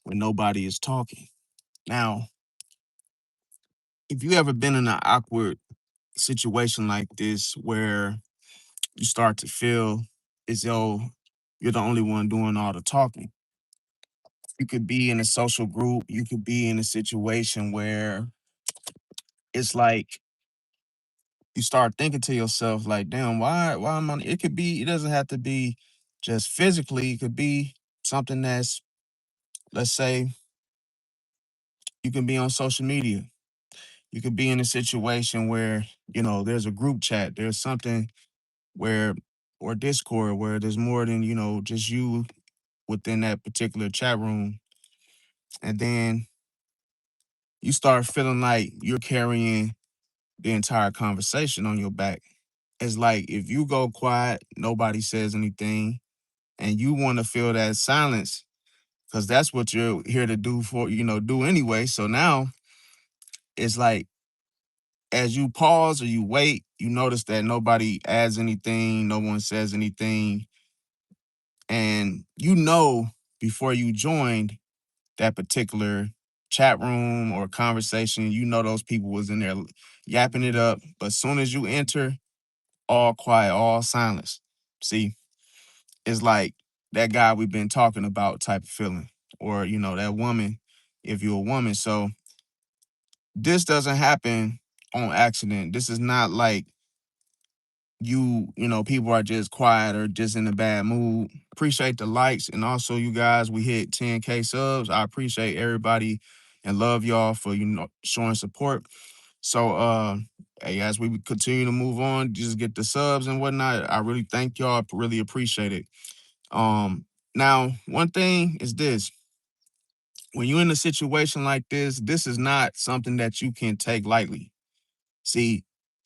when nobody is talking. Now, if you ever been in an awkward situation like this where you start to feel as though you're the only one doing all the talking, you could be in a social group, you could be in a situation where it's like you start thinking to yourself, like, damn, why am I? It could be, it doesn't have to be just physically, it could be something that's, let's say, you can be on social media. You could be in a situation where, there's a group chat, there's something where, or Discord, where there's more than, just you within that particular chat room. And then you start feeling like you're carrying the entire conversation on your back. It's like if you go quiet, nobody says anything, and you want to feel that silence because that's what you're here to do for, do anyway. So now it's like as you pause or you wait, you notice that nobody adds anything, no one says anything, and before you joined that particular chat room or conversation, those people was in there yapping it up. But as soon as you enter, all quiet, all silence. See, it's like that guy we've been talking about type of feeling, or that woman, if you're a woman. So this doesn't happen on accident. This is not like people are just quiet or just in a bad mood. Appreciate the likes, and also you guys, we hit 10K subs. I appreciate everybody and love y'all for showing support. So hey, as we continue to move on, just get the subs and whatnot. I really thank y'all. Really appreciate it. Now one thing is this: when you're in a situation like this is not something that you can take lightly. See,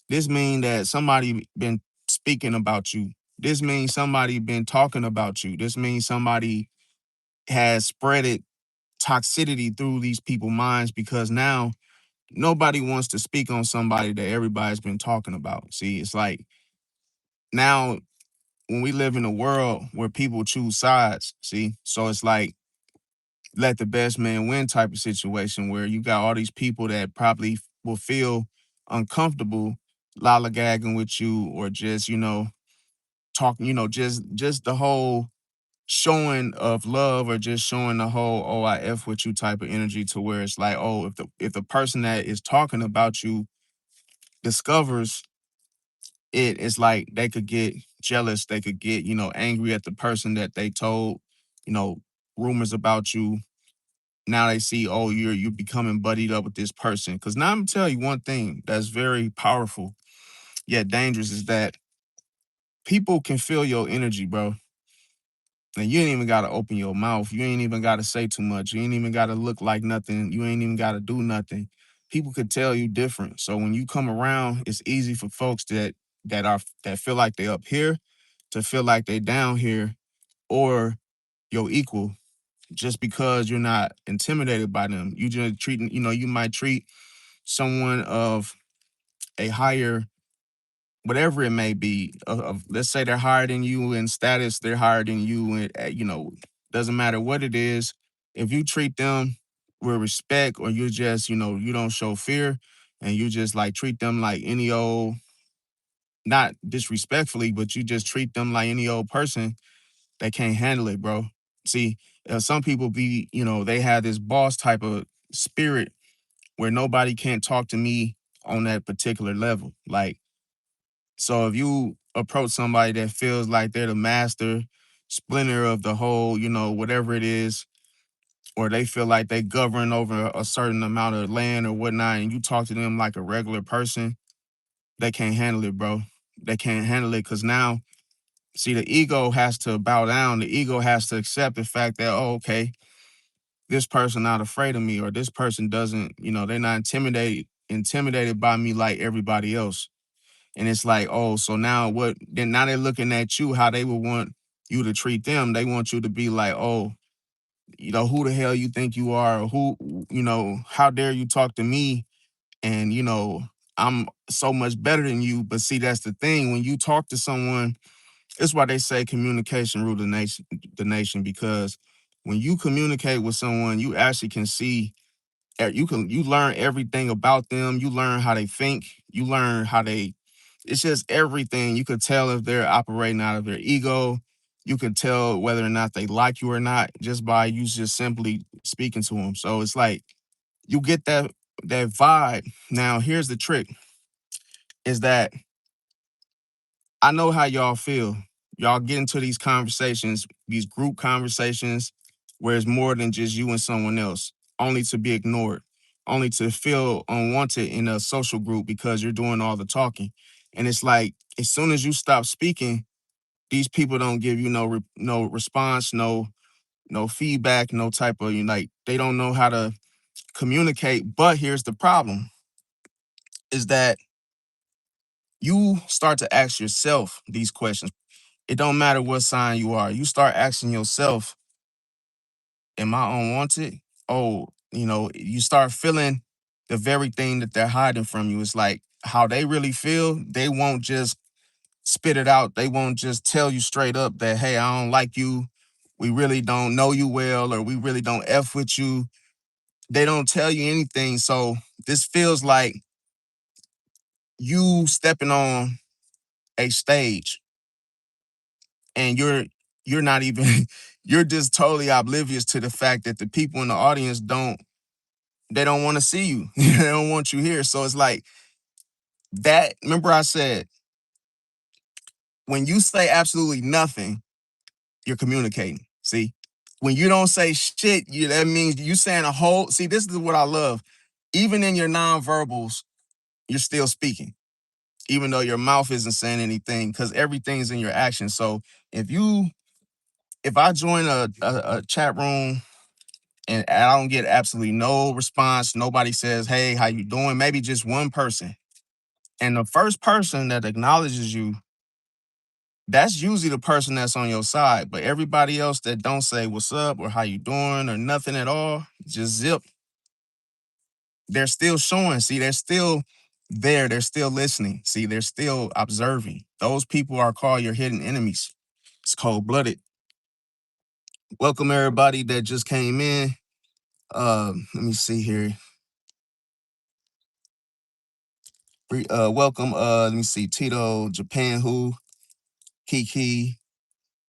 this means that somebody been speaking about you. This means somebody been talking about you. This means somebody has spreaded toxicity through these people's minds because now nobody wants to speak on somebody that everybody's been talking about. See, it's like now when we live in a world where people choose sides, see, so it's like let the best man win type of situation where you got all these people that probably will feel uncomfortable lollygagging with you or just, talking, just the whole showing of love or just showing the whole I F with you type of energy to where it's like, oh, if the person that is talking about you discovers it, it's like they could get jealous, they could get, angry at the person that they told, you know, rumors about you. Now they see, oh, you're becoming buddied up with this person. Cause now I'm gonna tell you one thing that's very powerful yet dangerous is that people can feel your energy, bro. And you ain't even gotta open your mouth. You ain't even gotta say too much. You ain't even gotta look like nothing. You ain't even gotta do nothing. People could tell you different. So when you come around, it's easy for folks that feel like they up here to feel like they down here or your equal just because you're not intimidated by them. You just treating, you might treat someone of a higher, whatever it may be, let's say they're higher than you in status, they're higher than you, and doesn't matter what it is. If you treat them with respect, or you just, you don't show fear, and you just like treat them like any old, not disrespectfully, but you just treat them like any old person, they can't handle it, bro. See, some people be, they have this boss type of spirit where nobody can't talk to me on that particular level. Like, so if you approach somebody that feels like they're the master splinter of the whole, whatever it is, or they feel like they govern over a certain amount of land or whatnot, and you talk to them like a regular person, they can't handle it, bro. They can't handle it because now, see, the ego has to bow down. The ego has to accept the fact that, oh, okay, this person not afraid of me, or this person doesn't, they're not intimidated by me like everybody else. And it's like, oh, so now what? Then now they're looking at you how they would want you to treat them. They want you to be like, oh, who the hell you think you are? Or who, how dare you talk to me? And, I'm so much better than you. But see, that's the thing. When you talk to someone, it's why they say communication rule the nation, because when you communicate with someone, you actually can see you learn everything about them. You learn how they think. You learn how they it's just everything. You could tell if they're operating out of their ego. You could tell whether or not they like you or not just by you just simply speaking to them. So it's like you get that vibe. Now, here's the trick is that I know how y'all feel. Y'all get into these conversations, these group conversations, where it's more than just you and someone else, only to be ignored, only to feel unwanted in a social group because you're doing all the talking. And it's like, as soon as you stop speaking, these people don't give you no response, no feedback, no type of like they don't know how to communicate. But here's the problem: is that you start to ask yourself these questions. It don't matter what sign you are. You start asking yourself, am I unwanted? Oh, you start feeling the very thing that they're hiding from you. It's like how they really feel. They won't just spit it out. They won't just tell you straight up that, hey, I don't like you. We really don't know you well, or we really don't F with you. They don't tell you anything. So this feels like you stepping on a stage and you're not even you're just totally oblivious to the fact that the people in the audience don't want to see you. They don't want you here. So it's like that. Remember I said when you say absolutely nothing, you're communicating. See? When you don't say shit, that means you saying a whole see, this is what I love. Even in your nonverbals, you're still speaking, even though your mouth isn't saying anything, because everything's in your action. So if you if I join a chat room and I don't get absolutely no response, nobody says, hey, how you doing? Maybe just one person. And the first person that acknowledges you, that's usually the person that's on your side. But everybody else that don't say what's up or how you doing or nothing at all, just zip, they're still showing. See, they're still there. They're still listening. See, they're still observing. Those people are called your hidden enemies. It's cold-blooded. Welcome everybody that just came in. Let me see here. Welcome. Let me see. Tito, Japan, who, Kiki,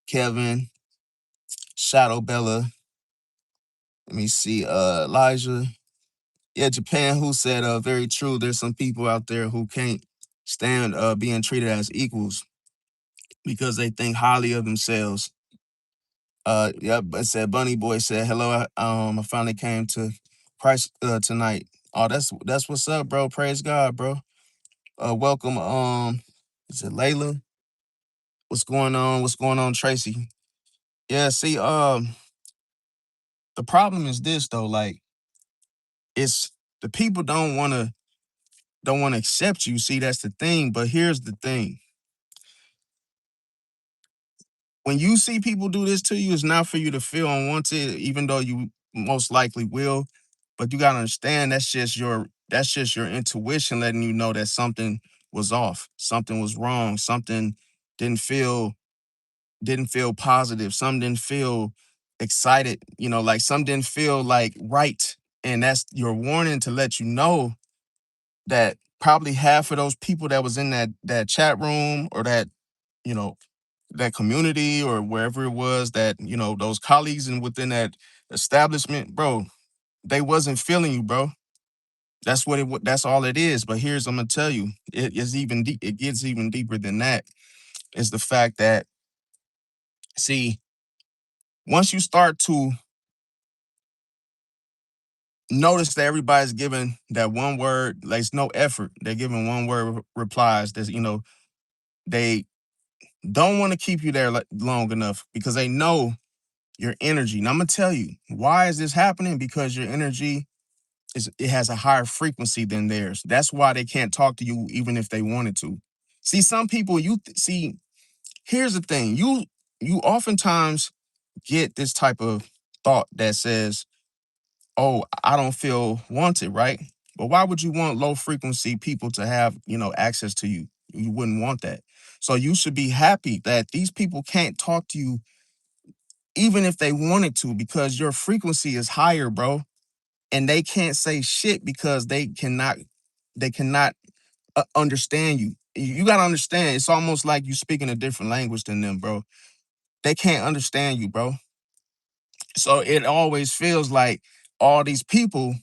Kevin, Shadow Bella. Let me see. Elijah. Yeah, Japan, who said, very true. There's some people out there who can't stand being treated as equals because they think highly of themselves. Yep, it said Bunny Boy said, hello. I finally came to Christ tonight. Oh, that's what's up, bro. Praise God, bro. Welcome. Is it Layla? What's going on? What's going on, Tracy? Yeah, see, the problem is this though, like it's the people don't want to accept you. See, that's the thing. But here's the thing. When you see people do this to you, it's not for you to feel unwanted, even though you most likely will. But you gotta understand that's just your intuition letting you know that something was off, something was wrong, something didn't feel didn't feel positive, some didn't feel excited, like some didn't feel like right. And that's your warning to let you know that probably half of those people that was in that chat room or you know, that community or wherever it was that, those colleagues and within that establishment, bro, they wasn't feeling you, bro. That's all it is. But here's I'm gonna tell you, it gets even deeper than that. Is the fact that see, once you start to notice that everybody's giving that one word, like it's no effort. They're giving one word replies. They don't want to keep you there long enough because they know your energy. And I'm gonna tell you why is this happening? Because your energy it has a higher frequency than theirs. That's why they can't talk to you even if they wanted to. See, some people see. Here's the thing: you oftentimes get this type of thought that says, oh, I don't feel wanted, right? But why would you want low frequency people to have, access to you? You wouldn't want that. So you should be happy that these people can't talk to you even if they wanted to, because your frequency is higher, bro. And they can't say shit because they cannot understand you. You got to understand, it's almost like you speaking a different language than them, bro. They can't understand you, bro. So it always feels like all these people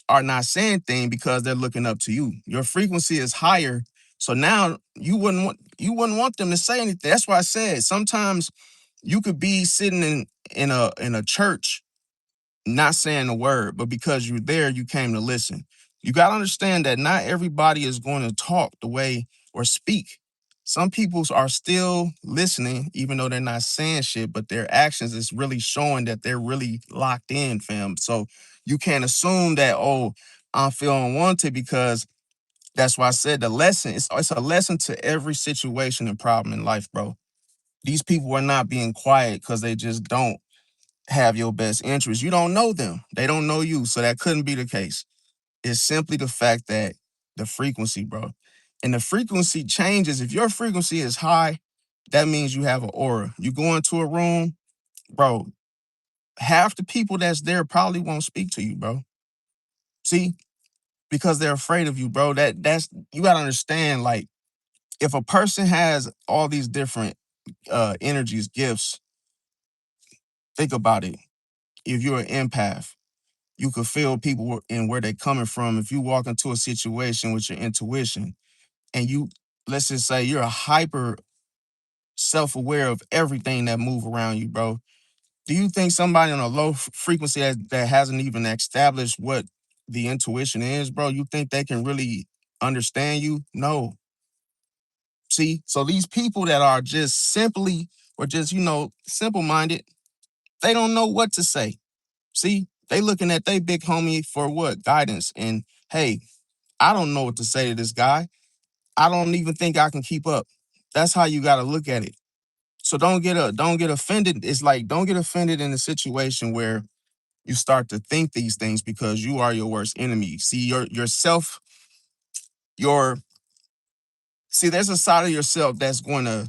are not saying things because they're looking up to you. Your frequency is higher. So now you wouldn't want them to say anything. That's why I said sometimes you could be sitting in a church not saying a word, but because you're there, you came to listen. You got to understand that not everybody is going to talk the way or speak. Some people are still listening, even though they're not saying shit, but their actions is really showing that they're really locked in, fam. So you can't assume that, oh, I'm feeling wanted because that's why I said the lesson, it's a lesson to every situation and problem in life, bro. These people are not being quiet because they just don't have your best interest. You don't know them. They don't know you. So that couldn't be the case. It's simply the fact that the frequency, bro. And the frequency changes. If your frequency is high, that means you have an aura. You go into a room, bro, half the people that's there probably won't speak to you, bro. See? Because they're afraid of you, bro. That's you gotta understand, like, if a person has all these different energies, gifts, think about it. If you're an empath, you could feel people and where they're coming from. If you walk into a situation with your intuition and you, let's just say you're a hyper self-aware of everything that move around you, bro. Do you think somebody on a low frequency that hasn't even established what the intuition is, bro, you think they can really understand you? No. See, so these people that are just simply or just, simple-minded, they don't know what to say. See, they looking at they big homie for what? Guidance. And hey, I don't know what to say to this guy. I don't even think I can keep up. That's how you got to look at it. So don't get offended. It's like don't get offended in a situation where you start to think these things because you are your worst enemy. See, yourself, your see, there's a side of yourself that's going to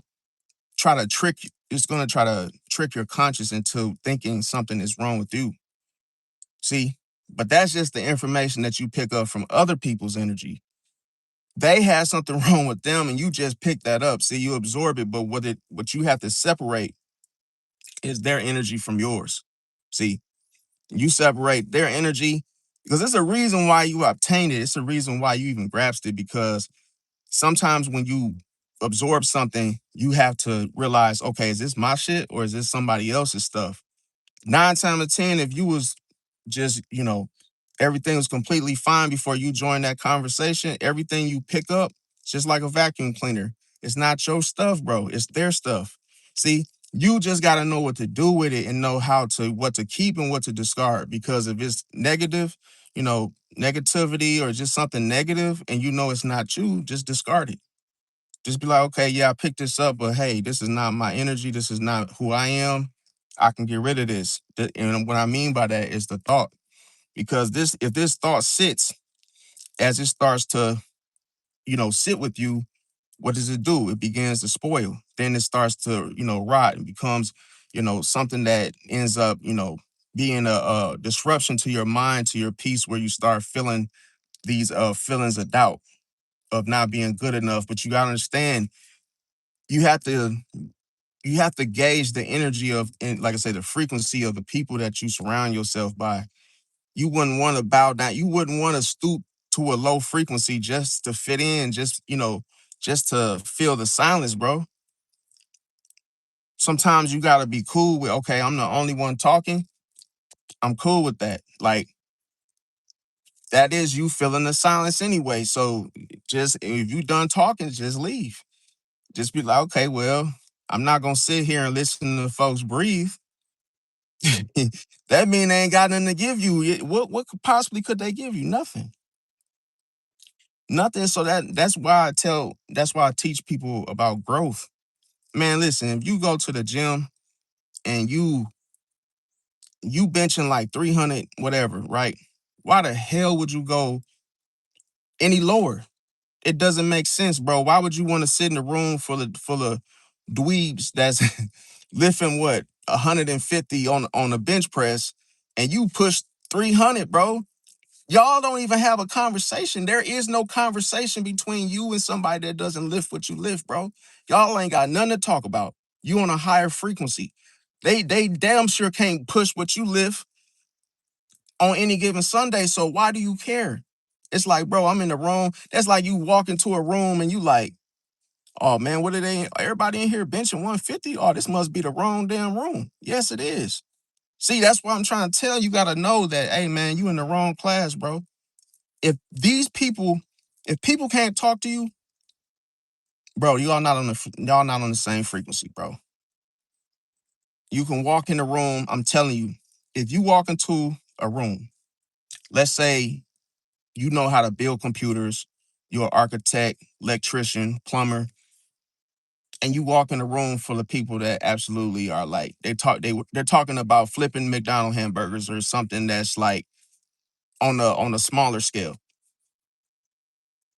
try to trick you. It's going to try to trick your conscience into thinking something is wrong with you. See, but that's just the information that you pick up from other people's energy. They had something wrong with them and you just pick that up. See, you absorb it, but what you have to separate is their energy from yours. See, you separate their energy because there's a reason why you obtained it. It's a reason why you even grasped it because sometimes when you absorb something, you have to realize, okay, is this my shit or is this somebody else's stuff? 9 times out of 10, if you was just, everything was completely fine before you joined that conversation, everything you pick up, it's just like a vacuum cleaner. It's not your stuff, bro. It's their stuff. See, you just got to know what to do with it and know what to keep and what to discard. Because if it's negative, negativity or just something negative and you know it's not you, just discard it. Just be like, okay, yeah, I picked this up, but hey, this is not my energy. This is not who I am. I can get rid of this. And what I mean by that is the thought. Because if this thought sits as it starts to, sit with you, what does it do? It begins to spoil. Then it starts to, rot and becomes, something that ends up, being a disruption to your mind, to your peace, where you start feeling these feelings of doubt, of not being good enough. But you gotta understand, you have to you have to gauge the energy of, and like I say, the frequency of the people that you surround yourself by. You wouldn't want to bow down. You wouldn't want to stoop to a low frequency just to fit in, just to feel the silence, bro. Sometimes you gotta be cool with, okay, I'm the only one talking. I'm cool with that. Like, that is you feeling the silence anyway. So just if you done talking, just leave. Just be like, okay, well, I'm not gonna sit here and listen to folks breathe. That mean they ain't got nothing to give you. What possibly could they give you? Nothing. Nothing. So that's why I teach people about growth. Man, listen, if you go to the gym and you benching like 300 whatever, right? Why the hell would you go any lower? It doesn't make sense, bro. Why would you want to sit in a room full of dweebs that's lifting what? 150 on the bench press and you push 300, bro. Y'all don't even have a conversation. There is no conversation between you and somebody that doesn't lift what you lift, bro. Y'all ain't got nothing to talk about. You on a higher frequency. They damn sure can't push what you lift on any given Sunday. So why do you care? It's like, bro, I'm in the room. That's like you walk into a room and you like, oh man, what are they? Everybody in here benching 150? Oh, this must be the wrong damn room. Yes, it is. See, that's what I'm trying to tell you. Got to know that, hey man, you in the wrong class, bro. If people can't talk to you, bro, y'all not on the same frequency, bro. You can walk in the room. I'm telling you, if you walk into a room, let's say you know how to build computers, you're an architect, electrician, plumber, and you walk in a room full of people that absolutely are like they're talking about flipping McDonald's hamburgers or something that's like on a smaller scale.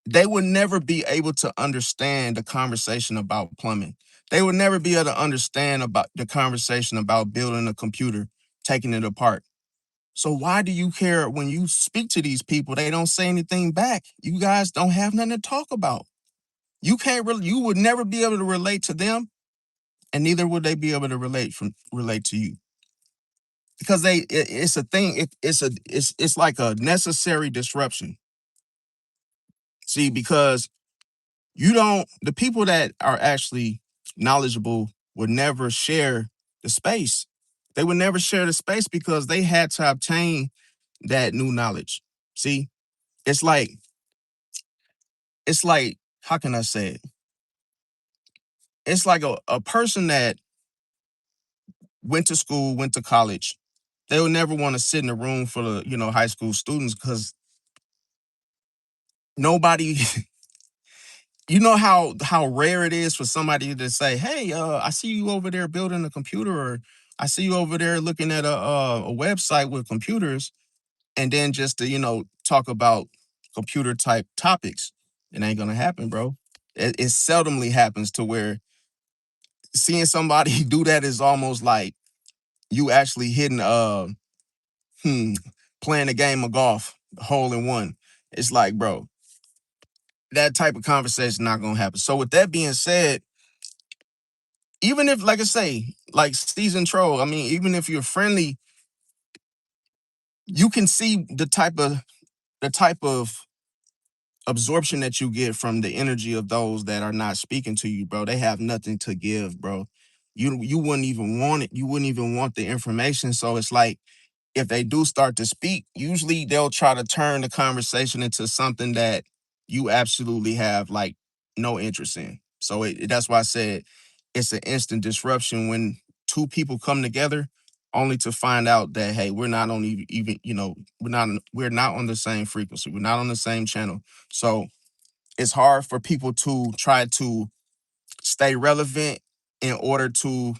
They would never be able to understand the conversation about plumbing. They would never be able to understand about the conversation about building a computer, taking it apart. So why do you care when you speak to these people? They don't say anything back. You guys don't have nothing to talk about. You would never be able to relate to them, and neither would they be able to relate to you. Because it's a thing, it's like a necessary disruption. See, because the people that are actually knowledgeable would never share the space. They would never share the space because they had to obtain that new knowledge. See, it's like, how can I say it? It's like a person that went to school, went to college. They would never want to sit in a room full of, high school students because nobody, you know how rare it is for somebody to say, "Hey, I see you over there building a computer," or "I see you over there looking at a website with computers," and then just to talk about computer type topics. It ain't gonna happen, bro. It seldomly happens to where seeing somebody do that is almost like you actually hitting hmm, playing a game of golf, hole in one. It's like, bro, that type of conversation not gonna happen. So with that being said, even if, like I say, like season troll, I mean, even if you're friendly, you can see the type of absorption that you get from the energy of those that are not speaking to you, bro. They have nothing to give, bro. You wouldn't even want it. You wouldn't even want the information. So it's like if they do start to speak, usually they'll try to turn the conversation into something that you absolutely have like no interest in. So that's why I said it's an instant disruption when two people come together only to find out that, hey, we're not on even we're not on the same frequency. We're not on the same channel. So it's hard for people to try to stay relevant in order to,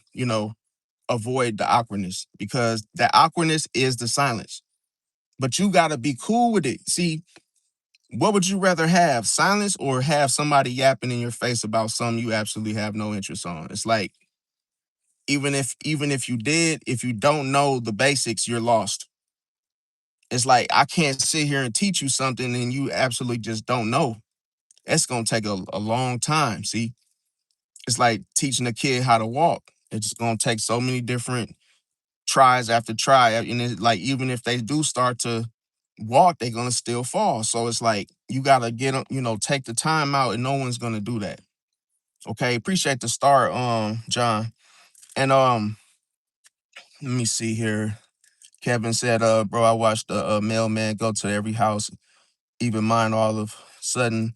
avoid the awkwardness, because the awkwardness is the silence. But you got to be cool with it. See, what would you rather have, silence or have somebody yapping in your face about something you absolutely have no interest on? It's like, even if you did, if you don't know the basics, you're lost. It's like I can't sit here and teach you something and you absolutely just don't know. It's gonna take a long time. See, it's like teaching a kid how to walk. It's gonna take so many different tries after try, and it's like even if they do start to walk, they're gonna still fall. So it's like you gotta get them, take the time out, and no one's gonna do that. Okay, appreciate the start, John. And let me see here. Kevin said, bro, I watched the mailman go to every house, even mine. All of a sudden,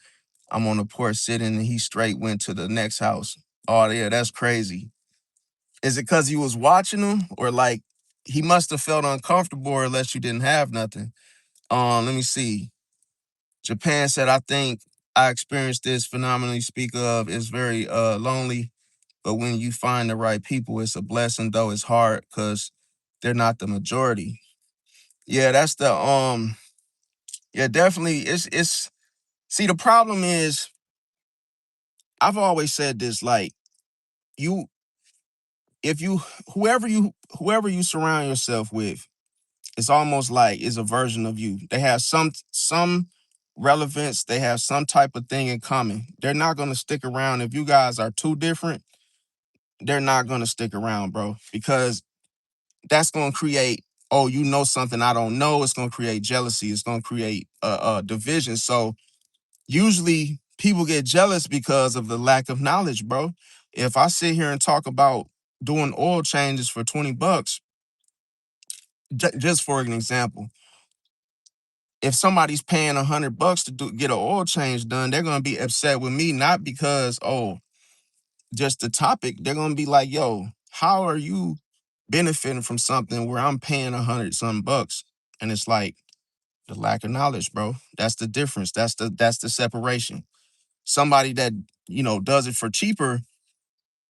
I'm on the porch sitting, and he straight went to the next house. Oh yeah, that's crazy. Is it because he was watching them, or like he must have felt uncomfortable, or unless you didn't have nothing? Let me see. Japan said, I think I experienced this phenomenally speak of. It's very lonely, but when you find the right people, it's a blessing, though it's hard because they're not the majority. Yeah, that's the yeah, definitely. It's see, the problem is, I've always said this, like, you if you whoever you surround yourself with, it's almost like is a version of you. They have some relevance, they have some type of thing in common. They're not gonna stick around. If you guys are too different, they're not gonna stick around, bro. Because that's gonna create, oh, you know something I don't know. It's gonna create jealousy. It's gonna create division. So usually people get jealous because of the lack of knowledge, bro. If I sit here and talk about doing oil changes for 20 bucks, just for an example, if somebody's paying 100 bucks to get an oil change done, they're gonna be upset with me, not because, oh, just the topic. They're gonna be like, yo, how are you benefiting from something where I'm paying 100 some bucks? And it's like the lack of knowledge, bro. That's the difference. That's the separation. Somebody that, does it for cheaper,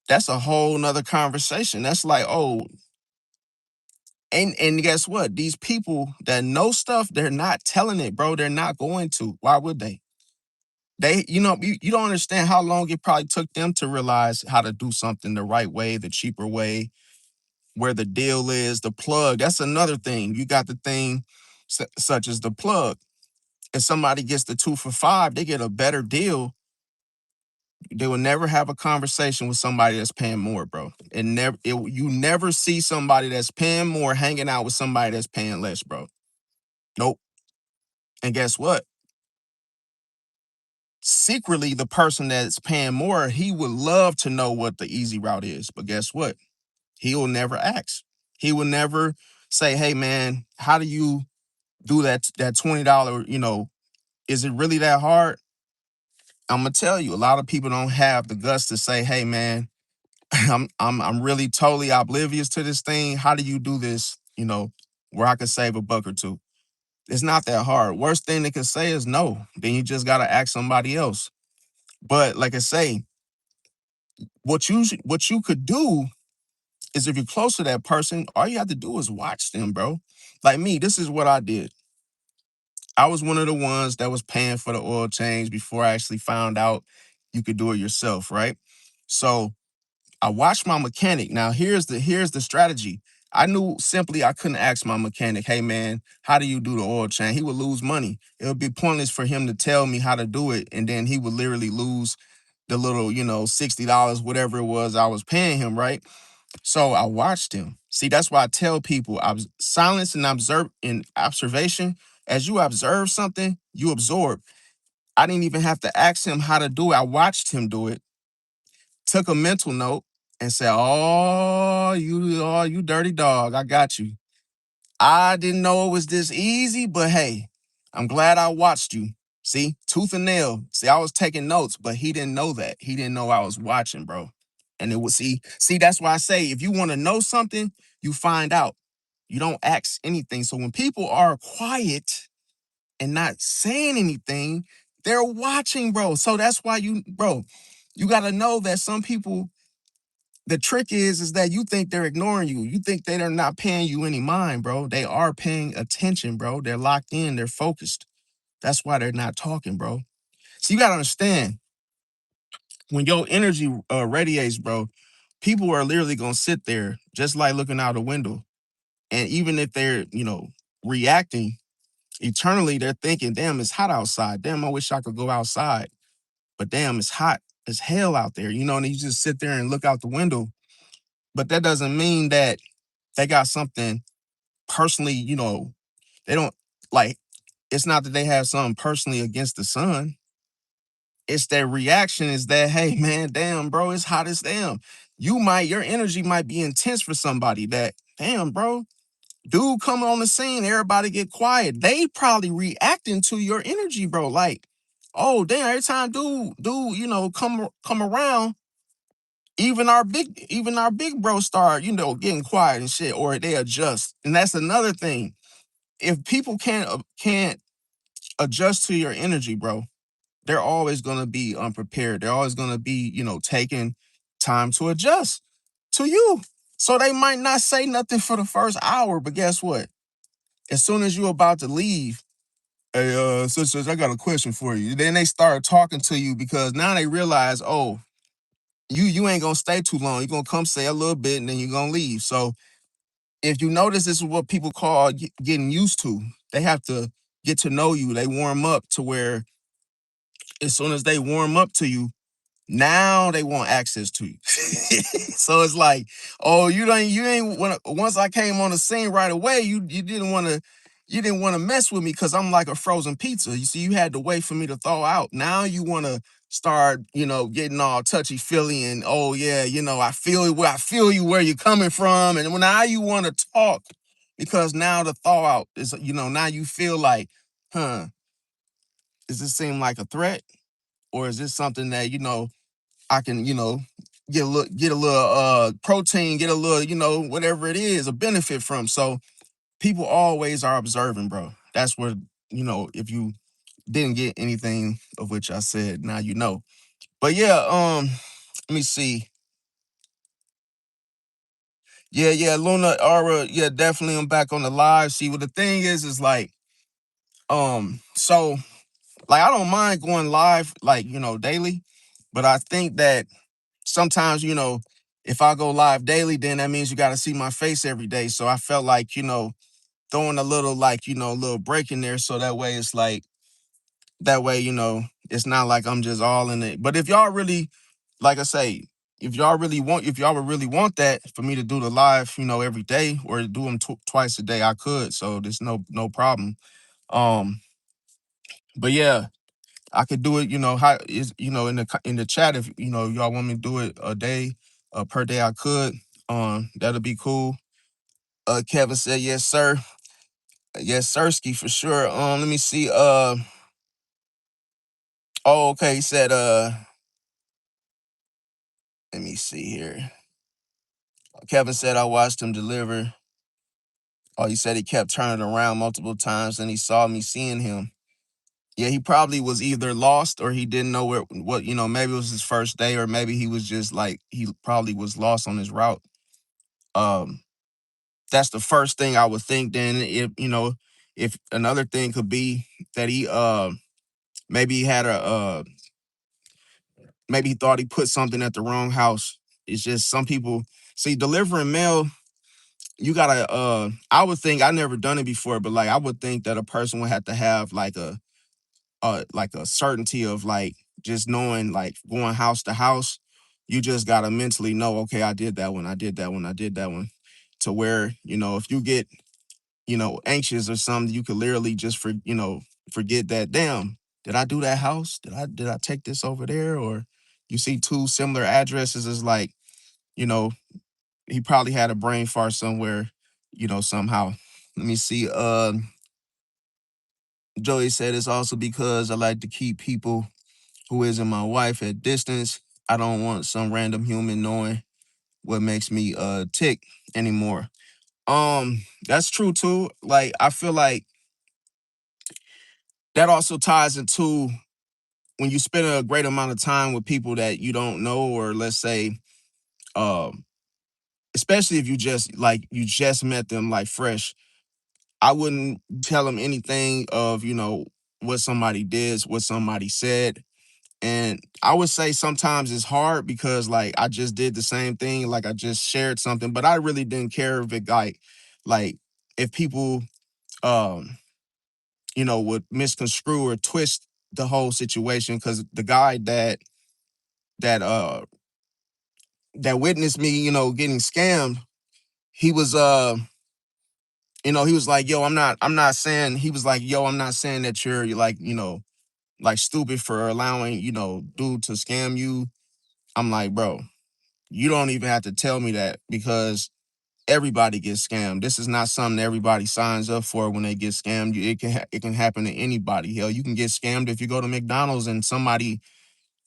that's a whole nother conversation. That's like, oh, and guess what? These people that know stuff, they're not telling it, bro. They're not going to. Why would they? You don't understand how long it probably took them to realize how to do something the right way, the cheaper way, where the deal is, the plug. That's another thing. You got the thing such as the plug. If somebody gets the 2 for $5, they get a better deal. They will never have a conversation with somebody that's paying more, bro. You never see somebody that's paying more hanging out with somebody that's paying less, bro. Nope. And guess what? Secretly, the person that's paying more, he would love to know what the easy route is. But guess what? He will never ask. He will never say, hey man, how do you do that $20, is it really that hard? I'm gonna tell you, a lot of people don't have the guts to say, hey man, I'm really totally oblivious to this thing. How do you do this, where I could save a buck or two? It's not that hard. Worst thing they can say is no. Then you just gotta ask somebody else. But like I say, what you could do is if you're close to that person, all you have to do is watch them, bro. Like me, this is what I did. I was one of the ones that was paying for the oil change before I actually found out you could do it yourself, right? So I watched my mechanic. Now here's the strategy. I knew simply I couldn't ask my mechanic, hey man, how do you do the oil change? He would lose money. It would be pointless for him to tell me how to do it, and then he would literally lose the little, $60, whatever it was I was paying him, right? So I watched him. See, that's why I tell people, silence and observation. As you observe something, you absorb. I didn't even have to ask him how to do it. I watched him do it, took a mental note, and said, "Oh, you dirty dog, I got you. I didn't know it was this easy, but hey, I'm glad I watched you. See, tooth and nail. See, I was taking notes, but he didn't know that. He didn't know I was watching, bro. And it was see, that's why I say if you want to know something, you find out. You don't ask anything. So when people are quiet and not saying anything, they're watching, bro. So that's why you gotta know that some people, the trick is that you think they're ignoring you. You think they're not paying you any mind, bro. They are paying attention, bro. They're locked in, they're focused. That's why they're not talking, bro. So you gotta understand, when your energy radiates, bro, people are literally gonna sit there just like looking out a window. And even if they're, reacting eternally, they're thinking, damn, it's hot outside. Damn, I wish I could go outside. But damn, it's hot as hell out there, and you just sit there and look out the window. But that doesn't mean that they got something personally, they don't like, it's not that they have something personally against the sun. It's their reaction is that, hey man, damn, bro, it's hot as damn. Your energy might be intense for somebody that, damn, bro, dude come on the scene, everybody get quiet. They probably reacting to your energy, bro. Like, oh damn, every time dude, come around, even our big bro start, getting quiet and shit, or they adjust. And that's another thing. If people can't adjust to your energy, bro, they're always gonna be unprepared. They're always gonna be, taking time to adjust to you. So they might not say nothing for the first hour, but guess what? As soon as you're about to leave, hey, sisters, I got a question for you. Then they start talking to you because now they realize, oh, you ain't gonna stay too long. You're gonna come say a little bit and then you're gonna leave. So if you notice, this is what people call getting used to. They have to get to know you. They warm up to where as soon as they warm up to you, now they want access to you. So it's like, oh, you ain't once I came on the scene right away, you didn't want to mess with me because I'm like a frozen pizza. You see, you had to wait for me to thaw out. Now you want to start, getting all touchy feely and oh yeah, I feel you where you're coming from, and now you want to talk because now the thaw out is, now you feel like, huh, does this seem like a threat or is this something that I can, get a little protein, get a little, whatever it is, a benefit from. So people always are observing, bro. That's where, if you didn't get anything of which I said, now you know. But yeah, let me see. Yeah, Luna Aura, yeah, definitely I'm back on the live. See, what the thing is like, so like I don't mind going live like, daily, but I think that sometimes, if I go live daily, then that means you got to see my face every day. So I felt like, throwing a little like, a little break in there. So that way it's like, that way, it's not like I'm just all in it. But if y'all really, like I say, if y'all would really want that for me to do the live, every day or to do them twice a day, I could. So there's no problem. Um, but yeah, I could do it, how is, in the chat, if y'all want me to do it a day, per day, I could. That'll be cool. Kevin said, yes, sir. Yes, sirski, for sure. Let me see. Oh, okay. He said, let me see here. Kevin said I watched him deliver. Oh, he said he kept turning around multiple times and he saw me seeing him. Yeah, he probably was either lost or he didn't know what, maybe it was his first day or maybe he was just like, he probably was lost on his route. Um, that's the first thing I would think. Then if another thing could be that he maybe he had maybe he thought he put something at the wrong house. It's just some people see delivering mail, you gotta I would think, I never done it before, but like I would think that a person would have to have like a certainty of like just knowing, like going house to house. You just gotta mentally know, okay, I did that one, I did that one, I did that one. To where, if you get, anxious or something, you could literally just forget that, damn, did I do that house? Did I take this over there? Or you see two similar addresses, is like, you know, he probably had a brain fart somewhere, somehow. Let me see. Joey said it's also because I like to keep people who isn't my wife at distance. I don't want some random human knowing what makes me tick anymore. That's true too. Like I feel like that also ties into when you spend a great amount of time with people that you don't know, or let's say, um, especially if you just met them like fresh. I wouldn't tell them anything of, what somebody did, what somebody said. And I would say sometimes it's hard because like I just did the same thing, like I just shared something, but I really didn't care if it like if people um would misconstrue or twist the whole situation. Cause the guy that that witnessed me, getting scammed, he was he was like, yo, I'm not saying, he was like, yo, I'm not saying that you're like, like stupid for allowing, dude to scam you. I'm like, bro, you don't even have to tell me that because everybody gets scammed. This is not something that everybody signs up for when they get scammed. It can happen to anybody. Hell, you can get scammed if you go to McDonald's and somebody,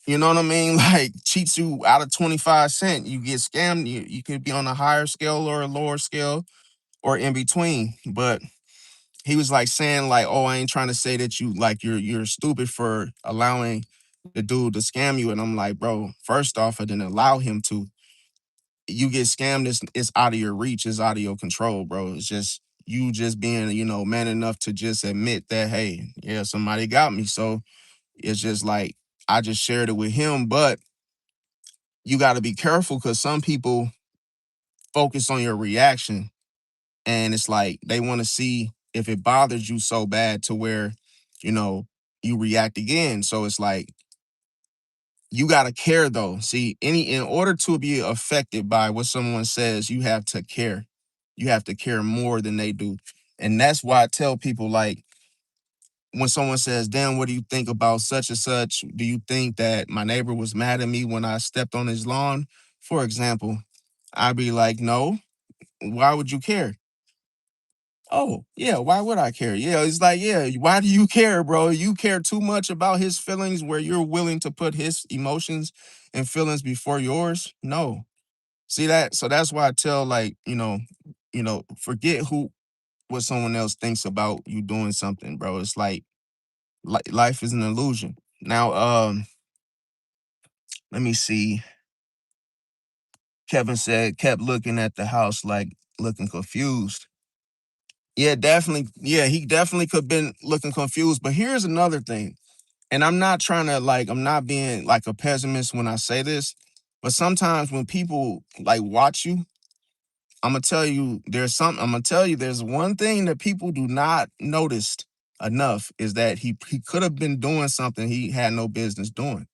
you know what I mean, like cheats you out of 25 cents. You get scammed. You could be on a higher scale or a lower scale or in between. But he was like saying like, oh, I ain't trying to say that you're stupid for allowing the dude to scam you. And I'm like, bro, first off, I didn't allow him to. You get scammed, it's out of your reach, it's out of your control, bro. It's just you just being, man enough to just admit that, hey, yeah, somebody got me. So it's just like I just shared it with him. But you got to be careful because some people focus on your reaction, and it's like they want to see if it bothers you so bad to where, you know, you react again. So it's like you got to care though. See, in order to be affected by what someone says, you have to care. You have to care more than they do. And that's why I tell people, like, when someone says, "Damn, what do you think about such and such? Do you think that my neighbor was mad at me when I stepped on his lawn?" For example, I'd be like, "No, why would you care?" "Oh, yeah, why would I care?" Yeah, it's like, yeah, why do you care, bro? You care too much about his feelings where you're willing to put his emotions and feelings before yours? No. See that? So that's why I tell, like, forget who what someone else thinks about you doing something, bro. It's like life is an illusion. Now, let me see. Kevin said, kept looking at the house like looking confused. Yeah, definitely. Yeah, he definitely could have been looking confused. But here's another thing. And I'm not trying to, like, I'm not being like a pessimist when I say this, but sometimes when people like watch you, I'm gonna tell you there's one thing that people do not notice enough is that he could have been doing something he had no business doing.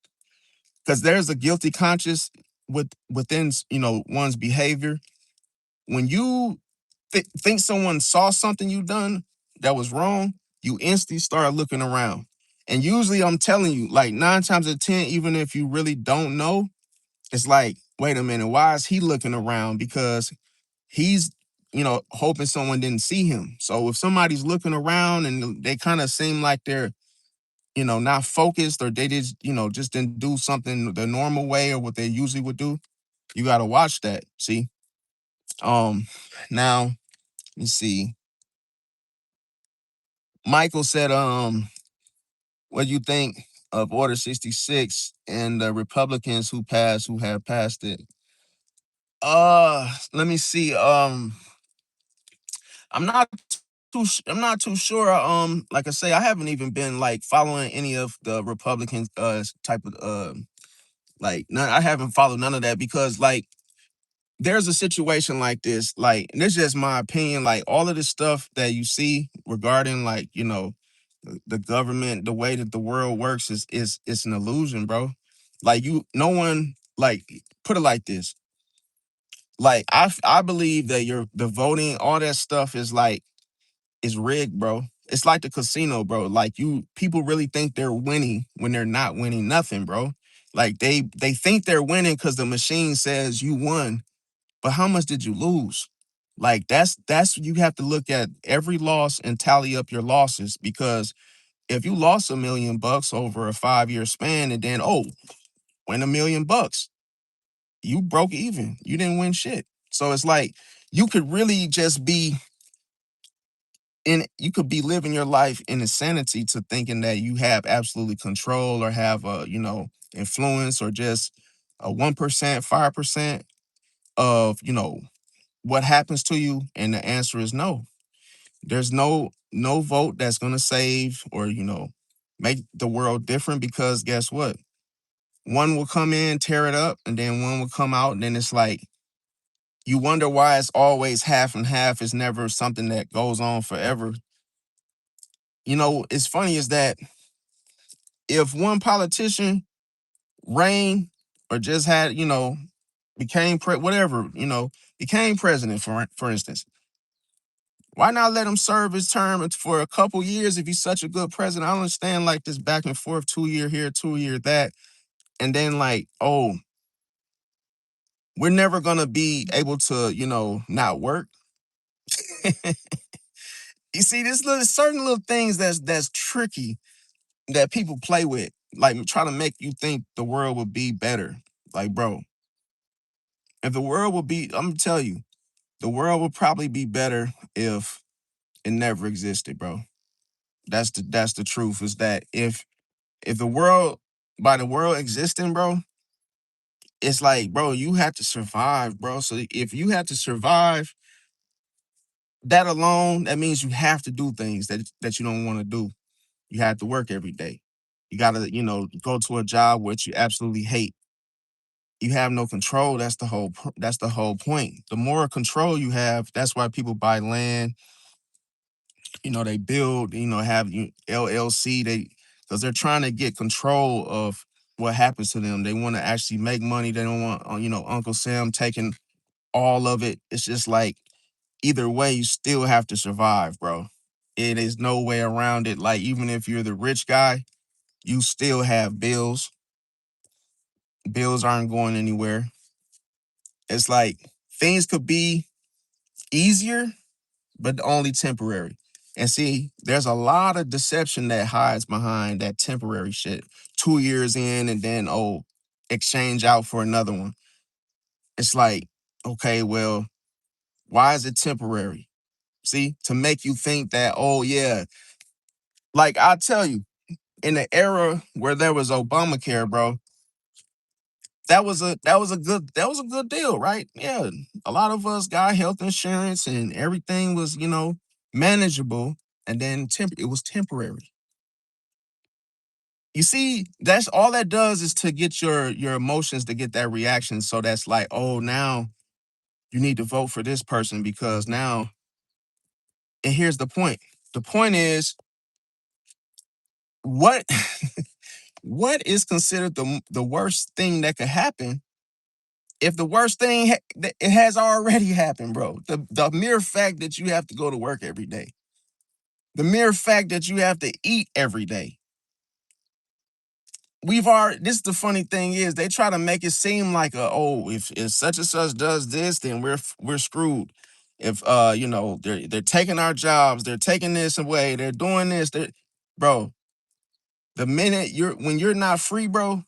Because there's a guilty conscience within one's behavior. When you think someone saw something you done that was wrong, you instantly start looking around. And usually, I'm telling you, like 9 times out of 10, even if you really don't know, it's like, wait a minute, why is he looking around? Because he's hoping someone didn't see him. So if somebody's looking around and they kind of seem like they're not focused, or they just didn't do something the normal way or what they usually would do, you got to watch that. See, now let me see. Michael said, what do you think of Order 66 and the Republicans who have passed it? Let me see. I'm not I'm not too sure. Like I say, I haven't even been like following any of the Republicans type of like none. I haven't followed none of that because, like, there's a situation like this, like, and this is just my opinion, like all of this stuff that you see regarding, like, the government, the way that the world works is it's an illusion, bro. Like, no one, like, put it like this. Like, I believe that the voting, all that stuff is rigged, bro. It's like the casino, bro. Like, people really think they're winning when they're not winning nothing, bro. Like, they think they're winning because the machine says you won, but how much did you lose? Like, that's you have to look at every loss and tally up your losses, because if you lost $1 million over a 5-year span and then win $1 million, you broke even. You didn't win shit. So it's like you could really just be you could be living your life in insanity to thinking that you have absolutely control or have a influence or just a 1%, 5% of what happens to you. And the answer is no. There's no vote that's gonna save or make the world different, because guess what? One will come in, tear it up, and then one will come out, and then it's like you wonder why it's always half and half. It's never something that goes on forever. It's funny is that if one politician reigned or just had, became became president, for instance, why not let him serve his term for a couple years if he's such a good president? I don't understand, like, this back and forth, 2 year here, 2 year that, and then, like, oh, we're never gonna be able to, not work. You see, this little certain little things that's tricky that people play with, like try to make you think the world would be better. Like, bro, if the world would be, I'm gonna tell you, the world would probably be better if it never existed, bro. That's the truth. Is that if the world, by the world existing, bro, it's like, bro, you have to survive, bro. So if you have to survive, that alone, that means you have to do things that you don't want to do. You have to work every day. You gotta, go to a job which you absolutely hate. you have no control. That's the whole point. The more control you have, that's why people buy land. They build. Have LLC. Because they're trying to get control of what happens to them. They want to actually make money. They don't want Uncle Sam taking all of it. It's just like either way, you still have to survive, bro. It is no way around it. Like even if you're the rich guy, you still have bills. Bills aren't going anywhere. It's like things could be easier, but only temporary. And see, there's a lot of deception that hides behind that temporary shit. 2 years in, and then exchange out for another one. It's like, okay, well, why is it temporary? See, to make you think that, oh yeah, like I tell you, in the era where there was Obamacare, bro, that was a good deal, right? Yeah, a lot of us got health insurance and everything was manageable, and then it was temporary. You see, that's all that does is to get your emotions to get that reaction. So that's like, oh, now you need to vote for this person because now. And here's the point. The point is what what is considered the worst thing that could happen if the worst thing it has already happened, bro. The mere fact that you have to go to work every day, the mere fact that you have to eat every day. This is the funny thing is they try to make it seem like if such and such does this, then we're screwed. If they're taking our jobs, they're taking this away, they're doing this, bro. The minute you're not free, bro,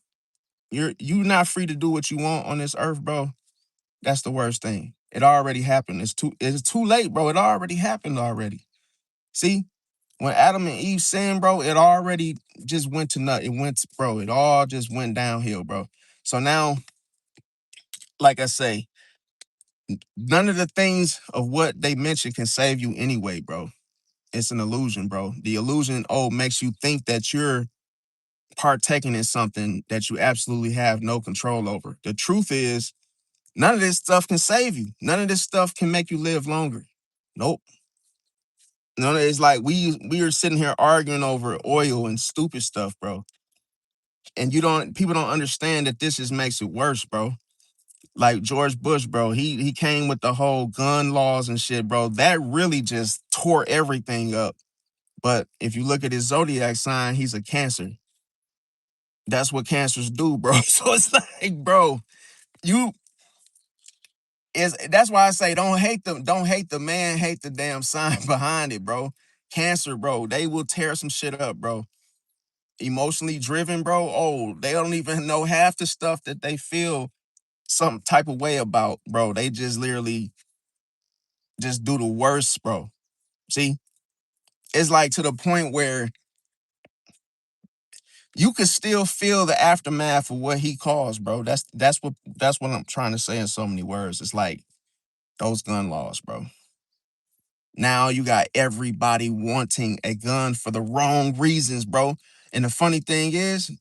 you not free to do what you want on this earth, bro. That's the worst thing. It already happened. It's too late, bro. It already happened already. See, when Adam and Eve sinned, bro, it already just went to nut. It went, bro. It all just went downhill, bro. So now, like I say, none of the things of what they mentioned can save you anyway, bro. It's an illusion, bro. The illusion, makes you think that you're partaking in something that you absolutely have no control over. The truth is, none of this stuff can save you. None of this stuff can make you live longer. Nope. No, it's like we are sitting here arguing over oil and stupid stuff, bro. And people don't understand that this just makes it worse, bro. Like George Bush, bro, he came with the whole gun laws and shit, bro. That really just tore everything up. But if you look at his zodiac sign, he's a Cancer. That's what cancers do, bro. So it's like, bro, you that's why I say don't hate the man, hate the damn sign behind it, bro. Cancer, bro, they will tear some shit up, bro. Emotionally driven, bro. Oh, they don't even know half the stuff that they feel some type of way about, bro. They just literally just do the worst, bro. See, it's like to the point where you could still feel the aftermath of what he caused, bro. That's what I'm trying to say in so many words. It's like those gun laws, bro. Now you got everybody wanting a gun for the wrong reasons, bro. And the funny thing is,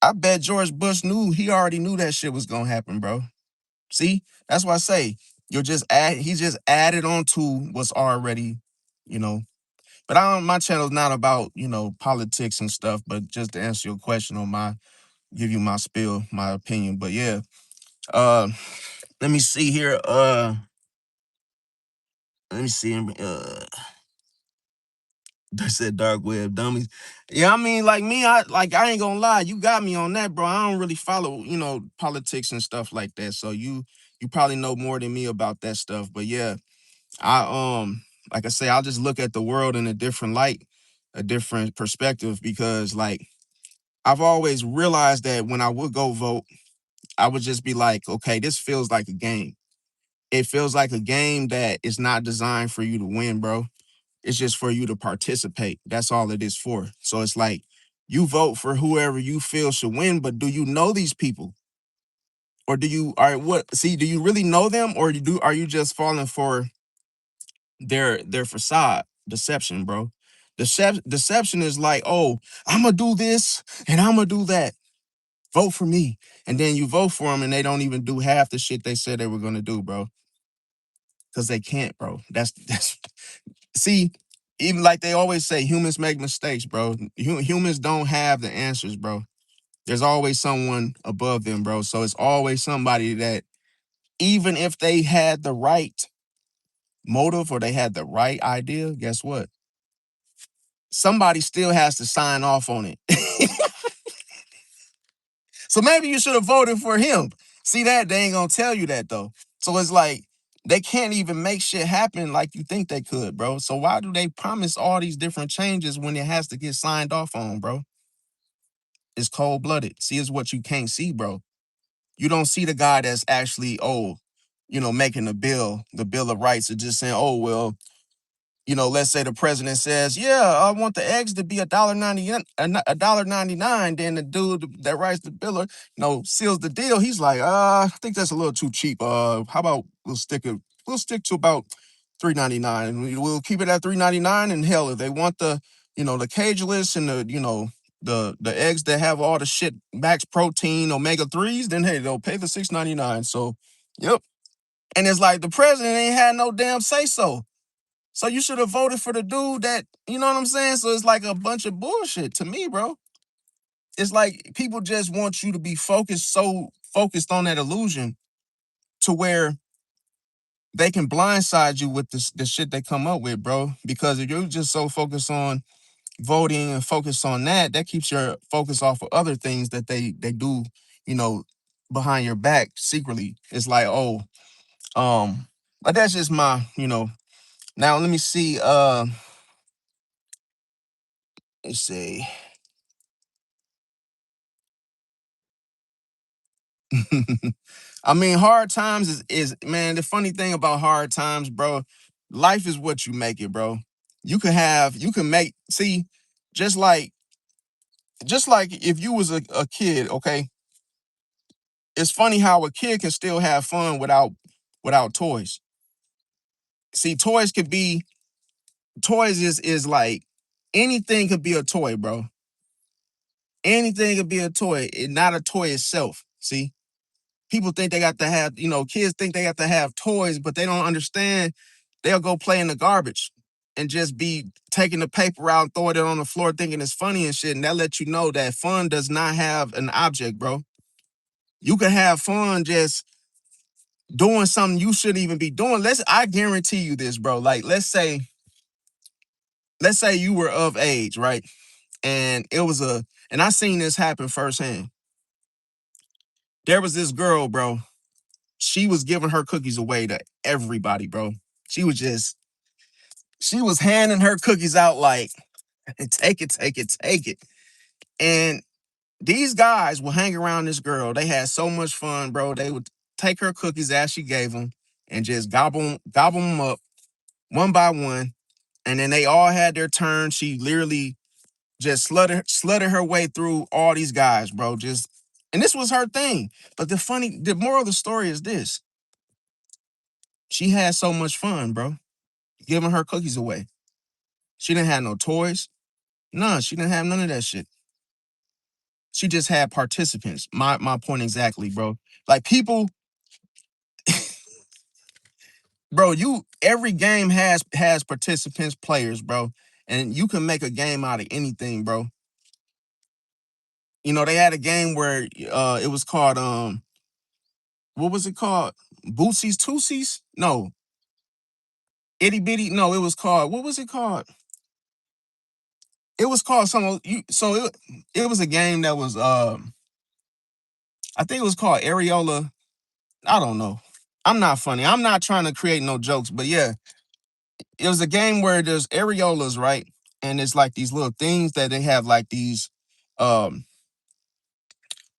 I bet George Bush he already knew that shit was gonna happen, bro. See, that's why I say he just added on to what's already, you know. But my channel's not about politics and stuff, but just to answer your question give you my spill, my opinion. But yeah, uh, let me see here. Let me see. They said dark web dummies. Yeah, I mean, like me, I ain't gonna lie, you got me on that, bro. I don't really follow, politics and stuff like that. So you probably know more than me about that stuff. But yeah, like I say, I'll just look at the world in a different light, a different perspective, because like I've always realized that when I would go vote, I would just be like, okay, this feels like a game. It feels like a game that is not designed for you to win, bro. It's just for you to participate. That's all it is for. So it's like you vote for whoever you feel should win, but do you know these people? Or do you really know them, or are you just falling for their facade deception, bro? Deception is like, oh, I'm gonna do this and I'm gonna do that. Vote for me. And then you vote for them and they don't even do half the shit they said they were gonna do, bro. Because they can't, bro. That's see, even like they always say, humans make mistakes, bro. Humans don't have the answers, bro. There's always someone above them, bro. So it's always somebody that, even if they had the right motive or they had the right idea, guess what? Somebody still has to sign off on it. So maybe you should have voted for him. See that? They ain't gonna tell you that though. So it's like they can't even make shit happen like you think they could, bro. So why do they promise all these different changes when it has to get signed off on, bro? It's cold blooded. See, it's what you can't see, bro. You don't see the guy that's actually, making the Bill of Rights, or just saying, oh, well, let's say the president says, yeah, I want the eggs to be $1.90, $1.99. Then the dude that writes the bill, seals the deal. He's like, I think that's a little too cheap. How about we'll stick to about $3.99, and we'll keep it at $3.99. And hell, if they want the cageless and the eggs that have all the shit, max protein, omega 3s, then hey, they'll pay the $6.99. So, yep. And it's like the president ain't had no damn say so. So you should have voted for the dude that, you know what I'm saying? So it's like a bunch of bullshit to me, bro. It's like people just want you to be so focused on that illusion to where they can blindside you with the shit they come up with, bro. Because if you're just so focused on voting and focus on that, that keeps your focus off of other things that they do, you know, behind your back secretly. It's like, oh, but that's just my. Now let me see. Let's see. I mean, hard times is man, the funny thing about hard times, bro, life is what you make it, bro. You can make, see, just like if you was a kid, okay, it's funny how a kid can still have fun without toys. See, toys is like anything could be a toy, bro. Anything could be a toy, not a toy itself. See, people think they got to have, kids think they got to have toys, but they don't understand. They'll go play in the garbage and just be taking the paper out, throwing it on the floor, thinking it's funny and shit. And that lets you know that fun does not have an object, bro. You can have fun just doing something you shouldn't even be doing. I guarantee you this, bro. Like, let's say you were of age, right? And and I seen this happen firsthand. There was this girl, bro. She was giving her cookies away to everybody, bro. She was just she was handing her cookies out like, take it, take it, take it. And these guys would hang around this girl. They had so much fun, bro. They would take her cookies as she gave them and just gobble them up one by one. And then they all had their turn. She literally just slutted her way through all these guys, bro. And this was her thing. But the moral of the story is this: she had so much fun, bro, giving her cookies away. She didn't have no toys. None. She didn't have none of that shit. She just had participants. My point exactly, bro. Like people, bro, every game has participants, players, bro. And you can make a game out of anything, bro. They had a game where it was called what was it called? Bootsies Tootsies? No. Itty bitty. No, it was called, what was it called? It was called some you so it was a game that was I think it was called Areola. I don't know. I'm not funny. I'm not trying to create no jokes, but yeah, it was a game where there's areolas, right? And it's like these little things that they have like these, um,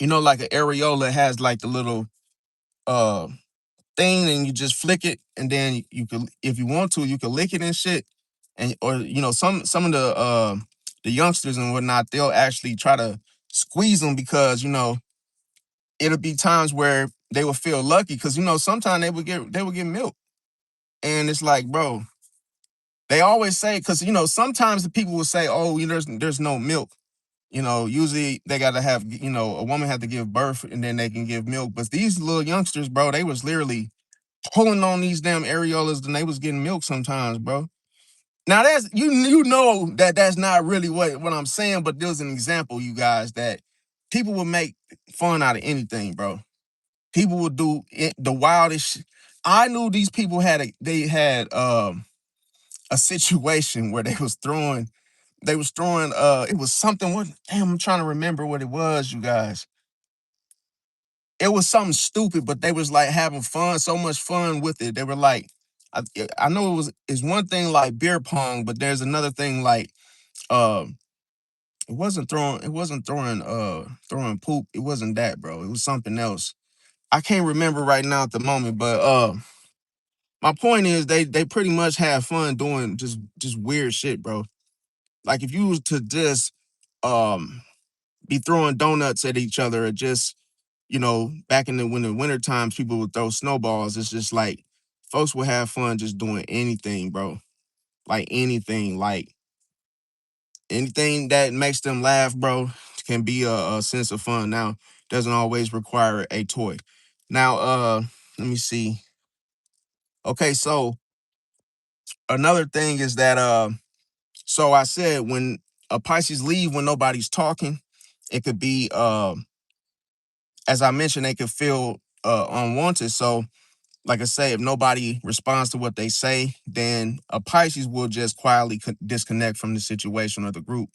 like an areola has like the little uh thing, and you just flick it, and then you can, if you want to, you can lick it and shit. And or some of the youngsters and whatnot, they'll actually try to squeeze them because it'll be times where they will feel lucky because sometimes they would get milk, and it's like, bro, they always say, because sometimes the people will say, oh, there's no milk, Usually they got to have, a woman had to give birth and then they can give milk. But these little youngsters, bro, they was literally pulling on these damn areolas and they was getting milk sometimes, bro. Now that's you know that that's not really what I'm saying, but there's an example, you guys, that people will make fun out of anything, bro. People will do the wildest. I knew these people had a situation where they was throwing it was something. What, damn, I'm trying to remember what it was, you guys. It was something stupid, but they was like having fun, so much fun with it. They were like, I, I know it's one thing like beer pong, but there's another thing like um it wasn't throwing poop. It wasn't that, bro. It was something else. I can't remember right now at the moment, but my point is they pretty much have fun doing just weird shit, bro. Like if you was to just um be throwing donuts at each other, or just, back in the winter times, people would throw snowballs. It's just like folks would have fun just doing anything, bro. Like anything, like anything that makes them laugh, bro, can be a sense of fun. Now, doesn't always require a toy. Now, let me see. Okay, so another thing is that so I said when a Pisces leave when nobody's talking, it could be as I mentioned, they could feel unwanted. So like I say, if nobody responds to what they say, then a Pisces will just quietly disconnect from the situation or the group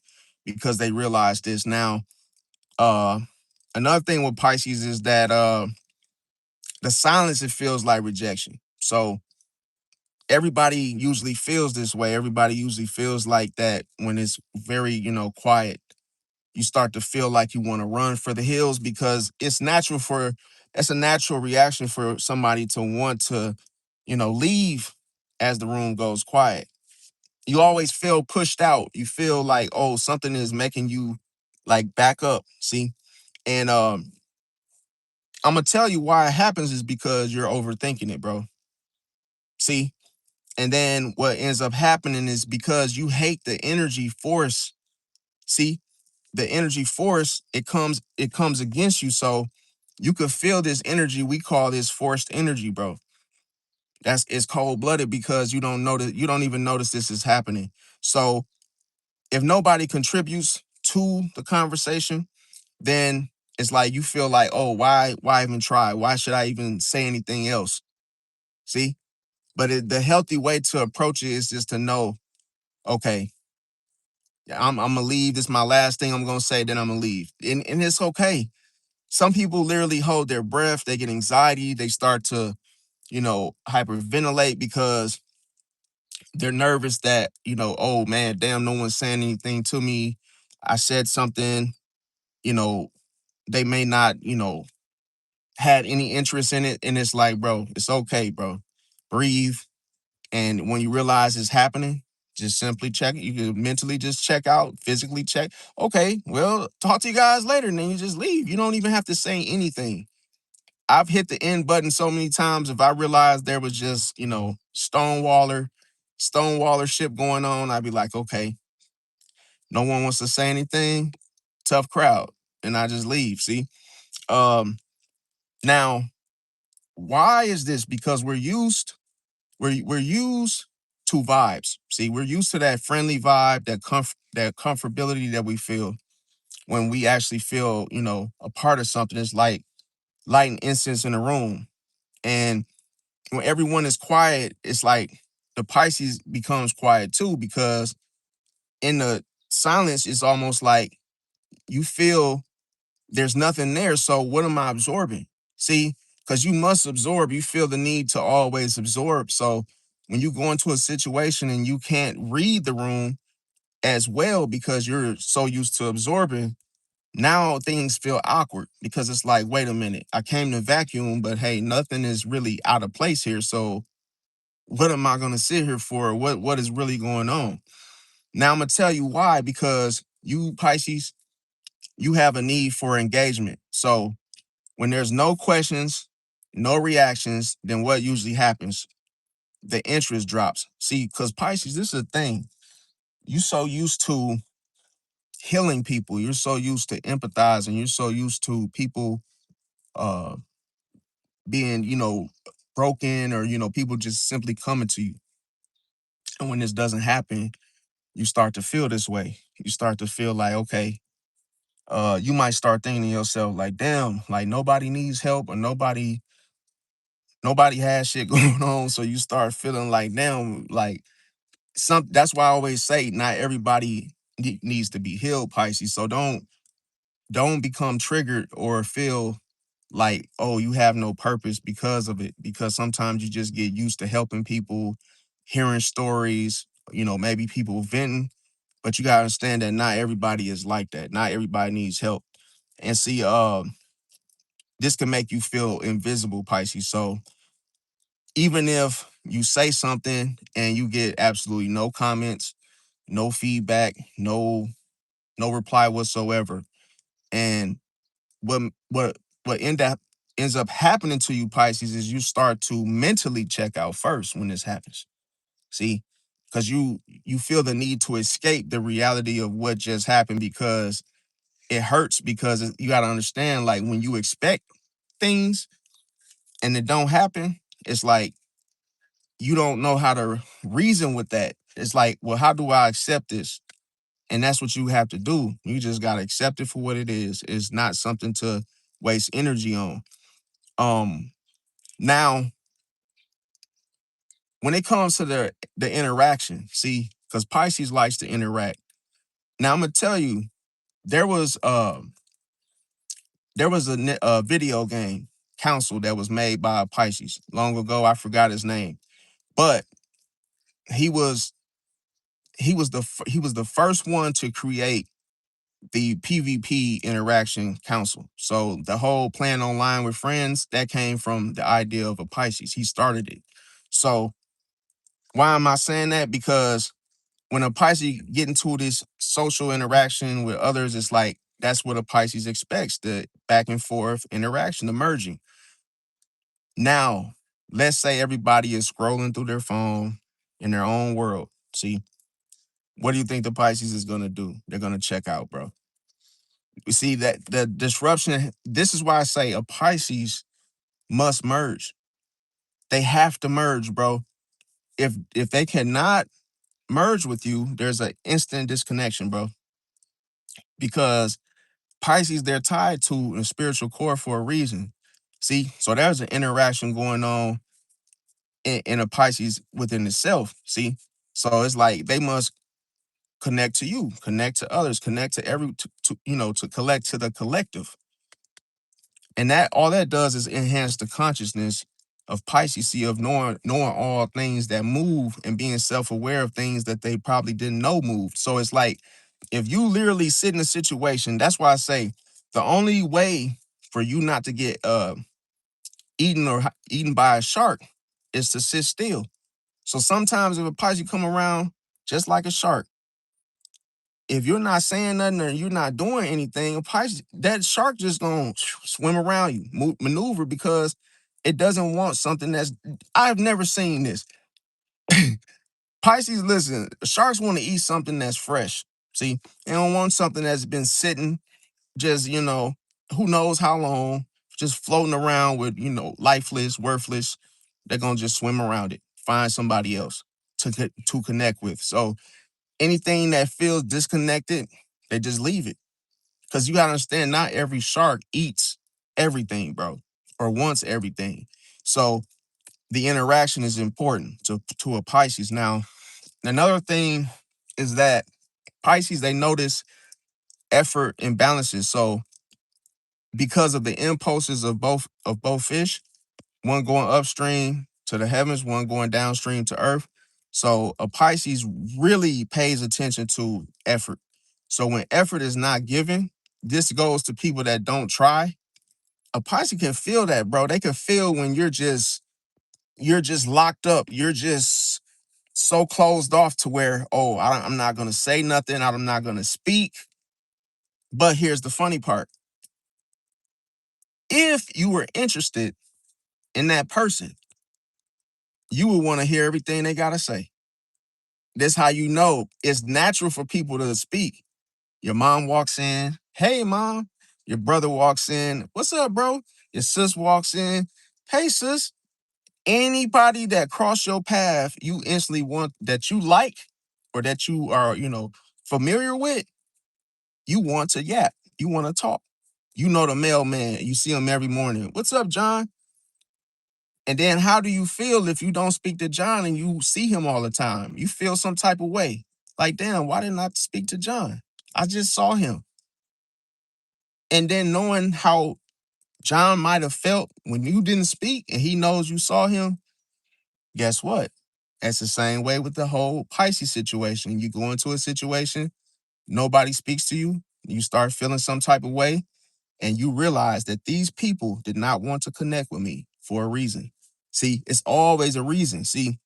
because they realize this. Now, uh, another thing with Pisces is that the silence, it feels like rejection. So everybody usually feels this way. Everybody usually feels like that when it's very, quiet. You start to feel like you want to run for the hills because it's a natural reaction for somebody to want to, leave as the room goes quiet. You always feel pushed out. You feel like, oh, something is making you like back up. See? And I'm gonna tell you why it happens is because you're overthinking it, bro. See? And then what ends up happening is because you hate the energy force. See? The energy force, it comes against you. So you could feel this energy. We call this forced energy, bro. It's cold-blooded because you don't even notice this is happening. So if nobody contributes to the conversation, then it's like you feel like, oh, why even try? Why should I even say anything else? See? But the healthy way to approach it is just to know, okay, I'm gonna leave. This is my last thing I'm gonna say, then I'm gonna leave. And it's okay. Some people literally hold their breath, they get anxiety, they start to, hyperventilate because they're nervous that, oh man, damn, no one's saying anything to me. I said something, you know, they may not, had any interest in it. And it's like, bro, it's okay, bro. Breathe. And when you realize it's happening, just simply check it. You can mentally just check out, physically check. Okay, well, talk to you guys later. And then you just leave. You don't even have to say anything. I've hit the end button so many times. If I realized there was just, stonewaller ship going on, I'd be like, okay, no one wants to say anything. Tough crowd. And I just leave. See? Um, now, why is this? Because we're used to vibes. See, we're used to that friendly vibe, that comfortability that we feel when we actually feel, a part of something. It's like lighting incense in a room. And when everyone is quiet, it's like the Pisces becomes quiet too, because in the silence, it's almost like you feel there's nothing there. So what am I absorbing? See, because you must absorb, you feel the need to always absorb. So when you go into a situation and you can't read the room as well because you're so used to absorbing, now things feel awkward because it's like, wait a minute, I came to vacuum, but hey, nothing is really out of place here. So what am I gonna sit here for? What is really going on? Now I'm gonna tell you why, because you Pisces, you have a need for engagement. So when there's no questions, no reactions, then what usually happens? The interest drops. See, because Pisces, this is a thing. You so used to healing people. You're so used to empathizing. You're so used to people uh being, broken, or people just simply coming to you. And when this doesn't happen, you start to feel this way. You start to feel like, okay, you might start thinking to yourself like, damn, like nobody needs help, or nobody has shit going on. So you start feeling like, damn, like that's why I always say not everybody needs to be healed, Pisces. So don't become triggered or feel like, oh, you have no purpose because of it, because sometimes you just get used to helping people, hearing stories, maybe people venting. But you gotta understand that not everybody is like that. Not everybody needs help. And see, this can make you feel invisible, Pisces. So even if you say something and you get absolutely no comments, no feedback, no reply whatsoever, and what what what ends up happening to you, Pisces, is you start to mentally check out first when this happens. See, because you feel the need to escape the reality of what just happened, because it hurts, because you got to understand, like, when you expect things and it don't happen, it's like you don't know how to reason with that. It's like, well, how do I accept this? And that's what you have to do. You just got to accept it for what it is. It's not something to waste energy on. Um, Now, when it comes to the interaction, see, because Pisces likes to interact. Now, I'm gonna tell you, there was a video game console that was made by Pisces long ago. I forgot his name, but he was he was the first one to create the PvP interaction council. So the whole playing online with friends, that came from the idea of a Pisces. He started it. So why am I saying that? Because when a Pisces get into this social interaction with others, it's like that's what a Pisces expects, the back and forth interaction, the merging. Now, let's say everybody is scrolling through their phone in their own world. See, what do you think the Pisces is gonna do? They're gonna check out, bro. You see that the disruption, this is why I say a Pisces must merge. They have to merge, bro. If they cannot merge with you, there's an instant disconnection, bro. Because Pisces, they're tied to a spiritual core for a reason. See, so there's an interaction going on in a Pisces within itself. See, so it's like they must connect to you, connect to others, connect to to collect to the collective. And that all that does is enhance the consciousness of Pisces, see, of knowing all things that move and being self-aware of things that they probably didn't know moved. So it's like if you literally sit in a situation, that's why I say the only way for you not to get eaten by a shark is to sit still. So sometimes if a Pisces come around just like a shark, if you're not saying nothing or you're not doing anything, that shark just gonna swim around you, maneuver, because it doesn't want something that's. I've never seen this. Pisces, listen, sharks want to eat something that's fresh. See, they don't want something that's been sitting, just who knows how long, just floating around with lifeless, worthless. They're gonna just swim around it, find somebody else to connect with. So anything that feels disconnected, they just leave it. Because you gotta understand, not every shark eats everything, bro, or wants everything. So the interaction is important to a Pisces. Now, another thing is that Pisces, they notice effort imbalances. So because of the impulses of both fish, one going upstream to the heavens, one going downstream to earth. So a Pisces really pays attention to effort. So when effort is not given, this goes to people that don't try. A Pisces can feel that, bro. They can feel when you're just locked up. You're just so closed off to where, oh, I'm not gonna say nothing. I'm not gonna speak. But here's the funny part: if you were interested in that person, you would want to hear everything they gotta say. That's how you know it's natural for people to speak. Your mom walks in. Hey, mom. Your brother walks in. What's up, bro? Your sis walks in. Hey, sis. Anybody that cross your path, you instantly want that you like or that you are, familiar with, you want to yap. You want to talk. You know the mailman. You see him every morning. What's up, John? And then how do you feel if you don't speak to John and you see him all the time? You feel some type of way. Like, damn, why didn't I speak to John? I just saw him. And then knowing how John might have felt when you didn't speak and he knows you saw him, guess what? That's the same way with the whole Pisces situation. You go into a situation, nobody speaks to you, you start feeling some type of way, and you realize that these people did not want to connect with me for a reason. See, it's always a reason. See,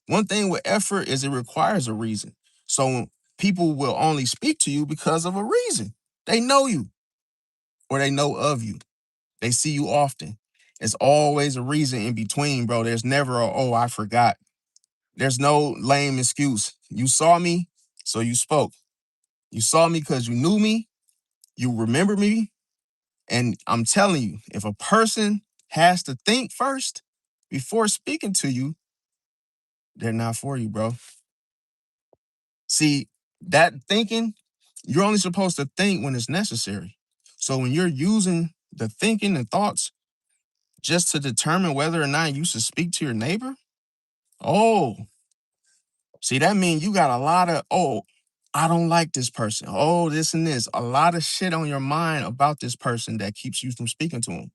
one thing with effort is it requires a reason. So people will only speak to you because of a reason. They know you or they know of you. They see you often. It's always a reason in between, bro. There's never oh, I forgot. There's no lame excuse. You saw me, so you spoke. You saw me because you knew me. You remember me. And I'm telling you, if a person has to think first before speaking to you, they're not for you, bro. See, that thinking, you're only supposed to think when it's necessary. So when you're using the thinking and thoughts just to determine whether or not you should speak to your neighbor, oh, see, that means you got a lot of, oh, I don't like this person. Oh, this and this. A lot of shit on your mind about this person that keeps you from speaking to him.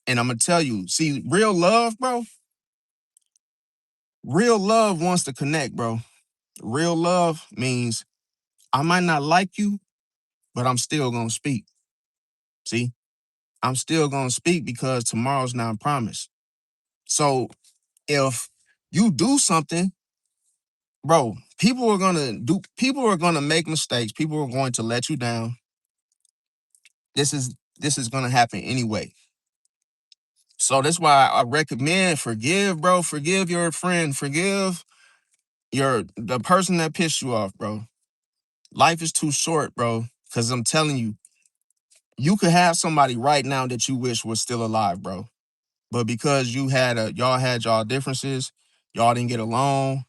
And I'm going to tell you, see, real love wants to connect, bro. Real love means I might not like you, but I'm still going to speak. See, I'm still going to speak because tomorrow's not promised. So if you do something, bro, people are going to make mistakes. People are going to let you down. This is going to happen anyway. So that's why I recommend forgive, bro. Forgive your friend. Forgive the person that pissed you off, bro. Life is too short, bro. Because I'm telling you, you could have somebody right now that you wish was still alive, bro. But because y'all had y'all differences, y'all didn't get along,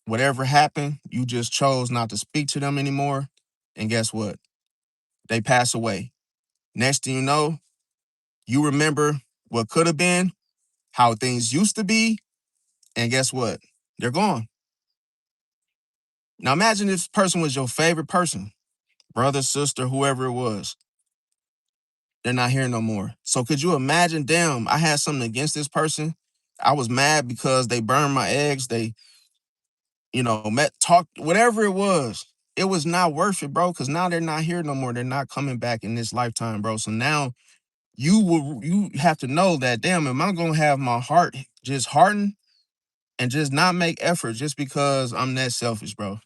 whatever happened, you just chose not to speak to them anymore. And guess what? They pass away. Next thing you know, you remember what could have been, how things used to be, and guess what? They're gone. Now imagine if this person was your favorite person, brother, sister, whoever it was. They're not here no more. So could you imagine, damn, I had something against this person. I was mad because they burned my eggs. They, talked, whatever it was. It was not worth it, bro, because now they're not here no more. They're not coming back in this lifetime, bro. So now you have to know that, damn, am I gonna have my heart just harden and just not make effort just because I'm that selfish, bro?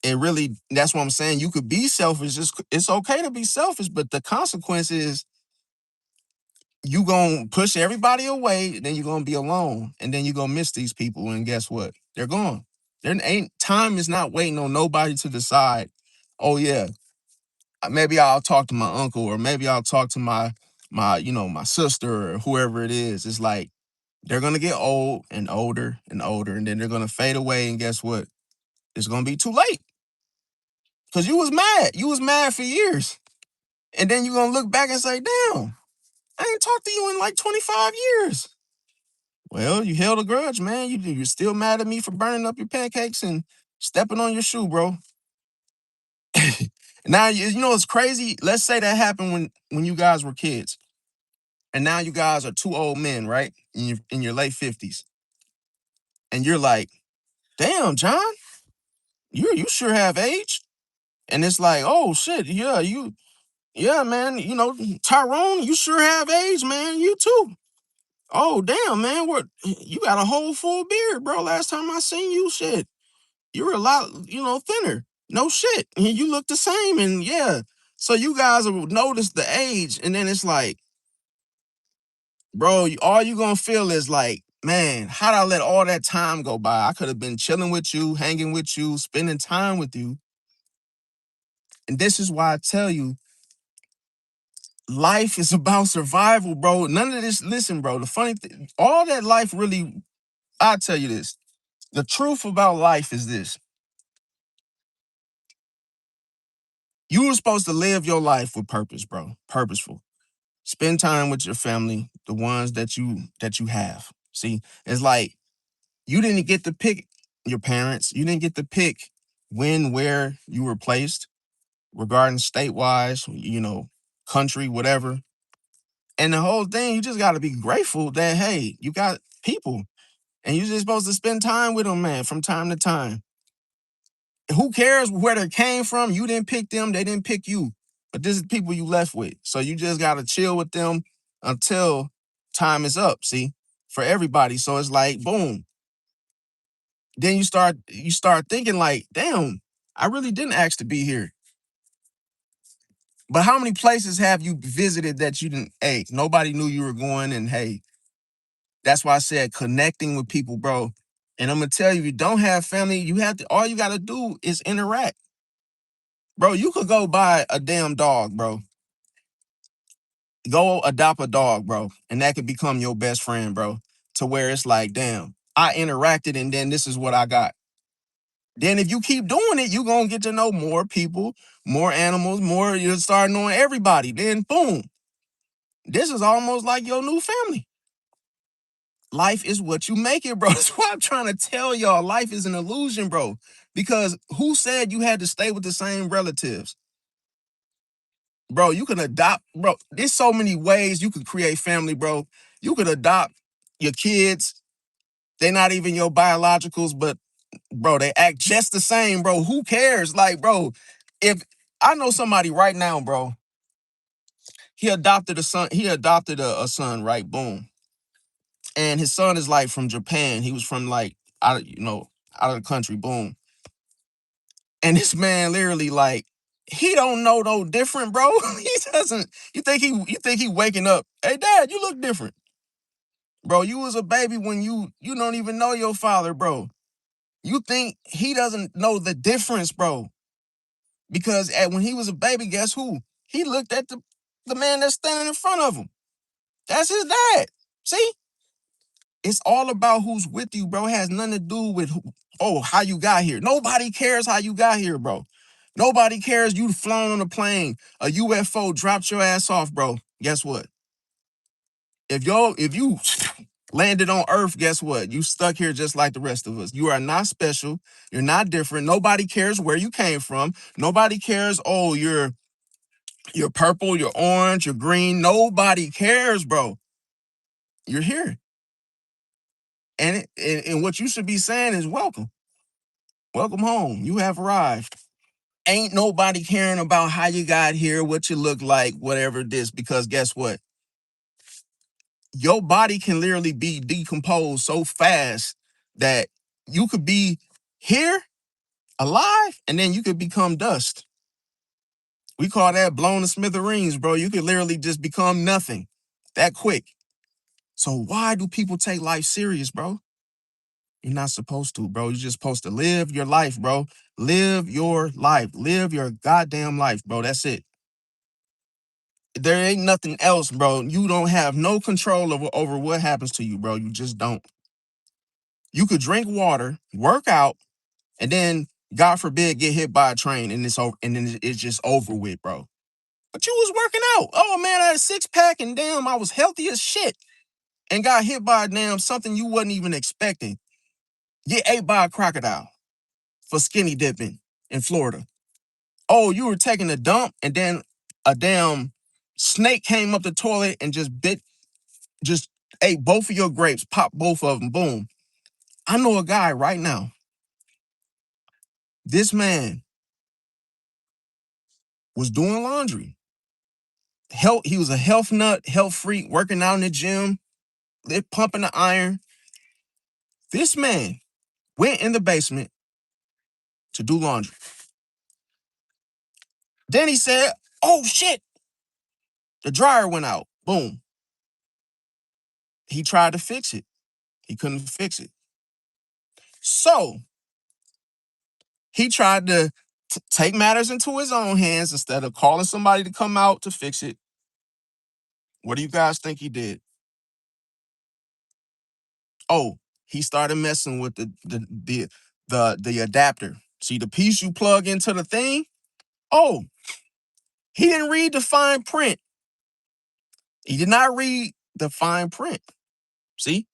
And really, that's what I'm saying. You could be selfish. It's okay to be selfish, but the consequence is you gonna push everybody away, then you're gonna be alone, and then you're gonna miss these people. And guess what? They're gone. There ain't time is not waiting on nobody to decide. Oh yeah, maybe I'll talk to my uncle, or maybe I'll talk to my sister or whoever it is. It's like they're gonna get old and older and older, and then they're gonna fade away. And guess what? It's gonna be too late because you was mad. You was mad for years, and then you're gonna look back and say, "Damn, I ain't talked to you in like 25 years." Well, you held a grudge, man. You're still mad at me for burning up your pancakes and stepping on your shoe, bro. Now you know it's crazy. Let's say that happened when you guys were kids, and now you guys are two old men, right? In your late 50s, and you're like, "Damn, John, you sure have age." And it's like, "Oh shit, yeah, man. Tyrone, you sure have age, man. You too. Oh damn, man, what you got a whole full beard, bro? Last time I seen you, shit, you were a lot, thinner. No shit. And you look the same. And yeah. So you guys will notice the age. And then it's like, bro, all you gonna feel is like man, how'd I let all that time go by? I could have been chilling with you, hanging with you, spending time with you. And this is why I tell you, life is about survival, bro. None of this, listen, bro, the funny thing, all that life really, I'll tell you this. The truth about life is this. You were supposed to live your life with purpose, bro. Purposeful. Spend time with your family, the ones that you have. See, it's like you didn't get to pick your parents. You didn't get to pick when, where you were placed, regarding state-wise, country, whatever. And the whole thing, you just got to be grateful that, hey, you got people and you're just supposed to spend time with them, man, from time to time. Who cares where they came from? You didn't pick them, they didn't pick you. But this is people you left with. So you just got to chill with them until time is up, see, for everybody. So it's like, boom. Then you start thinking like, damn, I really didn't ask to be here. But how many places have you visited that you didn't, hey, nobody knew you were going, and hey, that's why I said connecting with people, bro. And I'm gonna tell you, if you don't have family, all you gotta do is interact. Bro, you could go buy a damn dog, bro. Go adopt a dog, bro. And that could become your best friend, bro. To where it's like, damn, I interacted and then this is what I got. Then if you keep doing it, you're gonna get to know more people, more animals, more, you'll start knowing everybody. Then boom. This is almost like your new family. Life is what you make it, bro. That's why I'm trying to tell y'all. Life is an illusion, bro. Because who said you had to stay with the same relatives? Bro, you can adopt, bro. There's so many ways you could create family, bro. You could adopt your kids. They're not even your biologicals, but bro, they act just the same, bro. Who cares? Like, bro, if I know somebody right now, bro, he adopted a son, right? Boom. And his son is like from Japan. He was from like out of the country, boom. And this man literally like he don't know no different, bro. He doesn't. You think he waking up? Hey, dad, you look different, bro. You was a baby when you don't even know your father, bro. You think he doesn't know the difference, bro? Because when he was a baby, guess who? He looked at the man that's standing in front of him. That's his dad. See, it's all about who's with you, bro. It has nothing to do with how you got here. Nobody cares how you got here, bro. Nobody cares you flown on a plane, a UFO dropped your ass off, bro. Guess what? If you landed on Earth, guess what? You stuck here just like the rest of us. You are not special. You're not different. Nobody cares where you came from. Nobody cares. Oh, you're purple, you're orange, you're green. Nobody cares, bro. You're here, and what you should be saying is welcome. Welcome home. You have arrived. Ain't nobody caring about how you got here, what you look like, whatever this, because guess what? Your body can literally be decomposed so fast that you could be here alive and then you could become dust. We call that blown to smithereens, bro. You could literally just become nothing that quick. So why do people take life serious, bro? You're not supposed to, bro. You're just supposed to live your life, bro. Live your life. Live your goddamn life, bro. That's it. There ain't nothing else, bro. You don't have no control over what happens to you, bro. You just don't. You could drink water, work out, and then, God forbid, get hit by a train and it's over, and then it's just over with, bro. But you was working out. Oh man, I had a six-pack and damn, I was healthy as shit. And got hit by a damn something you wasn't even expecting. Get ate by a crocodile for skinny dipping in Florida. Oh, you were taking a dump and then a damn snake came up the toilet and just ate both of your grapes, popped both of them, boom. I know a guy right now. This man was doing laundry. He was a health nut, health freak, working out in the gym, pumping the iron. This man went in the basement to do laundry. Then he said, oh shit, the dryer went out. Boom. He tried to fix it. He couldn't fix it. So he tried to take matters into his own hands instead of calling somebody to come out to fix it. What do you guys think he did? Oh, he started messing with the adapter. See the piece you plug into the thing? Oh, he didn't read the fine print. He did not read the fine print. See?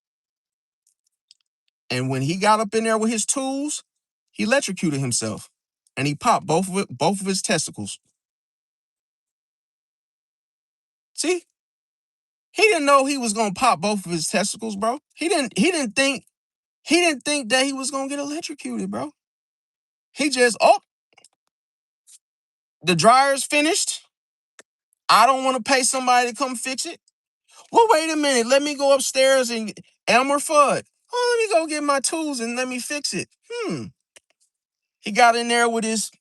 And when he got up in there with his tools, he electrocuted himself. And he popped both of his testicles. See? He didn't know he was gonna pop both of his testicles, bro. He didn't think that he was gonna get electrocuted, bro. He just, oh, the dryer's finished. I don't want to pay somebody to come fix it. Well, wait a minute. Let me go upstairs and Elmer Fudd. Oh, let me go get my tools and let me fix it. He got in there with his,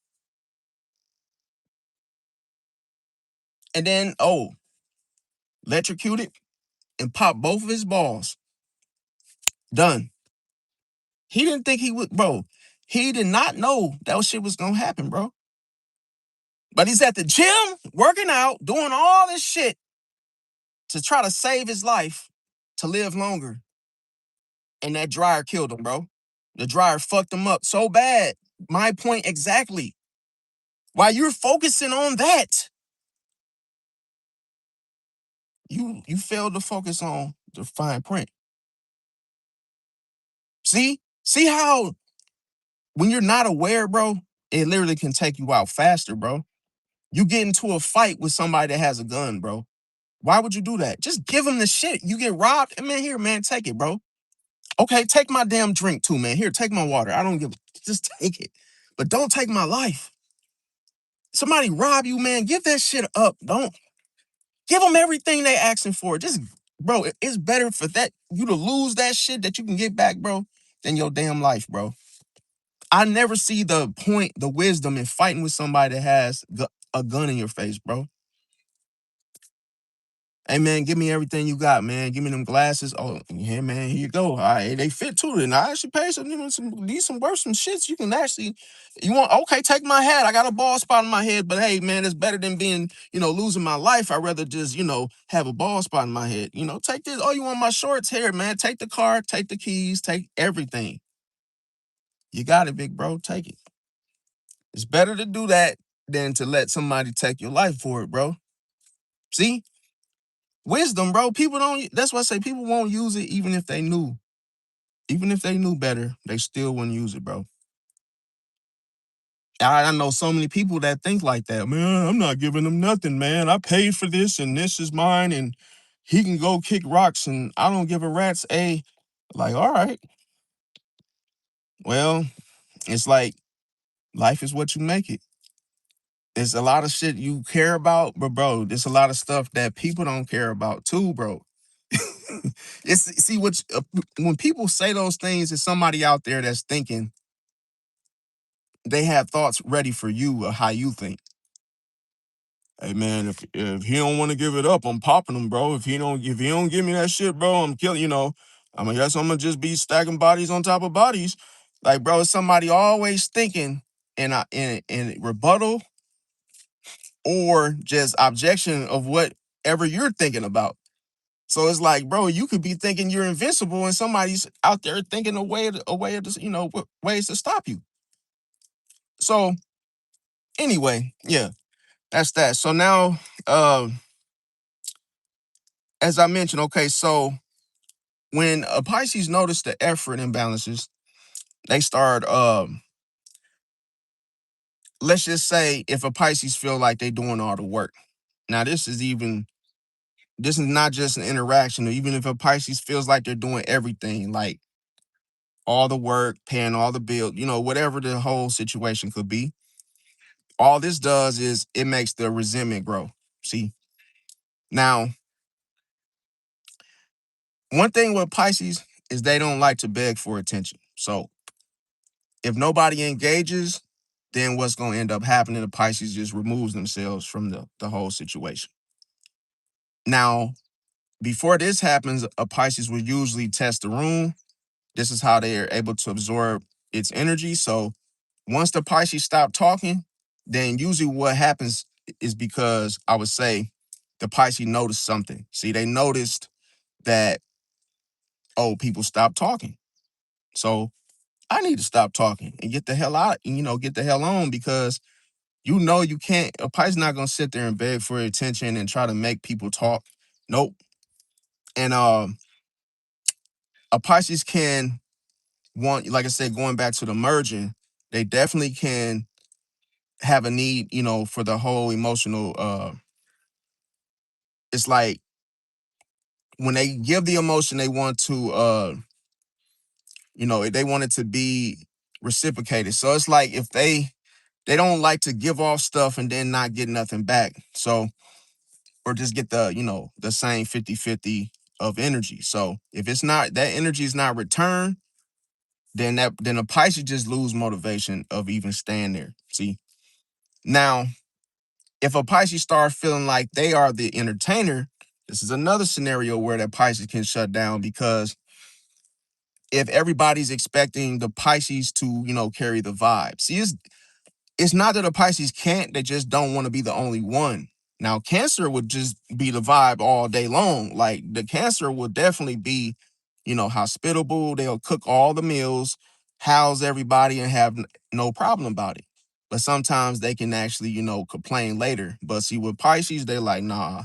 and then, oh, electrocuted and popped both of his balls. Done. He didn't think he would, bro. He did not know that shit was gonna happen, bro. But he's at the gym, working out, doing all this shit to try to save his life to live longer. And that dryer killed him, bro. The dryer fucked him up so bad. My point exactly. While you're focusing on that, you failed to focus on the fine print. See how when you're not aware, bro, it literally can take you out faster, bro. You get into a fight with somebody that has a gun, bro. Why would you do that? Just give them the shit. You get robbed, and man, here, man, take it, bro. Okay, take my damn drink too, man. Here, take my water. I don't give. Just take it, but don't take my life. Somebody rob you, man. Give that shit up. Don't give them everything they asking for. Just, bro, it's better for that you to lose that shit that you can get back, bro, than your damn life, bro. I never see the point, the wisdom in fighting with somebody that has a gun in your face, bro. Hey man, give me everything you got, man. Give me them glasses. Oh, yeah, man, here you go. All right, they fit too. And I actually pay some decent worth, some shits. You can actually, you want, okay, take my hat. I got a bald spot on my head, but hey, man, it's better than being, losing my life. I'd rather just, have a bald spot in my head. Take this. Oh, you want my shorts here, man? Take the car, take the keys, take everything. You got it, big bro. Take it. It's better to do that than to let somebody take your life for it, bro. See? Wisdom, bro. People don't, that's why I say people won't use it even if they knew. Even if they knew better, they still wouldn't use it, bro. I know so many people that think like that. Man, I'm not giving him nothing, man. I paid for this and this is mine and he can go kick rocks and I don't give a rat's a. Like, all right. Well, it's like life is what you make it. There's a lot of shit you care about, but bro, there's a lot of stuff that people don't care about too, bro. It's see what when people say those things, it's somebody out there that's thinking they have thoughts ready for you of how you think. Hey man, if he don't want to give it up, I'm popping him, bro. If he don't give me that shit, bro, I'm killing. I guess I'm gonna just be stacking bodies on top of bodies. Like, bro, it's somebody always thinking in rebuttal or just objection of whatever you're thinking about. So it's like, bro, you could be thinking you're invincible, and somebody's out there thinking a way of this, ways to stop you. So anyway, yeah, that's that. So now, as I mentioned, okay, so when a Pisces notice the effort imbalances, they start. Let's just say if a Pisces feel like they doing all the work. Now this is not just an interaction. Or even if a Pisces feels like they're doing everything, like all the work, paying all the bills, whatever the whole situation could be. All this does is it makes the resentment grow. See, now, one thing with Pisces is they don't like to beg for attention. So if nobody engages, then what's going to end up happening? The Pisces just removes themselves from the whole situation. Now, before this happens, a Pisces would usually test the room This is how they are able to absorb its energy. So once the Pisces stop talking, then usually what happens is because I would say the Pisces noticed something. See, they noticed that, oh, people stopped talking. So I need to stop talking and get the hell out, get the hell on, because you can't, a Pisces not gonna sit there and beg for attention and try to make people talk. Nope. And a Pisces can want, like I said, going back to the merging, they definitely can have a need, for the whole emotional, it's like when they give the emotion, they want to, they want it to be reciprocated. So it's like if they don't like to give off stuff and then not get nothing back. So, or just get the same 50-50 of energy. So if it's not, that energy is not returned, then a Pisces just lose motivation of even staying there. See, now if a Pisces start feeling like they are the entertainer, this is another scenario where that Pisces can shut down, because if everybody's expecting the Pisces to, carry the vibe. See, it's not that the Pisces can't, they just don't want to be the only one. Now, Cancer would just be the vibe all day long. Like the Cancer would definitely be, hospitable. They'll cook all the meals, house everybody, and have no problem about it. But sometimes they can actually, complain later. But see, with Pisces, they're like, nah,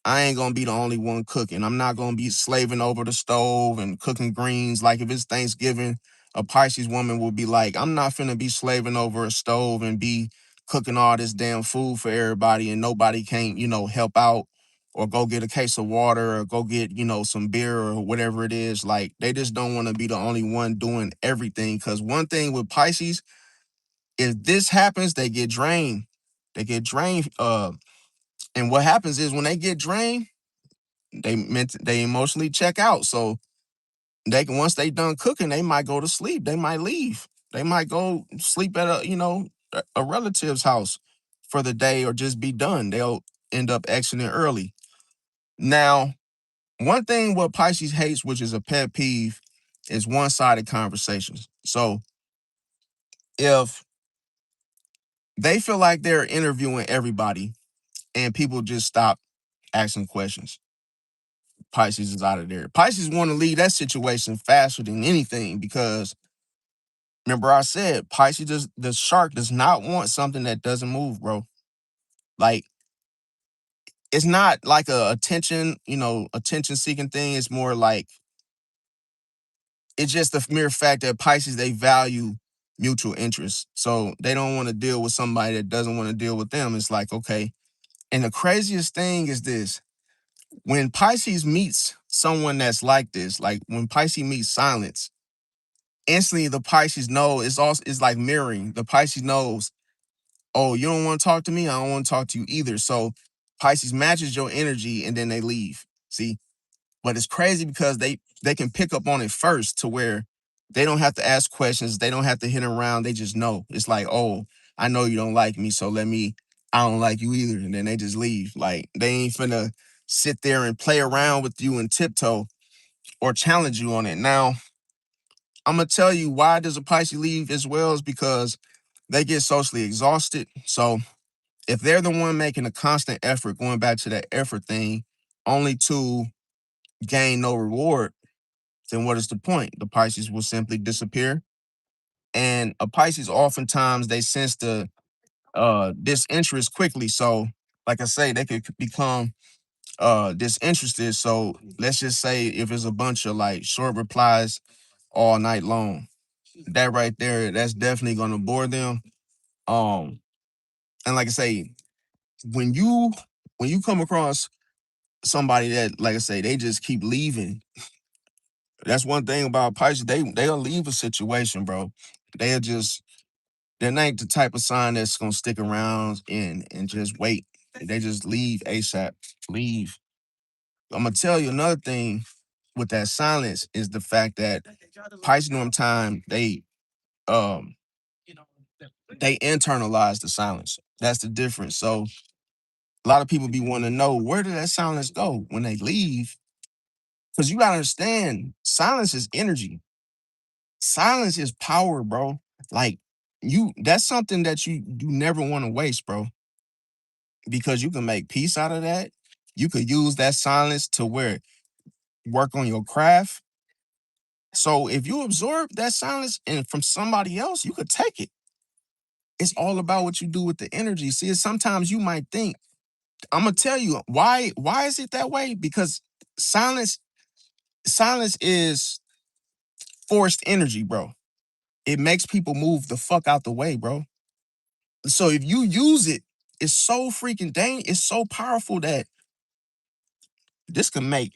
I ain't gonna be the only one cooking. I'm not gonna be slaving over the stove and cooking greens. Like if it's Thanksgiving, a Pisces woman will be like, I'm not finna be slaving over a stove and be cooking all this damn food for everybody and nobody can't, help out or go get a case of water or go get, some beer or whatever it is. Like they just don't want to be the only one doing everything. Cause one thing with Pisces, if this happens, they get drained. They get drained. And what happens is when they get drained, they emotionally check out. So they can, once they done cooking, they might go to sleep. They might leave. They might go sleep at a relative's house for the day or just be done. They'll end up exiting early. Now, one thing what Pisces hates, which is a pet peeve, is one-sided conversations. So if they feel like they're interviewing everybody and people just stop asking questions, Pisces is out of there. Pisces want to leave that situation faster than anything, because remember I said Pisces the shark does not want something that doesn't move, bro. Like it's not like a attention seeking thing. It's more like it's just the mere fact that Pisces, they value mutual interests. So they don't want to deal with somebody that doesn't want to deal with them. It's like, okay. And the craziest thing is this: when Pisces meets someone that's like this, like when Pisces meets silence, instantly the Pisces know, it's like mirroring. The Pisces knows, oh, you don't want to talk to me, I don't want to talk to you either. So Pisces matches your energy and then they leave. See? But it's crazy because they can pick up on it first, to where they don't have to ask questions, they don't have to hit around, they just know. It's like, oh, I know you don't like me, so I don't like you either. And then they just leave. Like they ain't finna sit there and play around with you and tiptoe or challenge you on it. Now, I'm gonna tell you why does a Pisces leave as well, is because they get socially exhausted. So if they're the one making a constant effort, going back to that effort thing, only to gain no reward, then what is the point? The Pisces will simply disappear. And a Pisces, oftentimes they sense the disinterest quickly. So, like I say, they could become disinterested. So let's just say if it's a bunch of like short replies all night long, that right there, that's definitely gonna bore them. Um, and like I say, when you when you come across somebody that, like I say, they just keep leaving, that's one thing about Pisces. They'll leave a situation, bro. They'll just They're not the type of sign that's gonna stick around and just wait. They just leave ASAP. Leave. I'm gonna tell you another thing with that silence is the fact that Pisces norm time, um they internalize the silence. That's the difference. So a lot of people be wanting to know, where did that silence go when they leave? Because you gotta understand, silence is energy. Silence is power, bro. Like that's something that you never want to waste, bro, because you can make peace out of that. You could use that silence to where work on your craft. So if you absorb that silence and from somebody else, you could take it. It's all about what you do with the energy. See, sometimes you might think, I'm gonna tell you why is it that way? Because silence silence is forced energy, bro. It makes people move the fuck out the way, bro. So if you use it, it's so freaking it's so powerful that this can make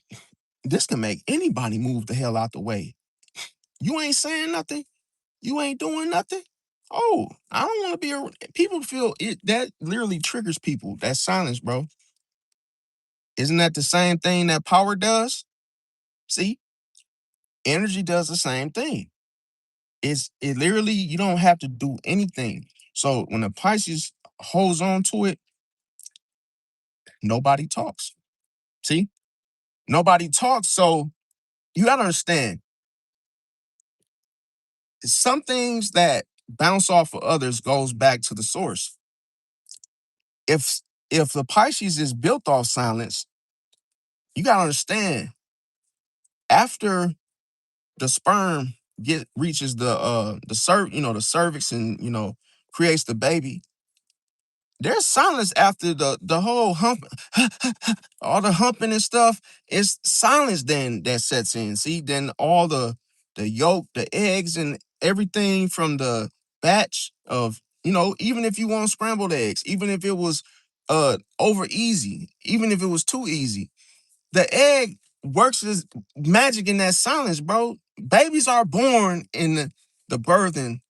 this can make anybody move the hell out the way. You ain't saying nothing. You ain't doing nothing. Oh, I don't want to be a people feel it that literally triggers people. That silence, bro. Isn't that the same thing that power does? See, energy does the same thing. It literally you don't have to do anything. So when the Pisces holds on to it, nobody talks. See, nobody talks. So you gotta understand some things that bounce off of others goes back to the source. If if the Pisces is built off silence, you gotta understand after the sperm reaches the cervix and creates the baby. There's silence after the whole hump, all the humping and stuff. It's silence then that sets in. See, then all the yolk, the eggs, and everything from the batch of even if you want scrambled eggs, even if it was over easy, even if it was too easy, the egg works as magic in that silence, bro. Babies are born in the birthing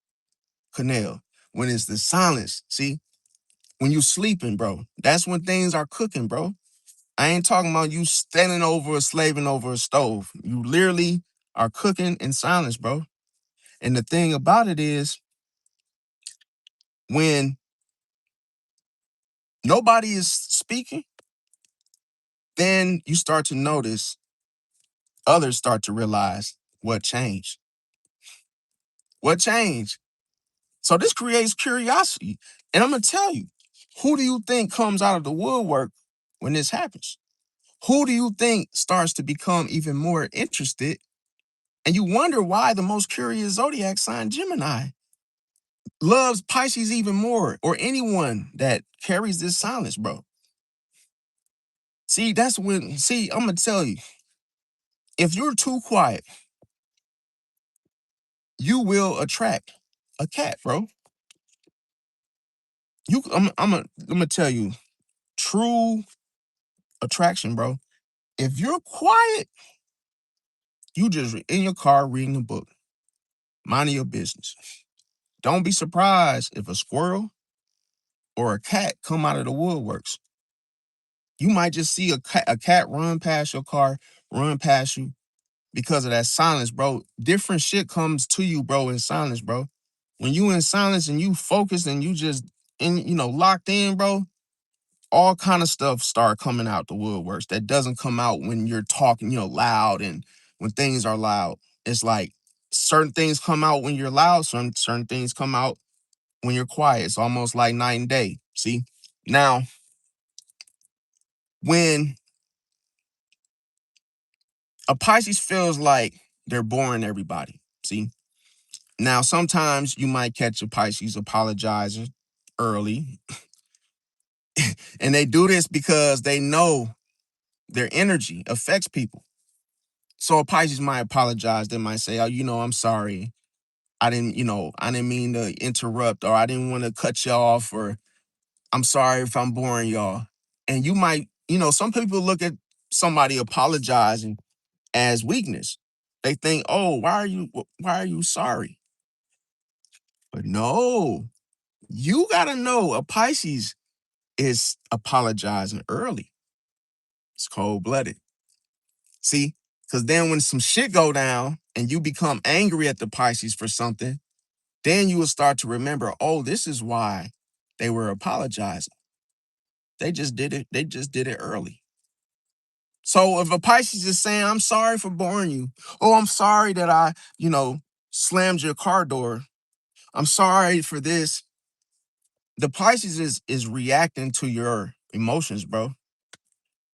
canal when it's the silence. See, when you sleeping, bro, that's when things are cooking, bro. I ain't talking about you standing over or slaving over a stove. You literally are cooking in silence, bro. And the thing about it is, when nobody is speaking, then you start to notice others start to realize what changed. What changed? So this creates curiosity. And I'm gonna tell you, who do you think comes out of the woodwork when this happens? Who do you think starts to become even more interested? And you wonder why the most curious zodiac sign, Gemini, loves Pisces even more, or anyone that carries this silence, bro. See, I'm gonna tell you, if you're too quiet, you will attract a cat, bro. I'm gonna tell you, true attraction, bro. If you're quiet, you just in your car reading a book, minding your business. Don't be surprised if a squirrel or a cat come out of the woodworks. You might just see a cat run past your car, run past you because of that silence, bro. Different shit comes to you, bro, in silence, bro. When you in silence and you focused and you just locked in, bro, all kind of stuff start coming out the woodworks that doesn't come out when you're talking, loud, and when things are loud. It's like certain things come out when you're loud, certain things come out when you're quiet. It's almost like night and day. See? Now, when a Pisces feels like they're boring everybody. See? Now, sometimes you might catch a Pisces apologizing early, and they do this because they know their energy affects people. So a Pisces might apologize. They might say, "Oh, I'm sorry. I didn't mean to interrupt, or I didn't want to cut you off, or I'm sorry if I'm boring y'all." And you might, some people look at somebody apologizing as weakness. They think, "Oh, why are you sorry?" But no, you gotta know a Pisces is apologizing early. It's cold blooded. See, because then when some shit go down and you become angry at the Pisces for something, then you will start to remember, oh, this is why they were apologizing. They just did it. They just did it early. So if a Pisces is saying, "I'm sorry for boring you," "Oh, I'm sorry that I, slammed your car door. I'm sorry for this. The Pisces is reacting to your emotions, bro.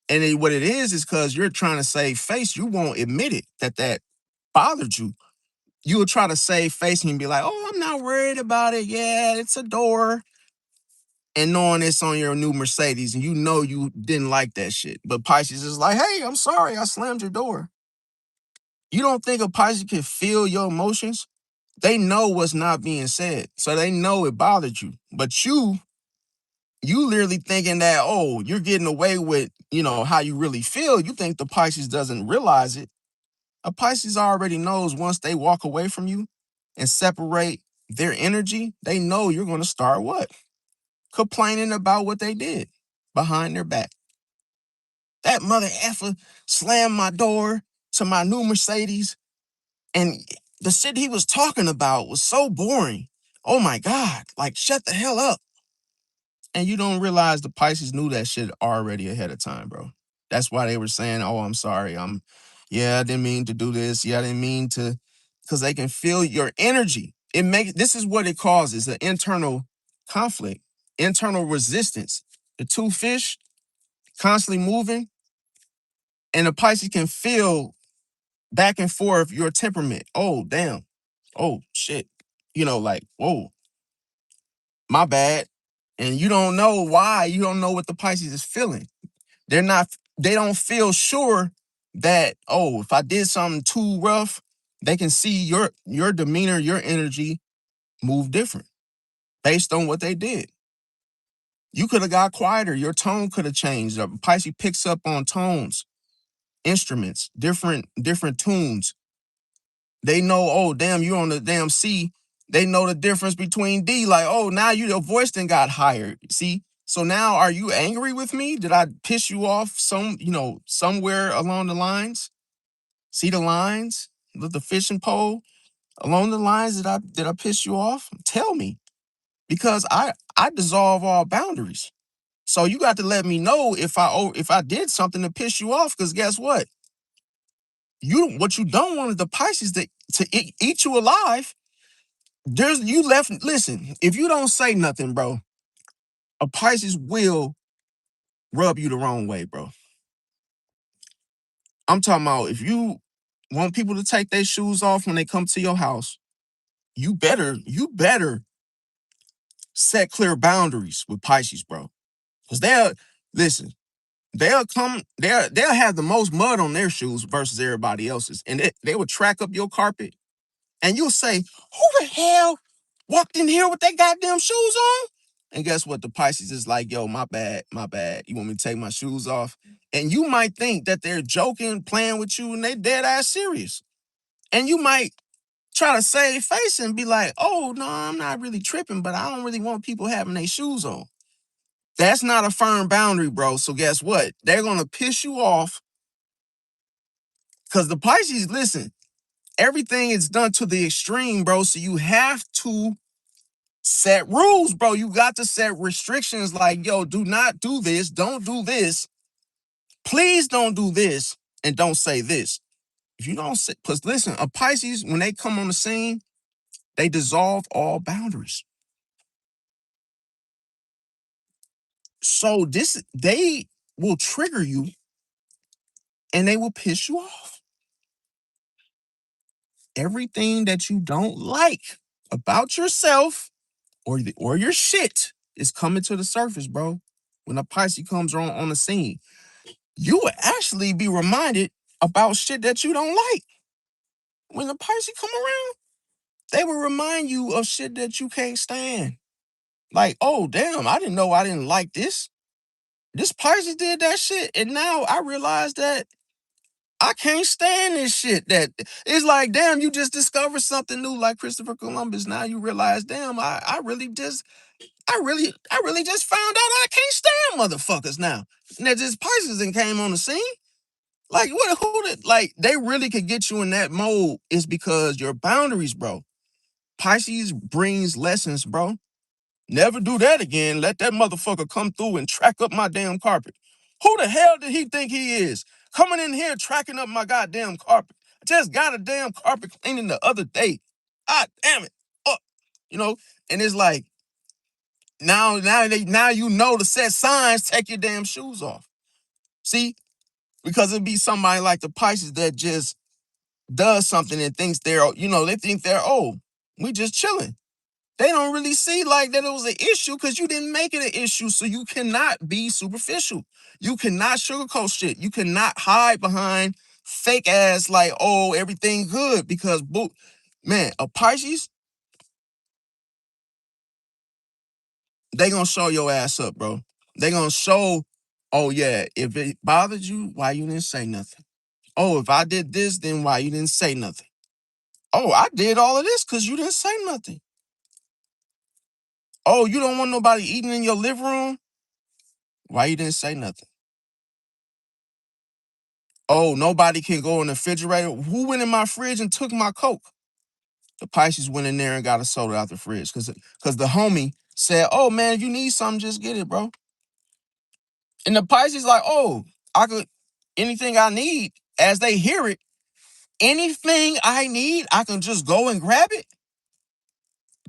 And what it is because you're trying to save face. You won't admit it that bothered you. You'll try to save face and be like, oh, I'm not worried about it. Yeah, it's a door. And knowing it's on your new Mercedes and you know you didn't like that shit. But Pisces is like, hey, I'm sorry, I slammed your door. You don't think a Pisces can feel your emotions? They know what's not being said. So they know it bothered you. But you literally thinking that, oh, you're getting away with, how you really feel. You think the Pisces doesn't realize it. A Pisces already knows once they walk away from you and separate their energy, they know you're going to start what? Complaining about what they did behind their back. That mother effer slammed my door to my new Mercedes, and the shit he was talking about was so boring. Oh my God, like shut the hell up. And you don't realize the Pisces knew that shit already ahead of time, bro. That's why they were saying, oh, I'm sorry. I didn't mean to do this. Yeah, I didn't mean to, because they can feel your energy. This is what it causes, an internal conflict, internal resistance. The two fish constantly moving, and the Pisces can feel back and forth your temperament. Oh, damn. Oh, shit. Like, whoa, my bad. And you don't know why. You don't know what the Pisces is feeling. They don't feel sure that, oh, if I did something too rough, they can see your demeanor, your energy move different based on what they did. You could have got quieter. Your tone could have changed. Pisces picks up on tones, instruments, different tunes. They know, oh, damn, you're on the damn C. They know the difference between D. Like, oh, now your voice then got higher. See? So now are you angry with me? Did I piss you off somewhere along the lines? See the lines? The fishing pole? Along the lines did I piss you off? Tell me. Because I dissolve all boundaries. So you got to let me know if I did something to piss you off, because guess what? What you don't want is the Pisces to eat you alive. Listen, if you don't say nothing, bro, a Pisces will rub you the wrong way, bro. I'm talking about if you want people to take their shoes off when they come to your house, you better set clear boundaries with Pisces, bro. Because listen, they'll have the most mud on their shoes versus everybody else's. And they will track up your carpet and you'll say, who the hell walked in here with their goddamn shoes on? And guess what? The Pisces is like, yo, my bad, my bad. You want me to take my shoes off? And you might think that they're joking, playing with you, and they dead ass serious. And you might try to save face and be like, oh, no, I'm not really tripping, but I don't really want people having their shoes on. That's not a firm boundary, bro. So guess what? They're going to piss you off because the Pisces, listen, everything is done to the extreme, bro. So you have to set rules, bro. You got to set restrictions like, yo, do not do this. Don't do this. Please don't do this. And don't say this. If you don't say, because listen, a Pisces, when they come on the scene, they dissolve all boundaries. So they will trigger you and they will piss you off. Everything that you don't like about yourself or your shit is coming to the surface, bro. When a Pisces comes on the scene, you will actually be reminded about shit that you don't like. When the Pisces come around, they will remind you of shit that you can't stand. Like, oh, damn, I didn't know I didn't like this. This Pisces did that shit, and now I realize that I can't stand this shit. That it's like, damn, you just discovered something new, like Christopher Columbus. Now you realize, damn, I really just found out I can't stand motherfuckers now. Now this Pisces and came on the scene. Like, who did, like, they really could get you in that mode is because your boundaries, bro. Pisces brings lessons, bro. Never do that again. Let that motherfucker come through and track up my damn carpet. Who the hell did he think he is? Coming in here tracking up my goddamn carpet. I just got a damn carpet cleaning the other day. Ah, damn it. Oh, you know, and it's like now you know to set signs, take your damn shoes off. See, because it'd be somebody like the Pisces that just does something and thinks they think they're we just chilling. They don't really see like that it was an issue because you didn't make it an issue. So you cannot be superficial. You cannot sugarcoat shit. You cannot hide behind fake ass like, oh, everything good because man, a Pisces, they gonna show your ass up, bro. They gonna show, oh yeah, if it bothered you, why you didn't say nothing? Oh, if I did this, then why you didn't say nothing? Oh, I did all of this because you didn't say nothing. Oh, you don't want nobody eating in your living room? Why you didn't say nothing? Oh, nobody can go in the refrigerator. Who went in my fridge and took my Coke? The Pisces went in there and got a soda out the fridge because the homie said, oh man, if you need something, just get it, bro. And the Pisces like, oh, I could anything I need as they hear it, anything I need, I can just go and grab it.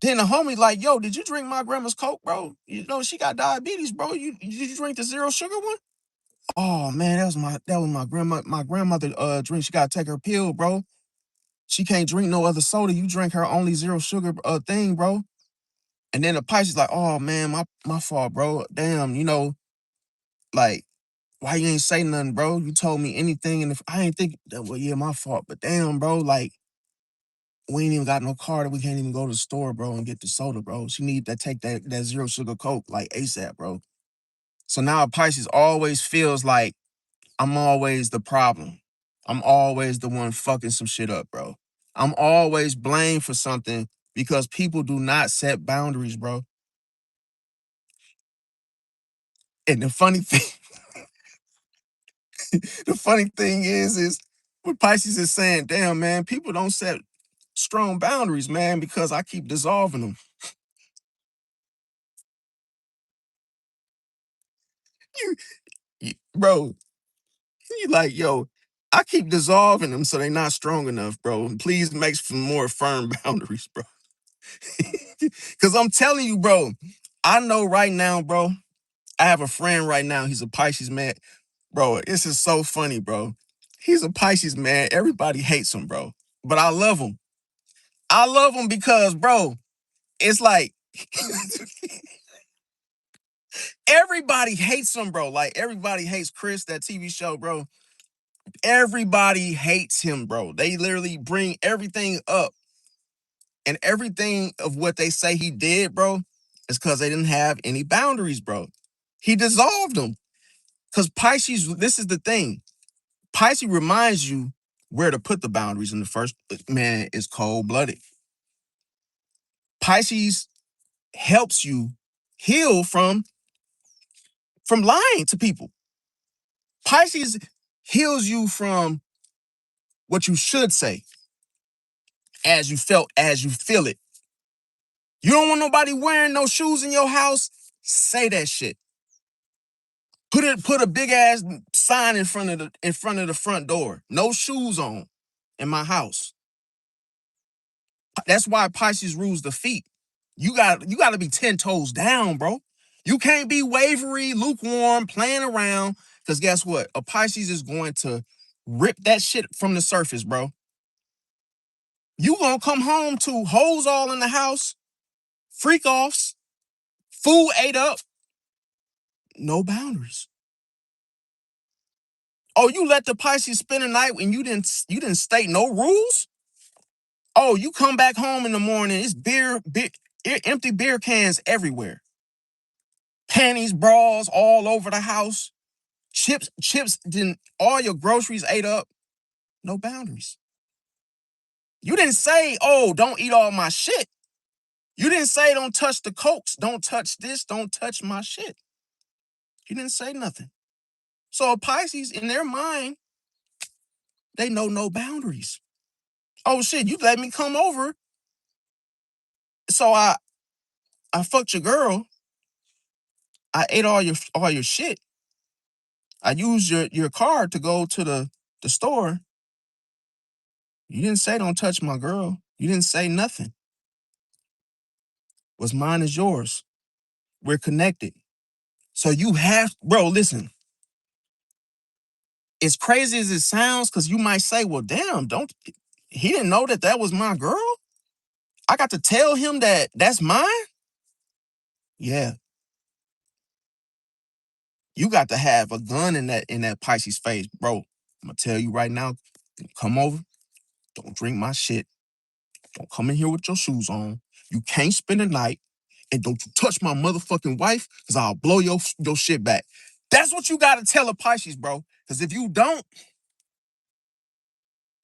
Then the homie like, yo, did you drink my grandma's Coke, bro? You know she got diabetes, bro. Did you drink the zero sugar one? Oh man, that was my grandmother drink. She gotta take her pill, bro. She can't drink no other soda. You drink her only zero sugar thing, bro. And then the Pisces like, oh man, my fault, bro. Damn, like, why you ain't say nothing, bro? You told me anything, and if I ain't think that, well, yeah, my fault. But damn, bro, like, we ain't even got no car that we can't even go to the store, bro, and get the soda, bro. She need to take that zero sugar Coke like ASAP, bro. So now Pisces always feels like I'm always the problem. I'm always the one fucking some shit up, bro. I'm always blamed for something because people do not set boundaries, bro. And the funny thing is what Pisces is saying, damn, man, people don't set strong boundaries, man, because I keep dissolving them. Bro, you like, yo, I keep dissolving them so they're not strong enough, bro. Please make some more firm boundaries, bro. Because I'm telling you, bro, I know right now, bro, I have a friend right now. He's a Pisces man. Bro, this is so funny, bro. He's a Pisces man. Everybody hates him, bro. But I love him. I love him because, bro, it's like everybody hates him, bro. Like everybody hates Chris, that TV show, bro. Everybody hates him, bro. They literally bring everything up and everything of what they say he did, bro, is because they didn't have any boundaries, bro. He dissolved them. Because Pisces, this is the thing. Pisces reminds you where to put the boundaries in the first. Man, it's cold-blooded. Pisces helps you heal from lying to people. Pisces heals you from what you should say as you feel it. You don't want nobody wearing no shoes in your house? Say that shit. Put a big ass sign in front of the front door. No shoes on in my house. That's why Pisces rules the feet. You got to be 10 toes down, bro. You can't be wavery, lukewarm, playing around. Because guess what? A Pisces is going to rip that shit from the surface, bro. You gonna come home to hoes all in the house, freak offs, food ate up, no boundaries. Oh, you let the Pisces spend the night and you didn't state no rules? Oh, you come back home in the morning, it's empty beer cans everywhere. Panties, bras all over the house. Chips, then all your groceries ate up. No boundaries. You didn't say, oh, don't eat all my shit. You didn't say don't touch the cokes, don't touch this, don't touch my shit. You didn't say nothing. So Pisces, in their mind, they know no boundaries. Oh shit, you let me come over. So I fucked your girl. I ate all your shit. I used your card to go to the store. You didn't say don't touch my girl. You didn't say nothing. What's mine is yours. We're connected. So you have, bro, listen, as crazy as it sounds, because you might say, well, damn, he didn't know that that was my girl? I got to tell him that that's mine? Yeah. You got to have a gun in that Pisces face, bro. I'm gonna tell you right now, come over, don't drink my shit. Don't come in here with your shoes on. You can't spend the night. And don't you touch my motherfucking wife, because I'll blow your shit back. That's what you gotta tell a Pisces, bro. Because if you don't,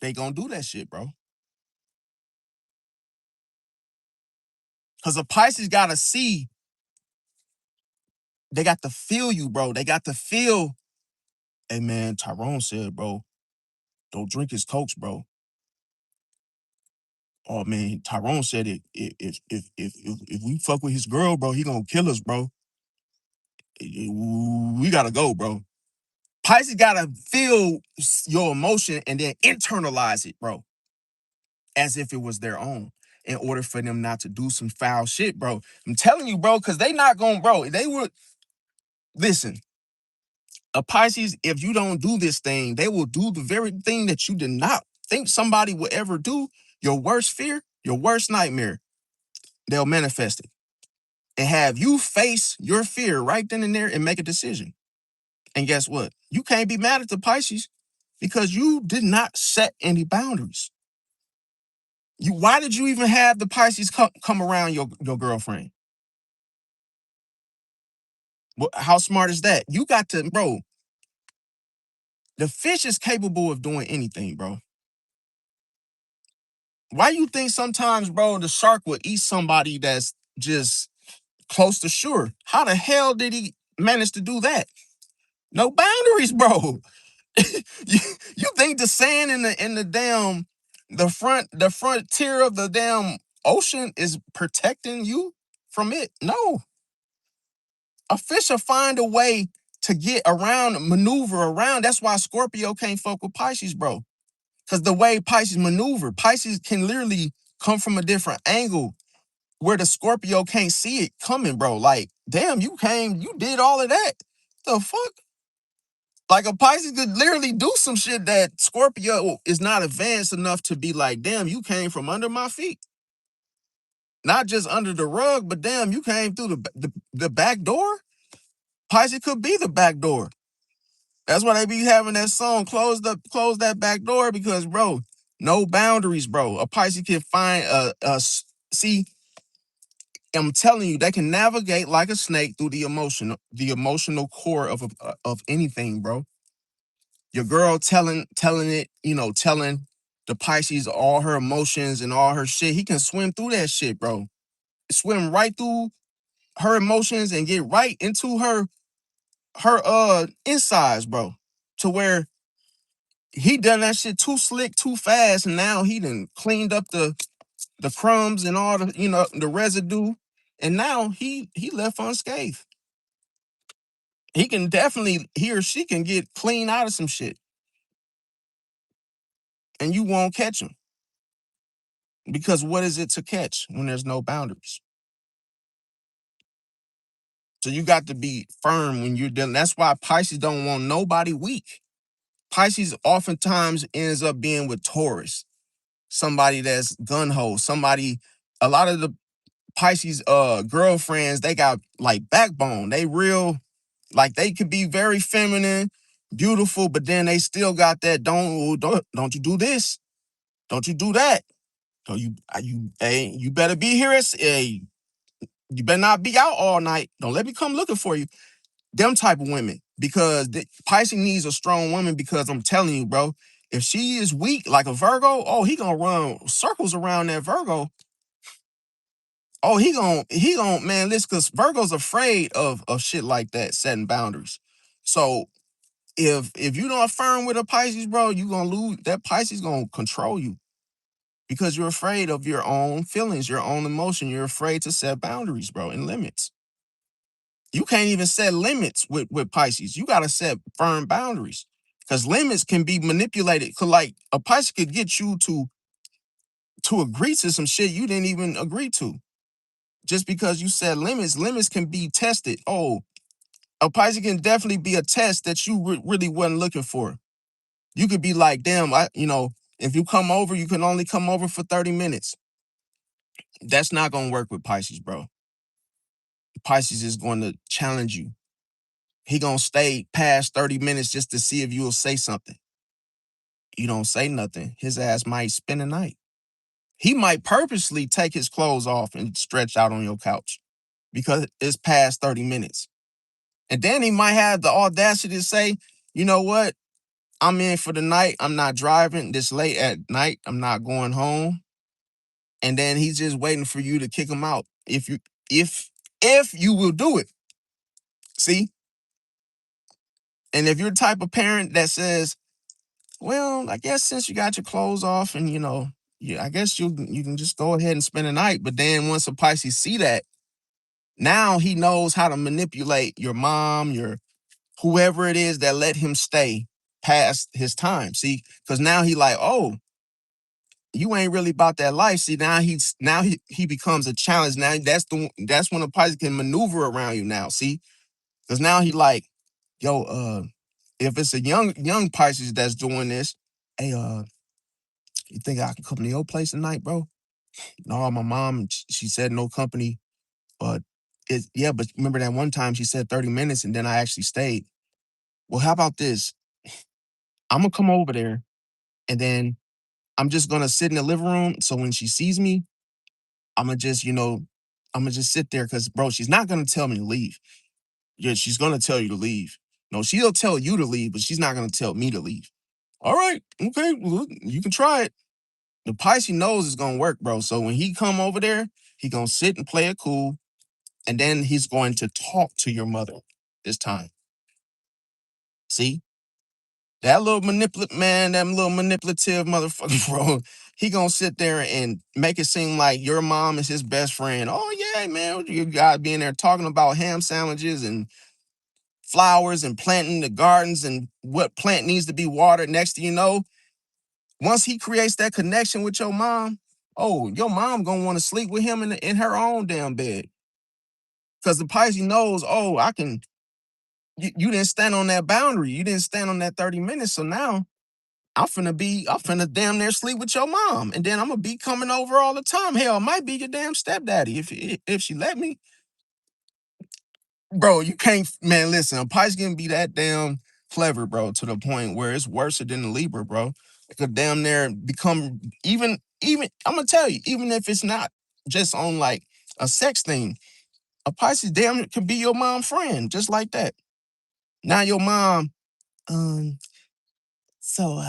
they gonna do that shit, bro. Because a Pisces gotta see, they got to feel you, bro. They got to feel, hey man, Tyrone said, bro, don't drink his cokes, bro. Oh man, Tyrone said it. If we fuck with his girl, bro, he gonna kill us, bro. We gotta go, bro. Pisces gotta feel your emotion and then internalize it, bro, as if it was their own, in order for them not to do some foul shit, bro. I'm telling you, bro, because they not gonna, bro. They would listen. A Pisces, if you don't do this thing, they will do the very thing that you did not think somebody would ever do. Your worst fear, your worst nightmare, they'll manifest it and have you face your fear right then and there and make a decision. And guess what? You can't be mad at the Pisces because you did not set any boundaries. Why did you even have the Pisces come around your girlfriend? How smart is that? You got to, bro. The fish is capable of doing anything, bro. Why you think sometimes, bro, the shark would eat somebody that's just close to shore? How the hell did he manage to do that? No boundaries, bro. you, you think the sand in the damn the frontier of the damn ocean is protecting you from it? No. A fish will find a way to get around, maneuver around. That's why Scorpio can't fuck with Pisces, bro. Because the way Pisces maneuver, Pisces can literally come from a different angle where the Scorpio can't see it coming, bro. Like, damn, you did all of that. The fuck? Like a Pisces could literally do some shit that Scorpio is not advanced enough to be like, damn, you came from under my feet. Not just under the rug, but damn, you came through the back door. Pisces could be the back door. That's why they be having that song, close that back door, because, bro, no boundaries, bro. A Pisces can find see, I'm telling you, they can navigate like a snake through the emotional core of anything, bro. Your girl telling it, telling the Pisces all her emotions and all her shit. He can swim through that shit, bro. Swim right through her emotions and get right into her insides, bro. To where he done that shit too slick, too fast, and now he done cleaned up the crumbs and all the residue, and now he left unscathed. He or she can get clean out of some shit, and you won't catch him. Because what is it to catch when there's no boundaries? So you got to be firm when you're dealing. That's why Pisces don't want nobody weak. Pisces oftentimes ends up being with Taurus, somebody that's gun ho, somebody. A lot of the Pisces girlfriends, they got like backbone. They real, like they could be very feminine, beautiful, but then they still got that don't you do this, don't you do that. So you better be here you better not be out all night. Don't let me come looking for you. Them type of women. Because Pisces needs a strong woman, because I'm telling you, bro, if she is weak like a Virgo, oh, he gonna run circles around that Virgo. Oh, he gonna man, listen, because Virgo's afraid of shit like that, setting boundaries. So if you don't firm with a Pisces, bro, you gonna lose. That Pisces gonna control you because you're afraid of your own feelings, your own emotion. You're afraid to set boundaries, bro, and limits. You can't even set limits with Pisces. You gotta set firm boundaries. Because limits can be manipulated. Cause like a Pisces could get you to agree to some shit you didn't even agree to. Just because you said limits can be tested. Oh, a Pisces can definitely be a test that you really wasn't looking for. You could be like, damn, if you come over, you can only come over for 30 minutes. That's not going to work with Pisces, bro. Pisces is going to challenge you. He going to stay past 30 minutes just to see if you will say something. You don't say nothing, his ass might spend the night. He might purposely take his clothes off and stretch out on your couch because it's past 30 minutes. And then he might have the audacity to say, you know what? I'm in for the night. I'm not driving this late at night. I'm not going home. And then he's just waiting for you to kick him out. If you will do it. See? And if you're the type of parent that says, well, I guess since you got your clothes off and yeah, I guess you can just go ahead and spend the night. But then once a Pisces see that, now he knows how to manipulate your mom, your whoever it is that let him stay past his time. See, because now he like, oh, you ain't really about that life. See, now he becomes a challenge. Now that's when a Pisces can maneuver around you now. See, because now he like, yo, if it's a young Pisces that's doing this, hey, you think I can come to your place tonight, bro? No, my mom, she said no company, but but remember that one time she said 30 minutes and then I actually stayed. Well, how about this? I'm gonna come over there and then I'm just gonna sit in the living room. So when she sees me, I'm gonna just, I'm gonna just sit there because, bro, she's not gonna tell me to leave. Yeah, she's gonna tell you to leave. No, she'll tell you to leave, but she's not gonna tell me to leave. All right, okay, well, you can try it. The Pisces knows it's gonna work, bro. So when he come over there, he gonna sit and play it cool, and then he's going to talk to your mother this time. See? That little that little manipulative motherfucker, bro. He gonna sit there and make it seem like your mom is his best friend. Oh yeah, man, you guys being there talking about ham sandwiches and flowers and planting the gardens and what plant needs to be watered. Next thing you know, once he creates that connection with your mom, oh, your mom gonna want to sleep with him in her own damn bed. Cause the Pisces knows, oh, you didn't stand on that boundary. You didn't stand on that 30 minutes. So now I'm finna damn near sleep with your mom. And then I'm gonna be coming over all the time. Hell, I might be your damn stepdaddy if she let me. Bro, you can't, man, listen, a Pisces can be that damn clever, bro, to the point where it's worse than the Libra, bro. It could damn near become even I'm gonna tell you, even if it's not just on like a sex thing, a Pisces damn could be your mom friend, just like that. Now your mom, um, so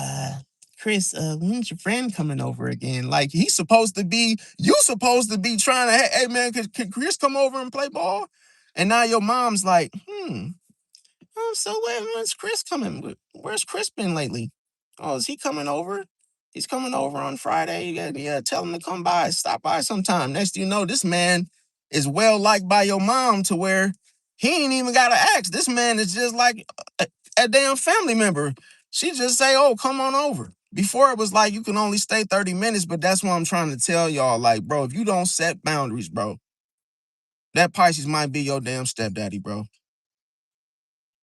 Chris, when's your friend coming over again? Like you supposed to be trying to, hey man, could Chris come over and play ball? And now your mom's like, oh, so when's Chris coming? Where's Chris been lately? Oh, is he coming over? He's coming over on Friday. Yeah, tell him to come by, stop by sometime. Next thing you know, this man is well liked by your mom to where he ain't even got to ask. This man is just like a damn family member. She just say, oh, come on over. Before it was like you can only stay 30 minutes, but that's what I'm trying to tell y'all. Like, bro, if you don't set boundaries, bro, that Pisces might be your damn stepdaddy, bro.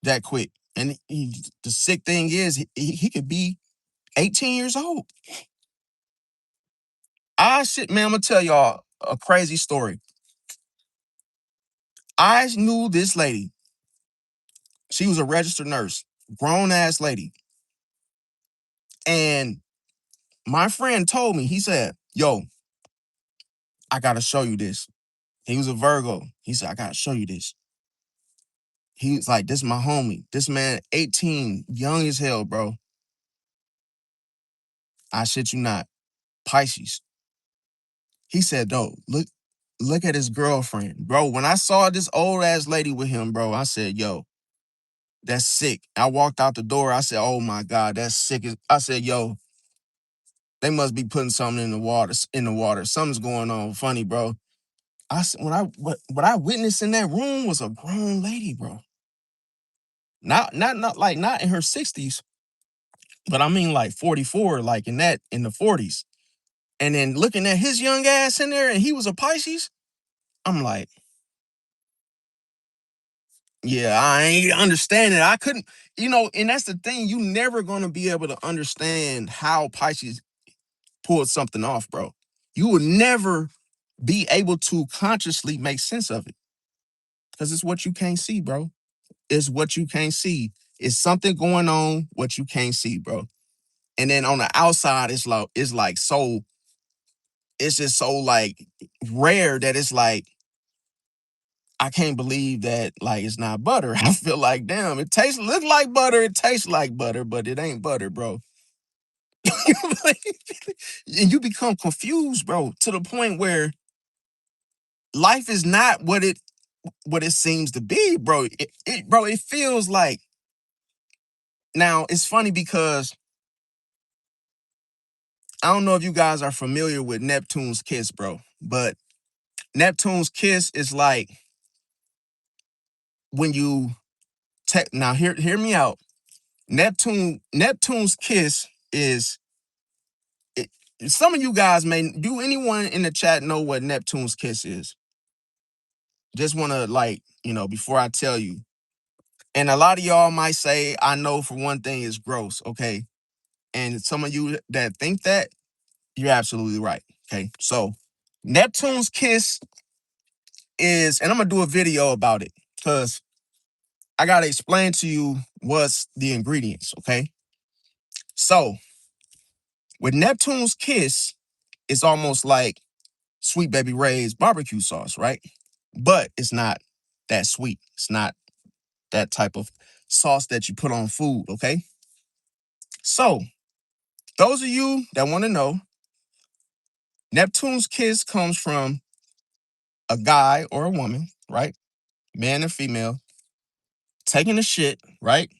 That quick. And the sick thing is, he could be 18 years old. Man, I'm gonna tell y'all a crazy story. I knew this lady. She was a registered nurse, grown ass lady. And my friend told me, he said, yo, I gotta show you this. He was a Virgo. He said, I gotta show you this. He was like, this is my homie. This man, 18, young as hell, bro. I shit you not. Pisces. He said, "No, look at his girlfriend, bro." When I saw this old ass lady with him, bro, I said, "Yo, that's sick." I walked out the door. I said, "Oh my god, that's sick." I said, "Yo, they must be putting something in the water. In the water, something's going on. Funny, bro." I said, what I witnessed in that room was a grown lady, bro. Not in her 60s, but I mean like 44, like in the 40s. And then looking at his young ass in there and he was a Pisces, I'm like, yeah, I ain't understanding. I couldn't, and that's the thing. You never gonna be able to understand how Pisces pulled something off, bro. You will never be able to consciously make sense of it. Because it's what you can't see, bro. It's what you can't see. It's something going on what you can't see, bro. And then on the outside, it's like so, it's just so like rare that it's like, I can't believe that like it's not butter. I feel like damn, look like butter, it tastes like butter, but it ain't butter, bro. And you become confused, bro, to the point where life is not what it seems to be, bro. Bro, it feels like now it's funny because I don't know if you guys are familiar with Neptune's kiss, bro, but Neptune's kiss is like when you take now hear me out. Neptune's kiss is it, some of you guys may do anyone in the chat know what Neptune's kiss is? Just want to like, before I tell you. And a lot of y'all might say, I know for one thing it's gross, okay? And some of you that think that, you're absolutely right. Okay. So Neptune's kiss is, and I'm gonna do a video about it because I gotta explain to you what's the ingredients. Okay. So with Neptune's kiss, it's almost like Sweet Baby Ray's barbecue sauce, right? But it's not that sweet. It's not that type of sauce that you put on food. Okay. So those of you that want to know, Neptune's kiss comes from a guy or a woman, right? Man and female, taking a shit, right?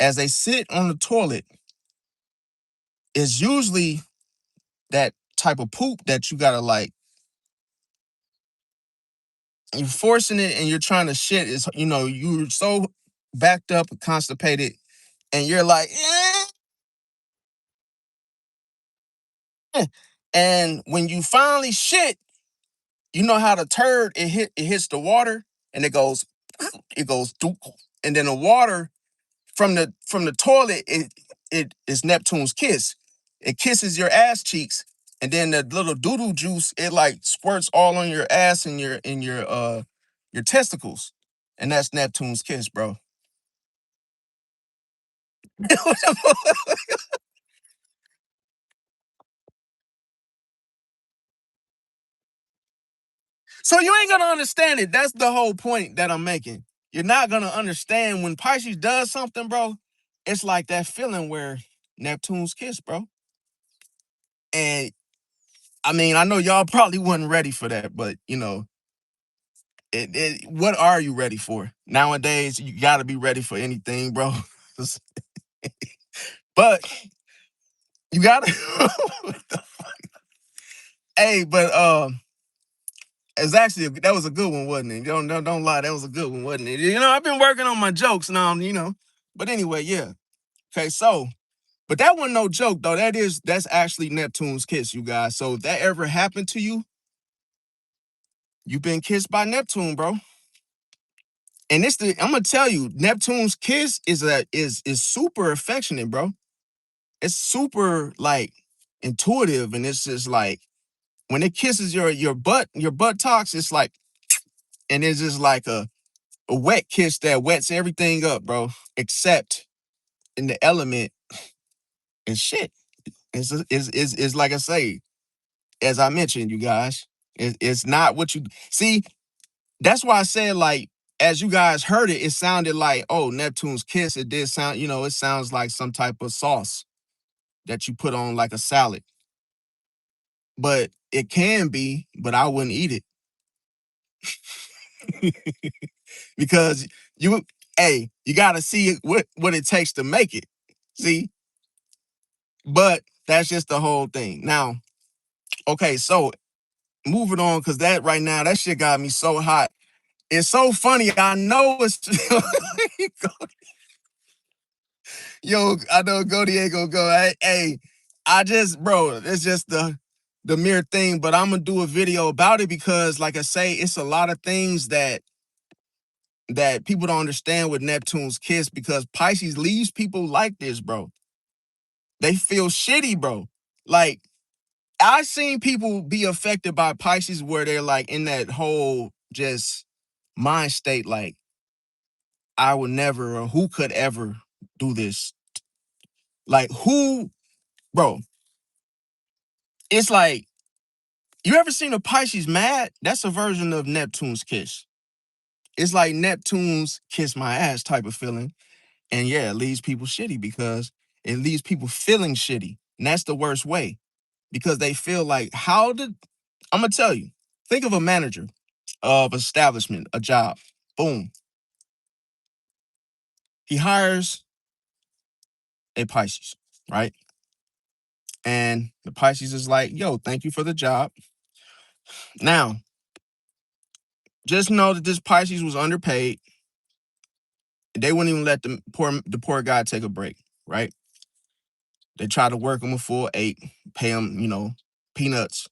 As they sit on the toilet, it's usually that type of poop that you gotta like, you're forcing it and you're trying to shit. Is you're so backed up and constipated, and you're like, and when you finally shit, you know how the turd it hits the water and it goes dook, and then the water from the toilet, it is Neptune's kiss. It kisses your ass cheeks, and then the little doodle juice it like squirts all on your ass and your testicles, and that's Neptune's kiss, bro. So you ain't gonna understand it. That's the whole point that I'm making. You're not gonna understand when Pisces does something, bro. It's like that feeling where Neptune's kiss, bro. And I mean, I know y'all probably wasn't ready for that, but what are you ready for? Nowadays, you got to be ready for anything, bro. But you got to. Hey, but it's actually that was a good one, wasn't it? Don't lie, that was a good one, wasn't it? I've been working on my jokes now, But anyway, yeah. Okay, so but that wasn't no joke though. That's actually Neptune's kiss, you guys. So if that ever happened to you, you've been kissed by Neptune, bro. And I'm gonna tell you, Neptune's kiss is super affectionate, bro. It's super like intuitive, and it's just like when it kisses your buttocks, it's like, and it's just like a wet kiss that wets everything up, bro. Except in the element and shit. It's like I say, as I mentioned, you guys, it's not what you see. That's why I said like. As you guys heard it, it sounded like, oh, Neptune's kiss. It did sound, it sounds like some type of sauce that you put on like a salad. But it can be, but I wouldn't eat it because you, hey, you got to see what it takes to make it. See, but that's just the whole thing. Now, okay, so moving on because that right now that shit got me so hot. It's so funny. I know it's yo. I know Goldie ain't gonna go. Hey, I just, bro. It's just the mere thing, but I'm gonna do a video about it because, like I say, it's a lot of things that people don't understand with Neptune's kiss, because Pisces leaves people like this, bro. They feel shitty, bro. Like, I've seen people be affected by Pisces where they're like in that whole just mind state, like, I would never, or who could ever do this? Like, who, bro? It's like, you ever seen a Pisces mad? That's a version of Neptune's kiss. It's like Neptune's kiss my ass type of feeling. And yeah, it leaves people shitty because it leaves people feeling shitty. And that's the worst way, because they feel like, I'm going to tell you, think of a manager of establishment, a job. Boom. He hires a Pisces, right? And the Pisces is like, yo, thank you for the job. Now, just know that this Pisces was underpaid. They wouldn't even let the poor guy take a break, right? They try to work him a full 8, pay him, peanuts,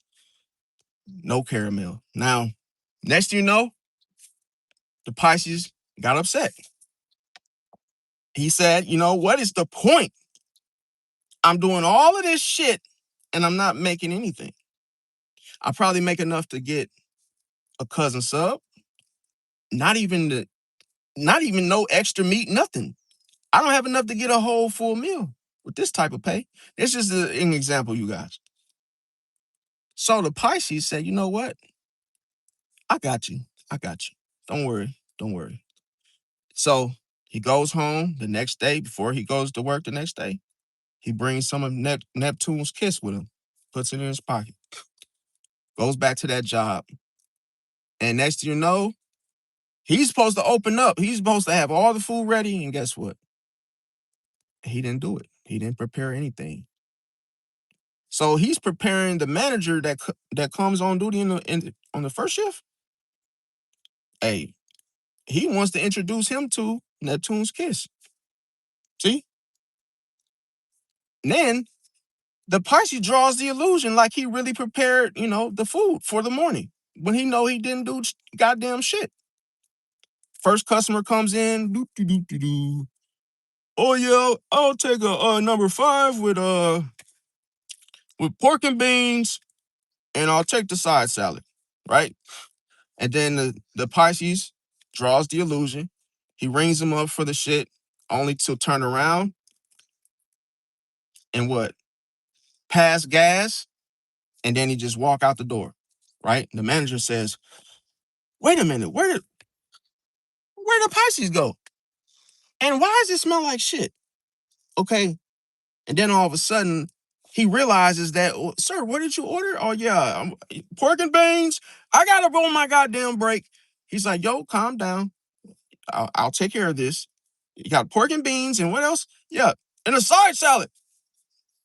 no caramel. Now, next thing you know, the Pisces got upset. He said, what is the point? I'm doing all of this shit and I'm not making anything. I probably make enough to get a cousin sub, not even no extra meat, nothing. I don't have enough to get a whole full meal with this type of pay. It's just an example, you guys. So the Pisces said, you know what? I got you. I got you. Don't worry. Don't worry. So he goes home the next day before he goes to work the next day. He brings some of Neptune's kiss with him, puts it in his pocket, goes back to that job. And next thing you know, he's supposed to open up. He's supposed to have all the food ready. And guess what? He didn't do it. He didn't prepare anything. So he's preparing the manager that comes on duty on the first shift. Hey, he wants to introduce him to Neptune's kiss. See? And then the Pisces draws the illusion like he really prepared, the food for the morning when he know he didn't do goddamn shit. First customer comes in, doo, doo, doo, doo, doo. Oh yeah, I'll take a number 5 with pork and beans, and I'll take the side salad, right? And then the Pisces draws the illusion. He rings him up for the shit, only to turn around and what? Pass gas, and then he just walk out the door, right? The manager says, "Wait a minute, where did Pisces go? And why does it smell like shit?" Okay, and then all of a sudden he realizes that, "Oh, sir, what did you order?" "Oh yeah, pork and beans. I gotta go on my goddamn break." He's like, "Yo, calm down. I'll take care of this. You got pork and beans, and what else? Yeah, and a side salad."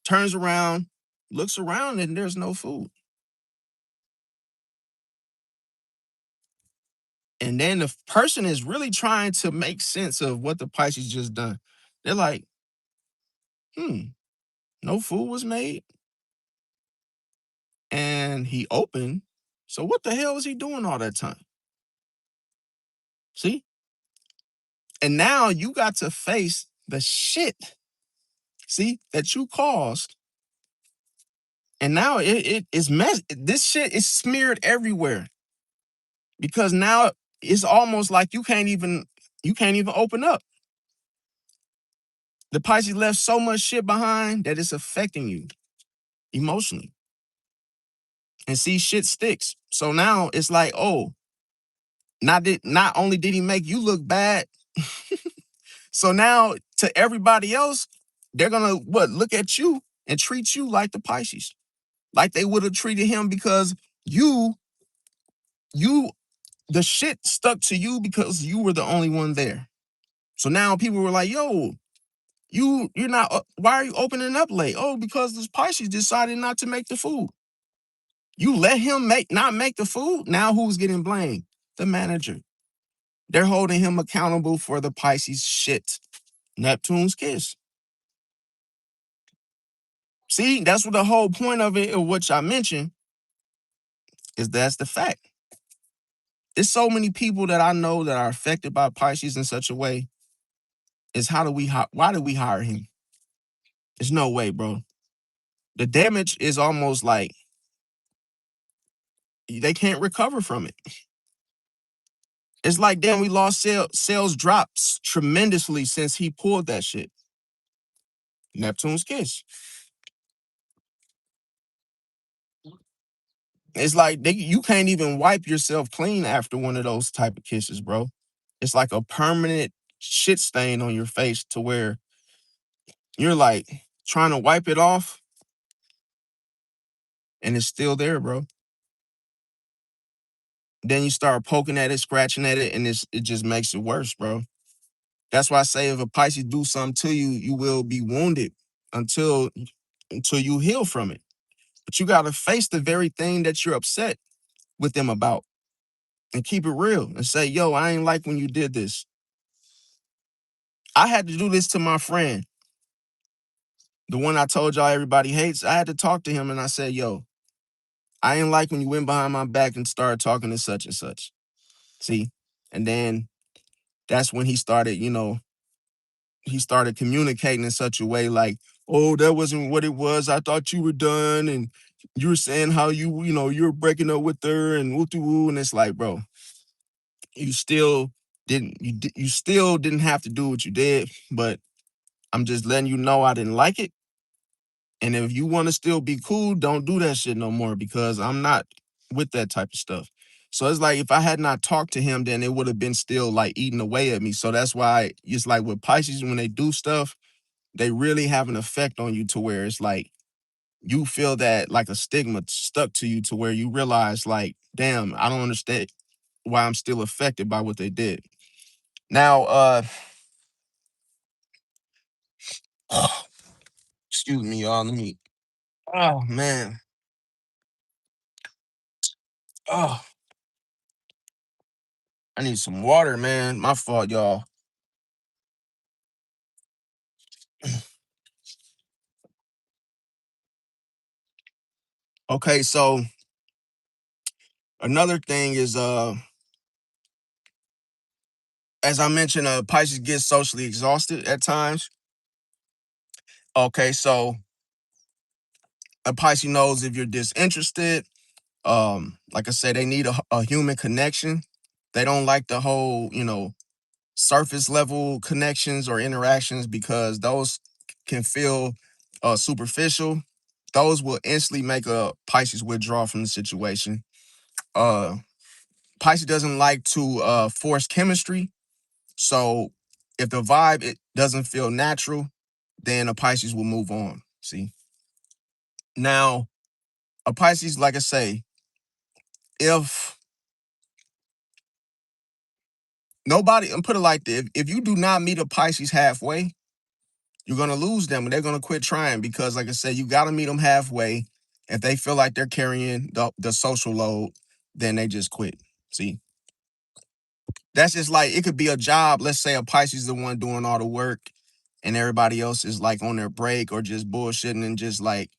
Turns around, looks around, and there's no food. And then the person is really trying to make sense of what the Pisces just done. They're like, no food was made, and he opened. So what the hell was he doing all that time? See? And now you got to face the shit, see, that you caused. And now it is this shit is smeared everywhere, because now it's almost like you can't even open up. The Pisces left so much shit behind that it's affecting you emotionally. And see, shit sticks. So now it's like, oh, not only did he make you look bad, so now to everybody else, they're gonna look at you and treat you like the Pisces, like they would have treated him, because you you the shit stuck to you because you were the only one there. So now people were like, yo, you're not. Why are you opening up late? Oh, because this Pisces decided not to make the food. You let him not make the food. Now who's getting blamed? The manager. They're holding him accountable for the Pisces shit. Neptune's kiss. See, that's what the whole point of it, of which I mentioned. Is that's the fact. There's so many people that I know that are affected by Pisces in such a way. Is why do we hire him? There's no way, bro. The damage is almost like they can't recover from it. It's like, damn, we lost sales drops tremendously since he pulled that shit. Neptune's kiss. It's like you can't even wipe yourself clean after one of those type of kisses, bro. It's like a permanent shit stain on your face to where you're like trying to wipe it off and it's still there, bro. Then you start poking at it, scratching at it, and it just makes it worse, bro. That's why I say if a Pisces do something to you, you will be wounded until you heal from it. But you gotta face the very thing that you're upset with them about and keep it real and say, yo, I ain't like when you did this. I had to do this to my friend. The one I told y'all everybody hates. I had to talk to him and I said, yo, I ain't like when you went behind my back and started talking to such and such. See? And then that's when he started communicating in such a way like, oh, that wasn't what it was. I thought you were done. And you were saying how you were breaking up with her and woo. And it's like, bro, you still you still didn't have to do what you did, but I'm just letting you know I didn't like it. And if you want to still be cool, don't do that shit no more because I'm not with that type of stuff. So it's like if I had not talked to him, then it would have been still like eating away at me. So that's why it's like with Pisces, when they do stuff, they really have an effect on you to where it's like you feel that like a stigma stuck to you to where you realize like, damn, I don't understand why I'm still affected by what they did. Now, excuse me, y'all. Let me. Oh man. Oh, I need some water, man. My fault, y'all. Okay, so another thing is as I mentioned, Pisces gets socially exhausted at times. Okay, so a Pisces knows if you're disinterested. Like I said, they need a human connection. They don't like the whole, surface level connections or interactions because those can feel superficial. Those will instantly make a Pisces withdraw from the situation. Uh, Pisces doesn't like to force chemistry. So if the vibe it doesn't feel natural, then a Pisces will move on. See? Now, a Pisces, like I say, if nobody, and put it like this, if you do not meet a Pisces halfway, you're gonna lose them and they're gonna quit trying because, like I said, you gotta meet them halfway. If they feel like they're carrying the social load, then they just quit. See? That's just like it could be a job. Let's say a Pisces is the one doing all the work and everybody else is like on their break or just bullshitting and just like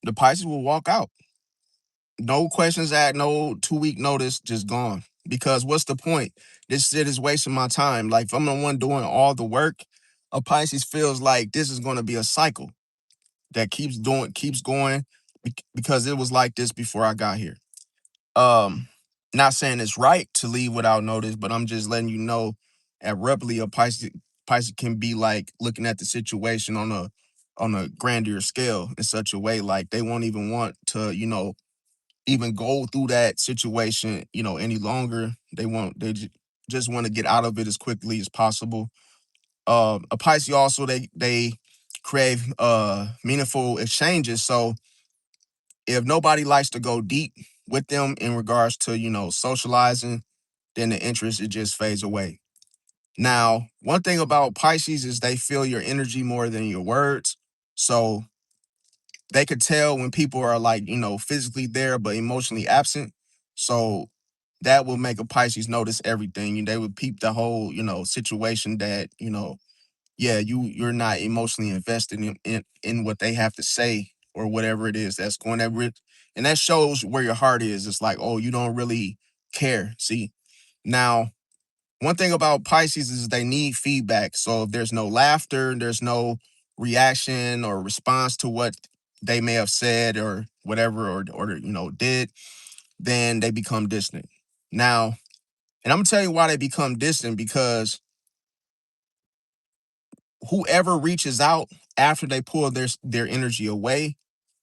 the Pisces will walk out. No questions asked, no 2 week notice, just gone. Because what's the point? This shit is wasting my time. Like if I'm the one doing all the work, a Pisces feels like this is gonna be a cycle that keeps going because it was like this before I got here. Um, Not saying it's right to leave without notice, but I'm just letting you know abruptly a Pisces can be like looking at the situation on a grander scale in such a way like they won't even want to, even go through that situation, any longer. They just want to get out of it as quickly as possible. A Pisces also they crave meaningful exchanges. So if nobody likes to go deep with them in regards to, socializing, then the interest it just fades away. Now, one thing about Pisces is they feel your energy more than your words. So they could tell when people are like, physically there but emotionally absent. So that will make a Pisces notice everything. They would peep the whole, situation that, yeah, you're not emotionally invested in what they have to say or whatever it is that's going And that shows where your heart is. It's like, oh, you don't really care. See, now, one thing about Pisces is they need feedback. So if there's no laughter, there's no reaction or response to what they may have said or whatever, or did, then they become distant. Now, and I'm gonna tell you why they become distant, because whoever reaches out after they pull their energy away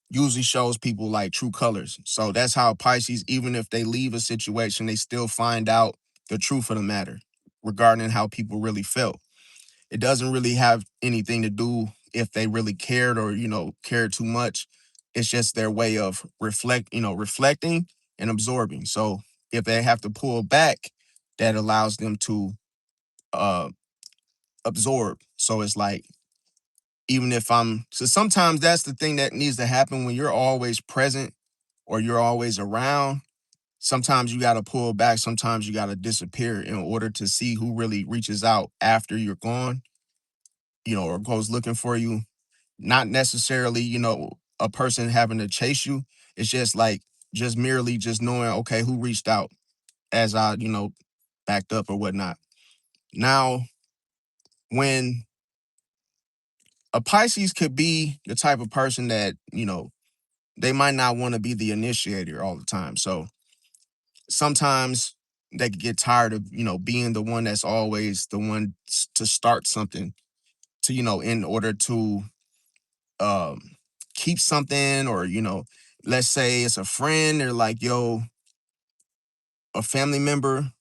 usually shows people like true colors. So that's how Pisces, even if they leave a situation, they still find out the truth of the matter regarding how people really felt. It doesn't really have anything to do if they really cared or, cared too much. It's just their way of reflecting and absorbing. So if they have to pull back, that allows them to uh absorb. So it's like, even if so sometimes that's the thing that needs to happen when you're always present or you're always around. Sometimes you got to pull back. Sometimes you got to disappear in order to see who really reaches out after you're gone, or goes looking for you. Not necessarily, a person having to chase you. It's just like, just merely just knowing, okay, who reached out as I, backed up or whatnot. Now, when a Pisces could be the type of person that, they might not want to be the initiator all the time. So sometimes they could get tired of, being the one that's always the one to start something, to, in order to um keep something, or, let's say it's a friend, or like, yo, a family member.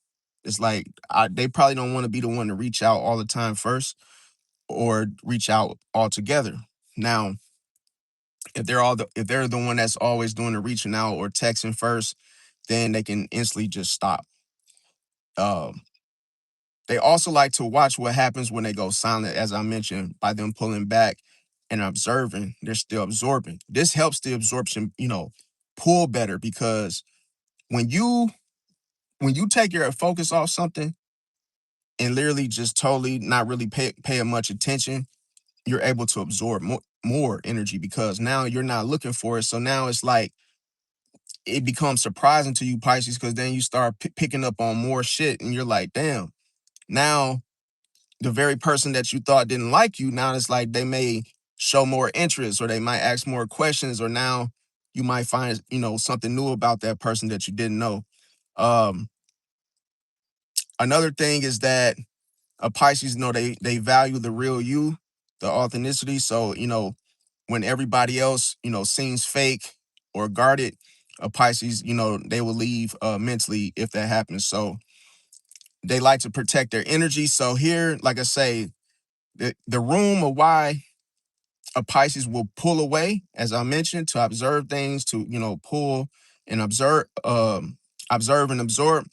It's like, they probably don't want to be the one to reach out all the time first, or reach out altogether. Now, if they're the one that's always doing the reaching out or texting first, then they can instantly just stop. Um, they also like to watch what happens when they go silent, as I mentioned, by them pulling back and observing. They're still absorbing. This helps the absorption, pull better, because when you take your focus off something and literally just totally not really paying much attention, you're able to absorb more energy, because now you're not looking for it. So now it's like, it becomes surprising to you, Pisces, because then you start picking up on more shit, and you're like, damn, now the very person that you thought didn't like you, now it's like they may show more interest, or they might ask more questions, or now you might find, something new about that person that you didn't know. Um, Another thing is that a Pisces, they value the real you, the authenticity. So, when everybody else, seems fake or guarded, a Pisces, they will leave mentally if that happens. So they like to protect their energy. So here, like I say, the room of why a Pisces will pull away, as I mentioned, to observe things, to, pull and observe and absorb.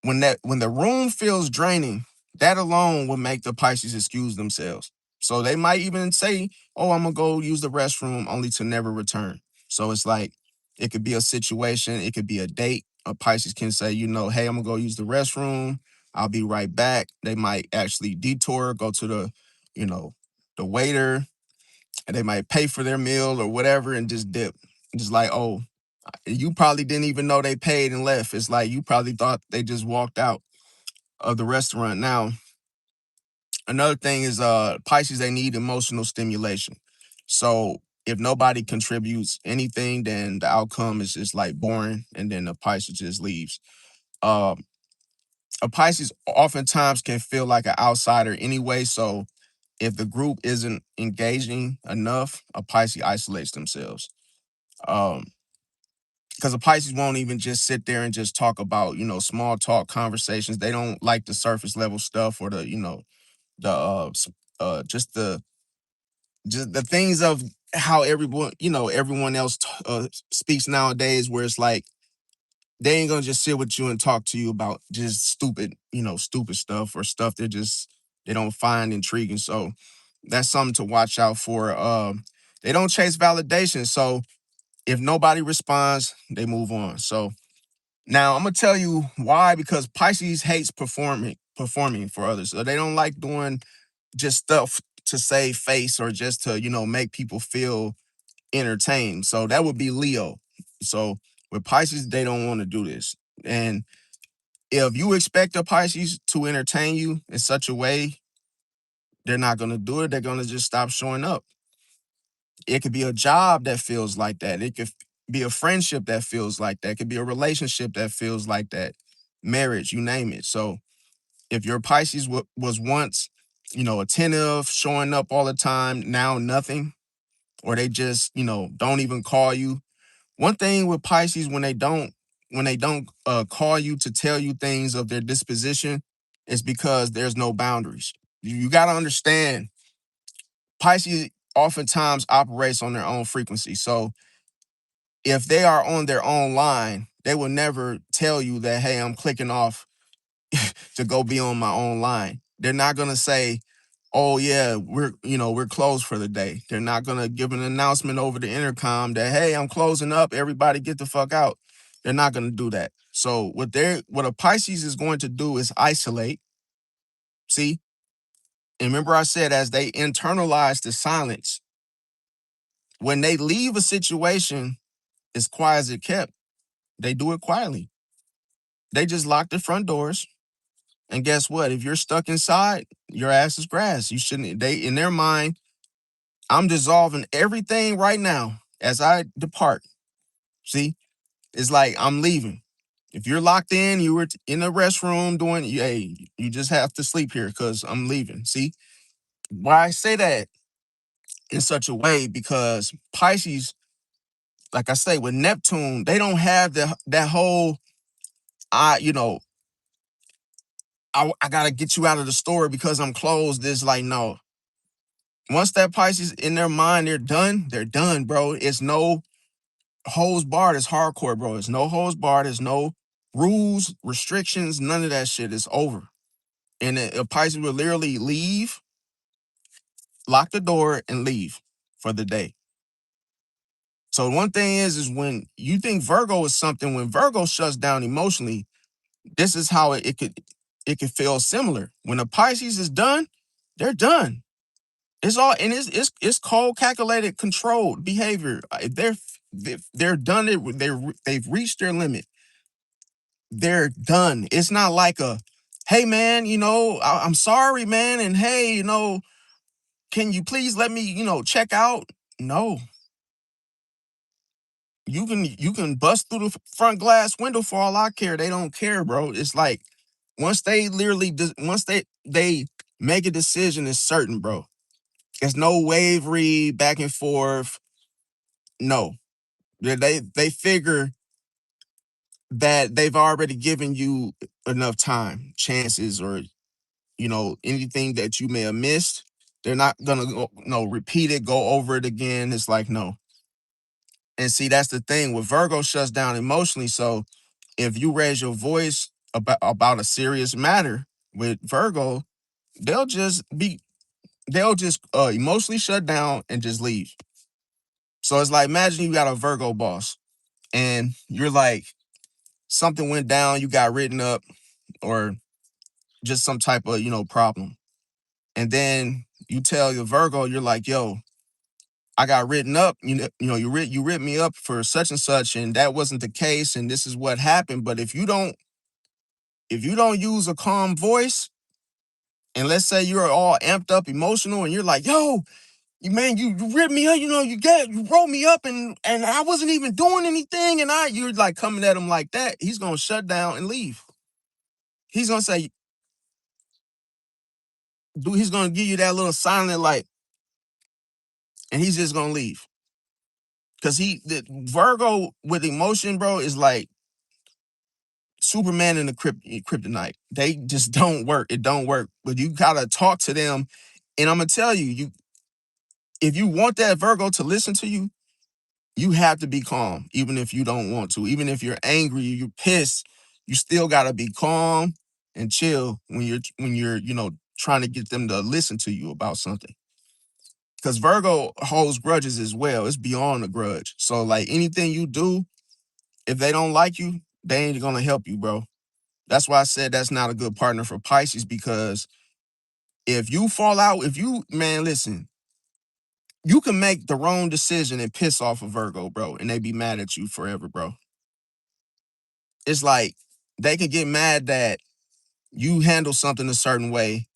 When the room feels draining, that alone will make the Pisces excuse themselves. So they might even say, "Oh, I'm gonna go use the restroom," only to never return. So it's like, it could be a situation, it could be a date. A Pisces can say, "Hey, I'm gonna go use the restroom. I'll be right back." They might actually detour, go to you know, the waiter, and they might pay for their meal or whatever, and just dip. Just like, oh, you probably didn't even know they paid and left. It's like, you probably thought they just walked out of the restaurant. Now, another thing is, Pisces, they need emotional stimulation. So if nobody contributes anything, then the outcome is just like boring, and then the Pisces just leaves. Um, a Pisces oftentimes can feel like an outsider anyway. So if the group isn't engaging enough, a Pisces isolates themselves. Um, because the Pisces won't even just sit there and just talk about, small talk conversations. They don't like the surface level stuff, or the just the things of how everyone else speaks nowadays, where it's like, they ain't gonna just sit with you and talk to you about just stupid stuff, or stuff they don't find intriguing. So that's something to watch out for. They don't chase validation. So if nobody responds, they move on. So now I'm gonna tell you why, because Pisces hates performing for others. So they don't like doing just stuff to save face, or just to, make people feel entertained. So that would be Leo. So with Pisces, they don't want to do this. And if you expect a Pisces to entertain you in such a way, they're not going to do it. They're going to just stop showing up. It could be a job that feels like that. It could be a friendship that feels like that. It could be a relationship that feels like that. Marriage, you name it. So if your Pisces was once, attentive, showing up all the time, now nothing, or they just, don't even call you. One thing with Pisces, when they don't call you to tell you things of their disposition, is because there's no boundaries. You got to understand, Pisces oftentimes operates on their own frequency. So if they are on their own line, they will never tell you that, hey, I'm clicking off to go be on my own line. They're not gonna say, oh yeah, we're closed for the day. They're not gonna give an announcement over the intercom that, hey, I'm closing up, everybody get the fuck out. They're not gonna do that. So what a Pisces is going to do is isolate. See? And remember I said, as they internalize the silence, when they leave a situation as quiet as it kept, they do it quietly. They just lock the front doors. And guess what? If you're stuck inside, your ass is grass. You shouldn't, they, in their mind, I'm dissolving everything right now as I depart. See, it's like I'm leaving. If you're locked in, you were in the restroom doing, hey, you just have to sleep here because I'm leaving. See, why I say that in such a way, because Pisces, like I say, with Neptune, they don't have that whole, I, you know, I gotta get you out of the store because I'm closed. It's like, no. Once that Pisces in their mind, they're done, bro. It's no holds barred. It's hardcore, bro. It's no holds barred. There's no rules, restrictions, none of that shit. It's over. And a Pisces will literally leave, lock the door, and leave for the day. So one thing is when you think Virgo is something, when Virgo shuts down emotionally, this is how it could feel similar. When a Pisces is done, they're done. It's all, and it's cold, calculated, controlled behavior. They're done. They've reached their limit. They're done. It's not like a, hey man, I'm sorry, man, and hey, can you please let me, check out? No, you can bust through the front glass window for all I care. They don't care, bro. It's like once they literally, once they make a decision, it's certain, bro. There's no wavery back and forth. No, they figure that they've already given you enough time, chances, or anything that you may have missed. They're not gonna go, no, repeat it, go over it again. It's like no. And see, that's the thing with Virgo, shuts down emotionally. So if you raise your voice about a serious matter with Virgo, they'll just be they'll just emotionally shut down and just leave. So it's like, imagine you got a Virgo boss and you're like, something went down, you got written up, or just some type of, problem. And then you tell your Virgo, you're like, yo, I got written up, you writ me up for such and such, and that wasn't the case, and this is what happened. But if you don't use a calm voice, and let's say you're all amped up, emotional, and you're like, yo, you ripped me up, you rolled me up, and I wasn't even doing anything, and you're like coming at him like that, he's gonna shut down and leave. He's gonna say, dude, he's gonna give you that little silent like, and he's just gonna leave. Cause the Virgo with emotion, bro, is like Superman and the kryptonite. They just don't work. It don't work. But you gotta talk to them, and I'm gonna tell you, if you want that Virgo to listen to you, you have to be calm, even if you don't want to. Even if you're angry, you're pissed, you still gotta be calm and chill when you're trying to get them to listen to you about something. Because Virgo holds grudges as well. It's beyond a grudge. So like anything you do, if they don't like you, they ain't gonna help you, bro. That's why I said that's not a good partner for Pisces, because if you fall out, if you, man, listen, You can make the wrong decision and piss off a Virgo, bro, and they be mad at you forever, bro. It's like they can get mad that you handle something a certain way,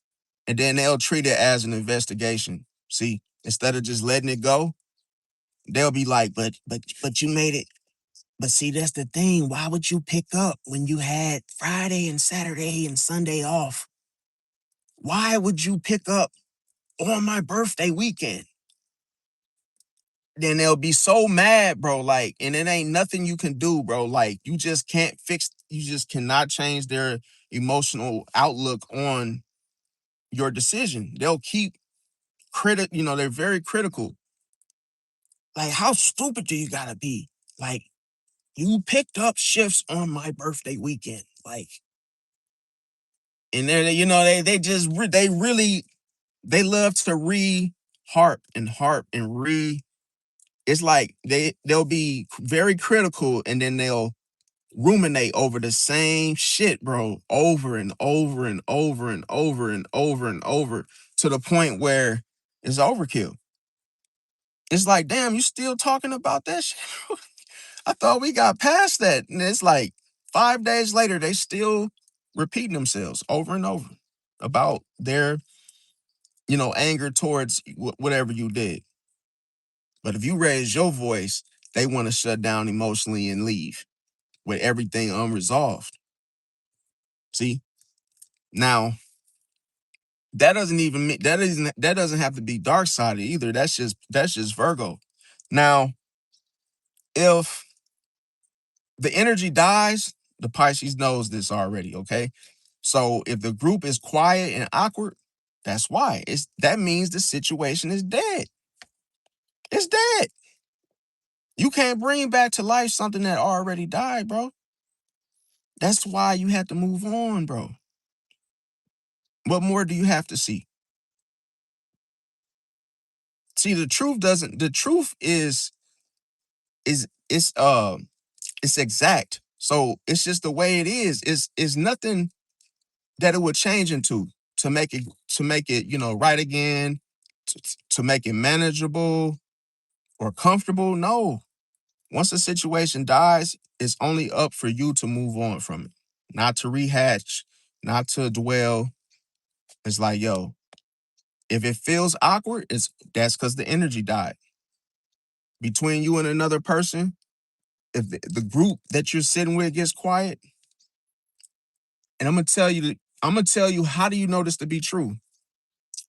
and then they'll treat it as an investigation. See, instead of just letting it go, they'll be like, but you made it. But see, that's the thing. Why would you pick up when you had Friday and Saturday and Sunday off? Why would you pick up on my birthday weekend? Then they'll be so mad, bro. Like, and it ain't nothing you can do, bro. Like, you just cannot change their emotional outlook on your decision. They'll keep they're very critical. Like, how stupid do you gotta be? Like, you picked up shifts on my birthday weekend. Like, and they just they really they love to harp and harp and it's like they'll be very critical, and then they'll ruminate over the same shit, bro, over and over and over and over and over and over, to the point where it's overkill. It's like, damn, you still talking about that shit? I thought we got past that. And it's like 5 days later, they still repeating themselves over and over about their, anger towards whatever you did. But if you raise your voice, they want to shut down emotionally and leave with everything unresolved. See? Now, that doesn't even mean that doesn't have to be dark sided either. That's just Virgo. Now, if the energy dies, the Pisces knows this already, okay? So if the group is quiet and awkward, that's why. That means the situation is dead. It's dead. You can't bring back to life something that already died, bro. That's why you have to move on, bro. What more do you have to see? See, the truth is it's exact. So it's just the way it is. It's nothing that it would change into to make it, right again, to make it manageable or comfortable. No. Once a situation dies, it's only up for you to move on from it, not to rehatch, not to dwell. It's like, yo, if it feels awkward, that's because the energy died. Between you and another person, if the group that you're sitting with gets quiet, and I'm gonna tell you, how do you know this to be true?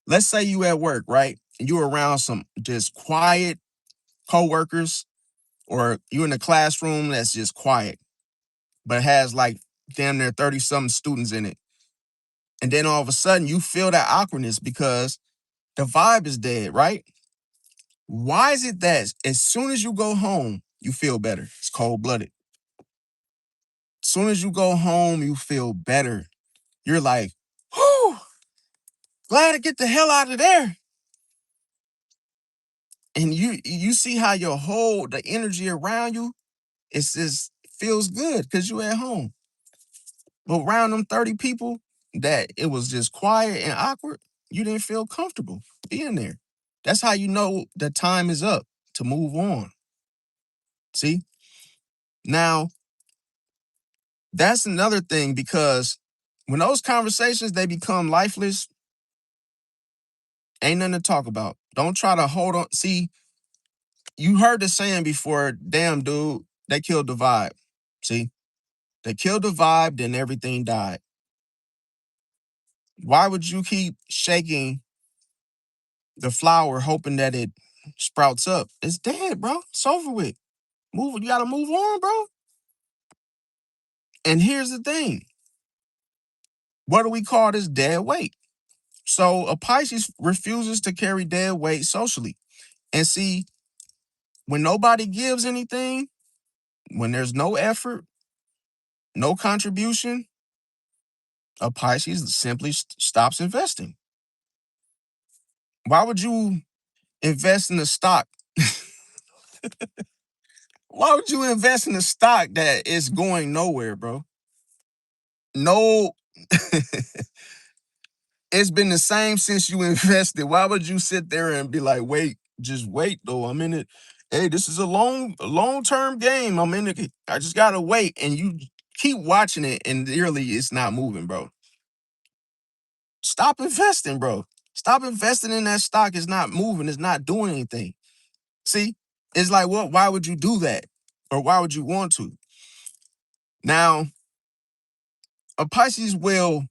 Let's say you at work, right? And you're around some just quiet coworkers, or you're in a classroom that's just quiet, but has like damn near 30 something students in it. And then all of a sudden you feel that awkwardness because the vibe is dead, right? Why is it that as soon as you go home, you feel better? It's cold blooded. As soon as you go home, you feel better. You're like, whew, glad to get the hell out of there. And you see how the energy around you, it's just feels good because you at home. But around them 30 people that it was just quiet and awkward, you didn't feel comfortable being there. That's how you know the time is up to move on. See? Now, that's another thing, because when those conversations they become lifeless, ain't nothing to talk about. Don't try to hold on. See, you heard the saying before, damn dude, they killed the vibe. See? They killed the vibe, then everything died. Why would you keep shaking the flower hoping that it sprouts up? It's dead, bro. It's over with. You gotta move on, bro. And here's the thing. What do we call this? Dead weight. So a Pisces refuses to carry dead weight socially. And see, when nobody gives anything, when there's no effort, no contribution, a Pisces simply stops investing. Why would you invest in a stock? Why would you invest in a stock that is going nowhere, bro? No, it's been the same since you invested. Why would you sit there and be like, wait, just wait though. I'm in it. Hey, this is a long-term game. I'm in it. I just gotta wait. And you keep watching it and really it's not moving, bro. Stop investing, bro. Stop investing in that stock. It's not moving. It's not doing anything. See, it's like, what? Why would you do that? Or why would you want to? Now, a Pisces will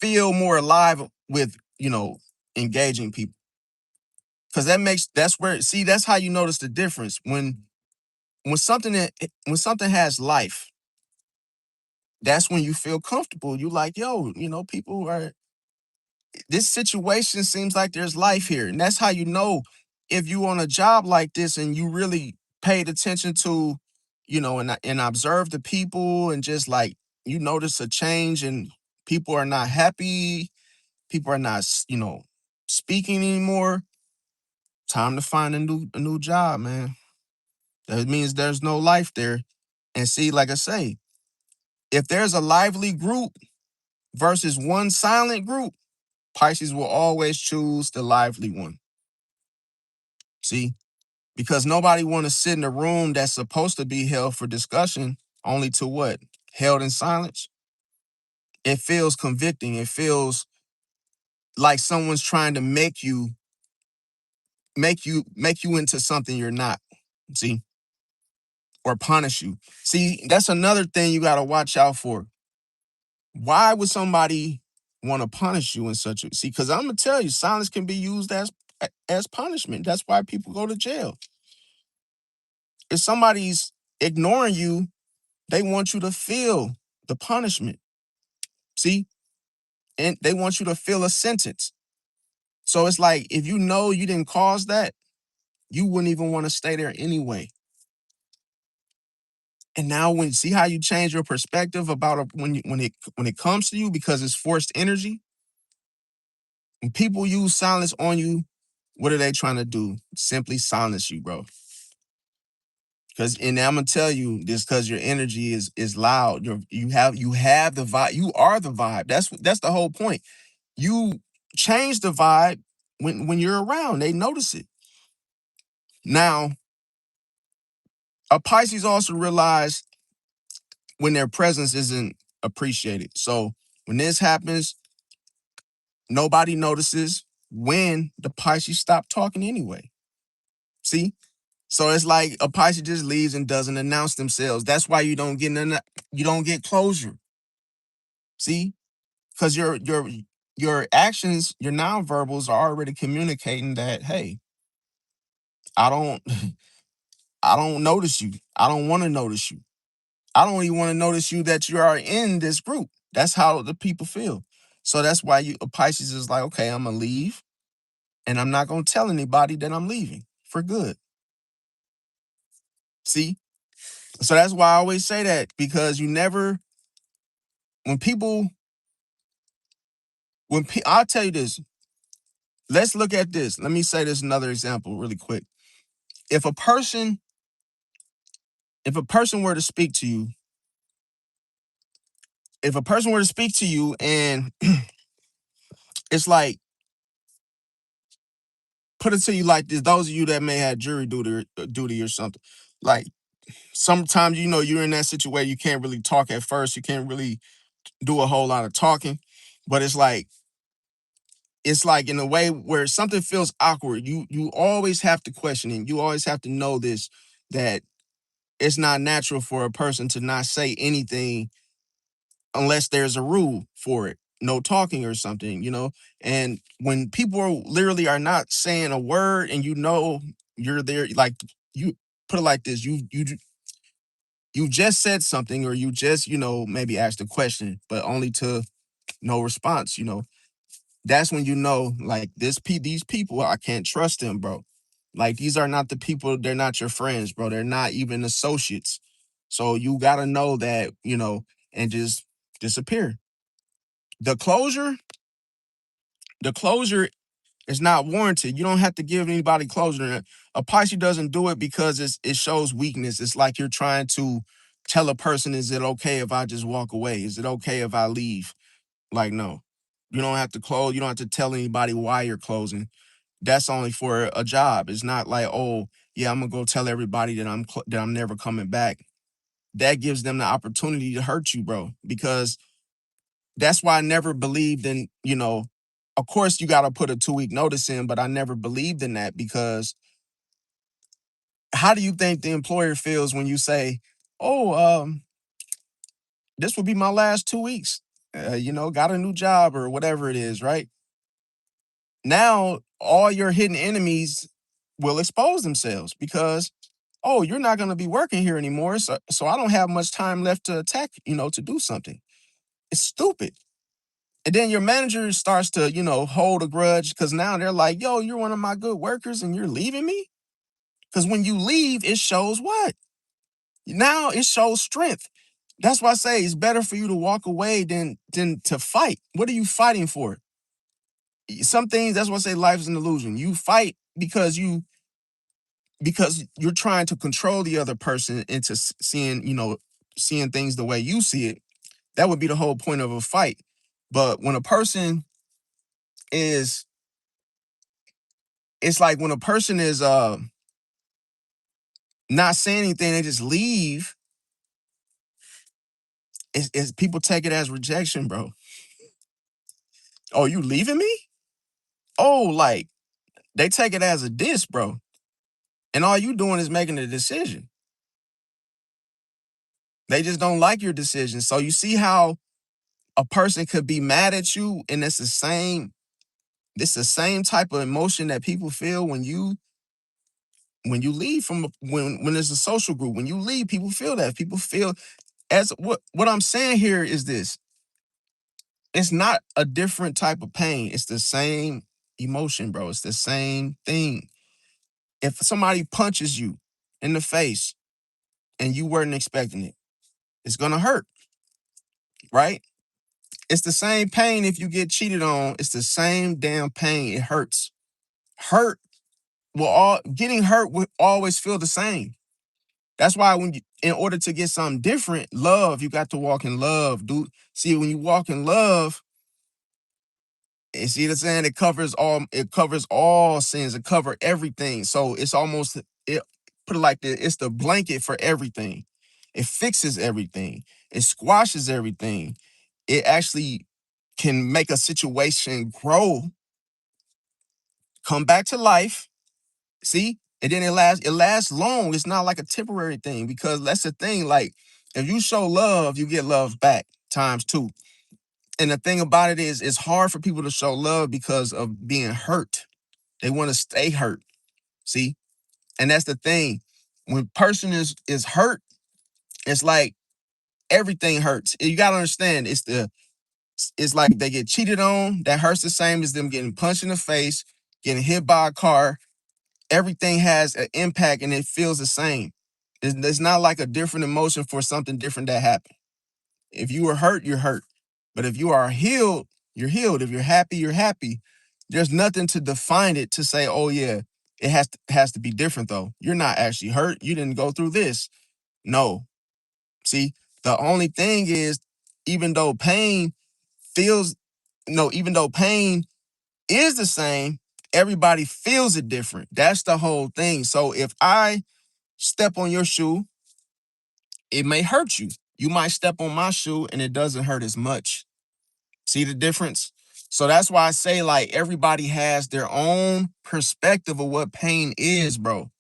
feel more alive with, engaging people. Because that's where, see, that's how you notice the difference. When something has life, that's when you feel comfortable. You like, yo, people are, this situation seems like there's life here. And that's how you know if you on a job like this and you really paid attention to, and observe the people and just like you notice a change and people are not happy, people are not, speaking anymore. Time to find a new job, man. That means there's no life there. And see, like I say, if there's a lively group versus one silent group, Pisces will always choose the lively one. See, because nobody want to sit in a room that's supposed to be held for discussion only to what? Held in silence. It feels convicting. It feels like someone's trying to make you into something you're not. See, or punish you. See, that's another thing you got to watch out for. Why would somebody want to punish you in such a, see? Because I'm gonna tell you, silence can be used as punishment. That's why people go to jail. If somebody's ignoring you, they want you to feel the punishment. See, and they want you to feel a sentence. So it's like if you know you didn't cause that, you wouldn't even want to stay there anyway. And now when see how you change your perspective about when it comes to you because it's forced energy. When people use silence on you, what are they trying to do? Simply silence you, bro. And I'm gonna tell you this because your energy is loud. You have the vibe. You are the vibe. That's the whole point. You change the vibe when you're around. They notice it. Now, a Pisces also realize when their presence isn't appreciated. So when this happens, nobody notices when the Pisces stop talking anyway. See? So it's like a Pisces just leaves and doesn't announce themselves. That's why you don't get closure. See? Because your actions, your nonverbals are already communicating that, hey, I don't I don't notice you. I don't want to notice you. I don't even want to notice you that you are in this group. That's how the people feel. So that's why a Pisces is like, okay, I'm gonna leave and I'm not gonna tell anybody that I'm leaving for good. See? So that's why I always say that because you never, when people, I'll tell you this, let's look at this. Let me say this another example really quick. If a person, if a person were to speak to you, if a person were to speak to you and it's like, put it to you like this, those of you that may have jury duty or something, like sometimes, you're in that situation, you can't really talk at first, you can't really do a whole lot of talking, but it's like in a way where something feels awkward. You always have to question it. You always have to know this, that it's not natural for a person to not say anything unless there's a rule for it. No talking or something. And when people literally are not saying a word and you're there, like you put it like this, you just said something or you just, maybe asked a question, but only to no response. That's when like these people, I can't trust them, bro. Like these are not the people, they're not your friends, bro. They're not even associates. So you gotta know that, and just disappear. The closure, the closure is not warranted. You don't have to give anybody closure. A Pisces doesn't do it because it shows weakness. It's like you're trying to tell a person, is it okay if I just walk away? Is it okay if I leave? Like, no. You don't have to close. You don't have to tell anybody why you're closing. that's only for a job. It's not like, oh, yeah, I'm gonna go tell everybody that that I'm never coming back. That gives them the opportunity to hurt you, bro. Because that's why I never believed in, of course you gotta put a 2-week notice in, but I never believed in that because how do you think the employer feels when you say, oh, this will be my last 2 weeks? Got a new job or whatever it is, right? Now all your hidden enemies will expose themselves because, oh, you're not going to be working here anymore, so I don't have much time left to attack, to do something. It's stupid. And then your manager starts to, hold a grudge because now they're like, yo, you're one of my good workers and you're leaving me. Because when you leave, it shows what? Now it shows strength. That's why I say it's better for you to walk away than to fight. What are you fighting for? Some things, that's why I say life is an illusion. You fight because you're trying to control the other person into seeing things the way you see it. That would be the whole point of a fight. But when a person is, it's like when a person is not saying anything, they just leave. It's people take it as rejection, bro. Oh, you leaving me? Oh, like they take it as a diss, bro. And all you doing is making a decision. They just don't like your decision. So you see how a person could be mad at you, and it's the same type of emotion that people feel when you leave from when it's a social group. When you leave, people feel that. People feel as what I'm saying here is this. It's not a different type of pain. It's the same emotion, bro. It's the same thing. If somebody punches you in the face and you weren't expecting it, it's gonna hurt, right? It's the same pain if you get cheated on. It's the same damn pain. It hurts. Hurt getting hurt will always feel the same. That's why in order to get something different, love, you got to walk in love, dude. See, when you walk in love, and see what I'm saying, it covers all sins, it covers everything. So it's almost it put it like this, it's the blanket for everything. It fixes everything. It squashes everything. It actually can make a situation grow, come back to life. See? And then it lasts long. It's not like a temporary thing because that's the thing. Like, if you show love, you get love back times two. And the thing about it is, it's hard for people to show love because of being hurt. They want to stay hurt. See? And that's the thing. When person is hurt, it's like everything hurts. You gotta understand, it's like they get cheated on. That hurts the same as them getting punched in the face, getting hit by a car. Everything has an impact and it feels the same. It's not like a different emotion for something different that happened. If you were hurt, you're hurt. But if you are healed, you're healed. If you're happy, you're happy. There's nothing to define it to say, oh yeah, it has to be different though. You're not actually hurt. You didn't go through this. No. See, the only thing is, even though pain feels, no, even though pain is the same, everybody feels it different. That's the whole thing. So if I step on your shoe, it may hurt you. You might step on my shoe and it doesn't hurt as much. See the difference? So that's why I say, like, everybody has their own perspective of what pain is, bro.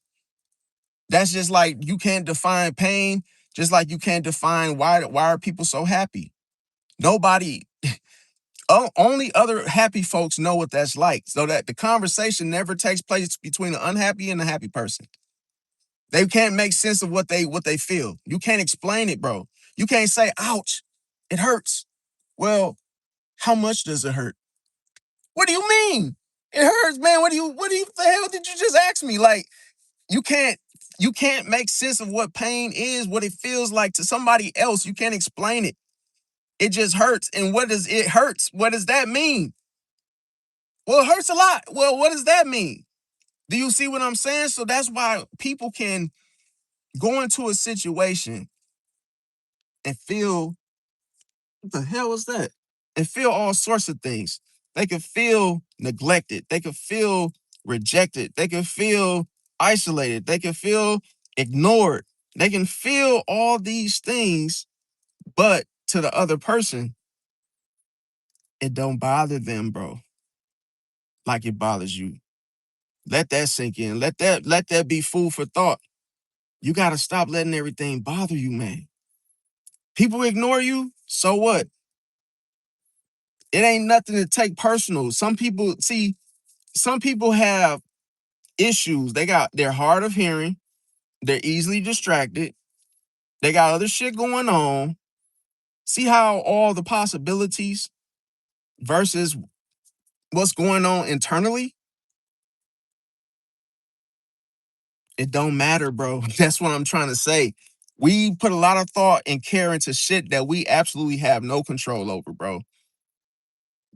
That's just like you can't define pain, just like you can't define why are people so happy. Nobody, only other happy folks know what that's like. So that the conversation never takes place between an unhappy and a happy person. They can't make sense of what they feel. You can't explain it, bro. You can't say, ouch, it hurts. Well, how much does it hurt? What do you mean? It hurts, man. What do you the hell did you just ask me? Like, you can't you can't make sense of what pain is, what it feels like to somebody else. You can't explain it. It just hurts. And what does it hurts? What does that mean? Well, it hurts a lot. Well, what does that mean? Do you see what I'm saying? So that's why people can go into a situation and feel, what the hell was that? And feel all sorts of things. They could feel neglected. They could feel rejected. They can feel isolated. They can feel ignored. They can feel all these things, but to the other person, it don't bother them, bro, like it bothers you. Let that sink in. Let that be food for thought. You got to stop letting everything bother you, man. People ignore you, so what? It ain't nothing to take personal. Some people have issues. They're hard of hearing. They're easily distracted. They got other shit going on. See how all the possibilities versus what's going on internally? It don't matter, bro. That's what I'm trying to say. We put a lot of thought and care into shit that we absolutely have no control over, bro.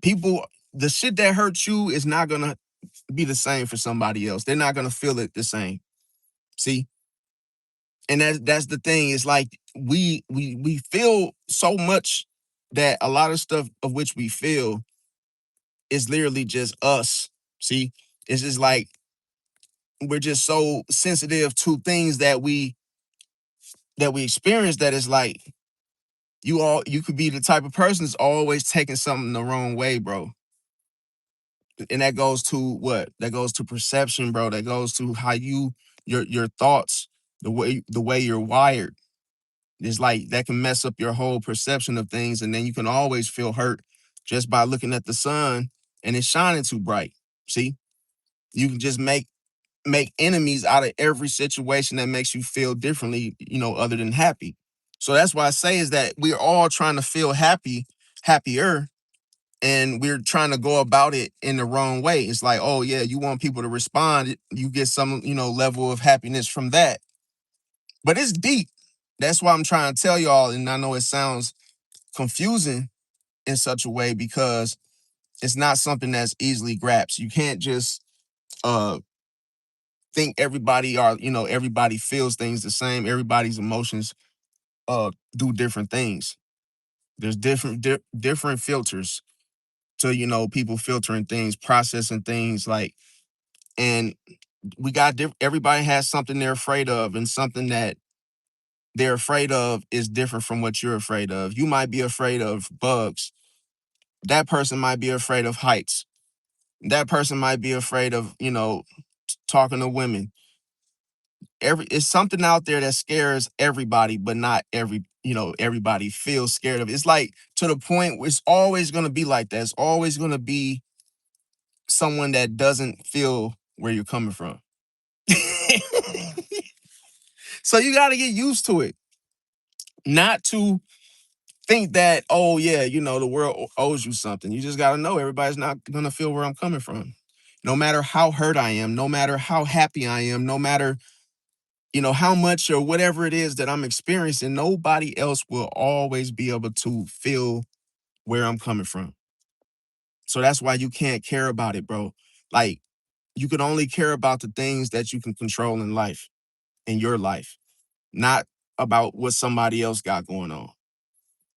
People, the shit that hurts you is not gonna be the same for somebody else. They're not gonna feel it the same. See? And that's the thing. It's like we feel so much that a lot of stuff of which we feel is literally just us. See? It's just like we're just so sensitive to things that we experience that it's like you could be the type of person that's always taking something the wrong way, bro. And that goes to what? That goes to perception, bro. That goes to how your thoughts, the way you're wired. It's like that can mess up your whole perception of things, and then you can always feel hurt just by looking at the sun and it's shining too bright. See, you can just make enemies out of every situation that makes you feel differently, other than happy. So that's why I say is that we're all trying to feel happier, and we're trying to go about it in the wrong way. It's like, oh yeah, you want people to respond, you get some, level of happiness from that. But it's deep. That's why I'm trying to tell y'all, and I know it sounds confusing in such a way because it's not something that's easily grasped. You can't just uh think everybody feels things the same. Everybody's emotions do different things. There's different filters to people filtering things, processing things like, and we got everybody has something they're afraid of, and something that they're afraid of is different from what you're afraid of. You might be afraid of bugs. That person might be afraid of heights. That person might be afraid of, talking to women. It's something out there that scares everybody, but not everybody feels scared of it. It's like to the point where it's always gonna be like that. It's always gonna be someone that doesn't feel where you're coming from. So you gotta get used to it. Not to think that, oh yeah, the world owes you something. You just gotta know everybody's not gonna feel where I'm coming from. No matter how hurt I am, no matter how happy I am, no matter how much or whatever it is that I'm experiencing, nobody else will always be able to feel where I'm coming from. So that's why you can't care about it, bro. Like, you can only care about the things that you can control in your life, not about what somebody else got going on.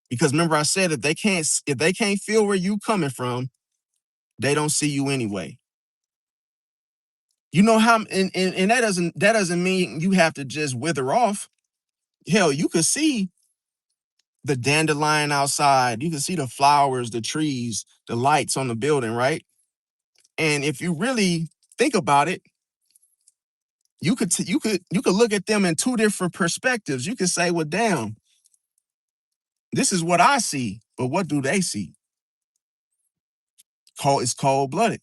Because remember I said if they can't feel where you coming from, they don't see you anyway. You know how and that doesn't mean you have to just wither off. Hell, you could see the dandelion outside. You can see the flowers, the trees, the lights on the building, right? And if you really think about it, you could look at them in two different perspectives. You could say, "Well, damn, this is what I see, but what do they see?" It's cold blooded.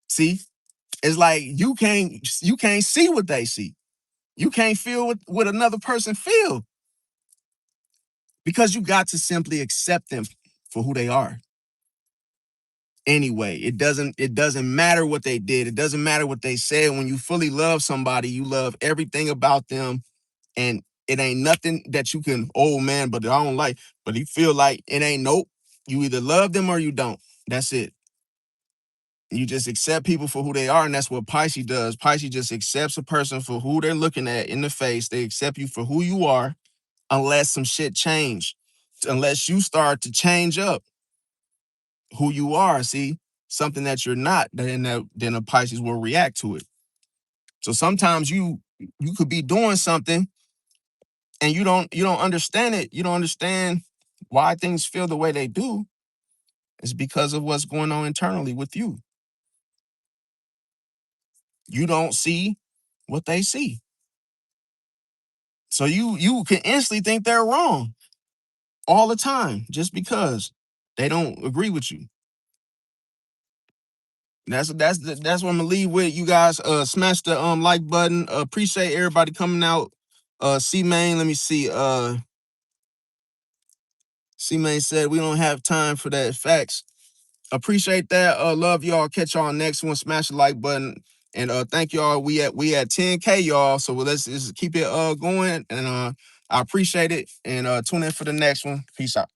See, it's like you can't see what they see. You can't feel what another person feel because you got to simply accept them for who they are. Anyway, it doesn't matter what they did. It doesn't matter what they said. When you fully love somebody, you love everything about them, and it ain't nothing that you can, oh man, but I don't like, but you feel like it ain't. Nope. You either love them or you don't. That's it. You just accept people for who they are, and that's what Pisces does. Pisces just accepts a person for who they're looking at in the face. They accept you for who you are, unless some shit change, unless you start to change up who you are. See, something that you're not, then a Pisces will react to it. So sometimes you could be doing something and you don't understand it. You don't understand why things feel the way they do. It's because of what's going on internally with you. You don't see what they see. So you can instantly think they're wrong all the time just because they don't agree with you. That's what I'm gonna leave with. You guys smash the like button. Appreciate everybody coming out. C Main, let me see. C Main said we don't have time for that. Facts. Appreciate that. Love y'all. Catch y'all next one. Smash the like button. And thank y'all. We at 10K, y'all. So let's keep it going. And I appreciate it. And tune in for the next one. Peace out.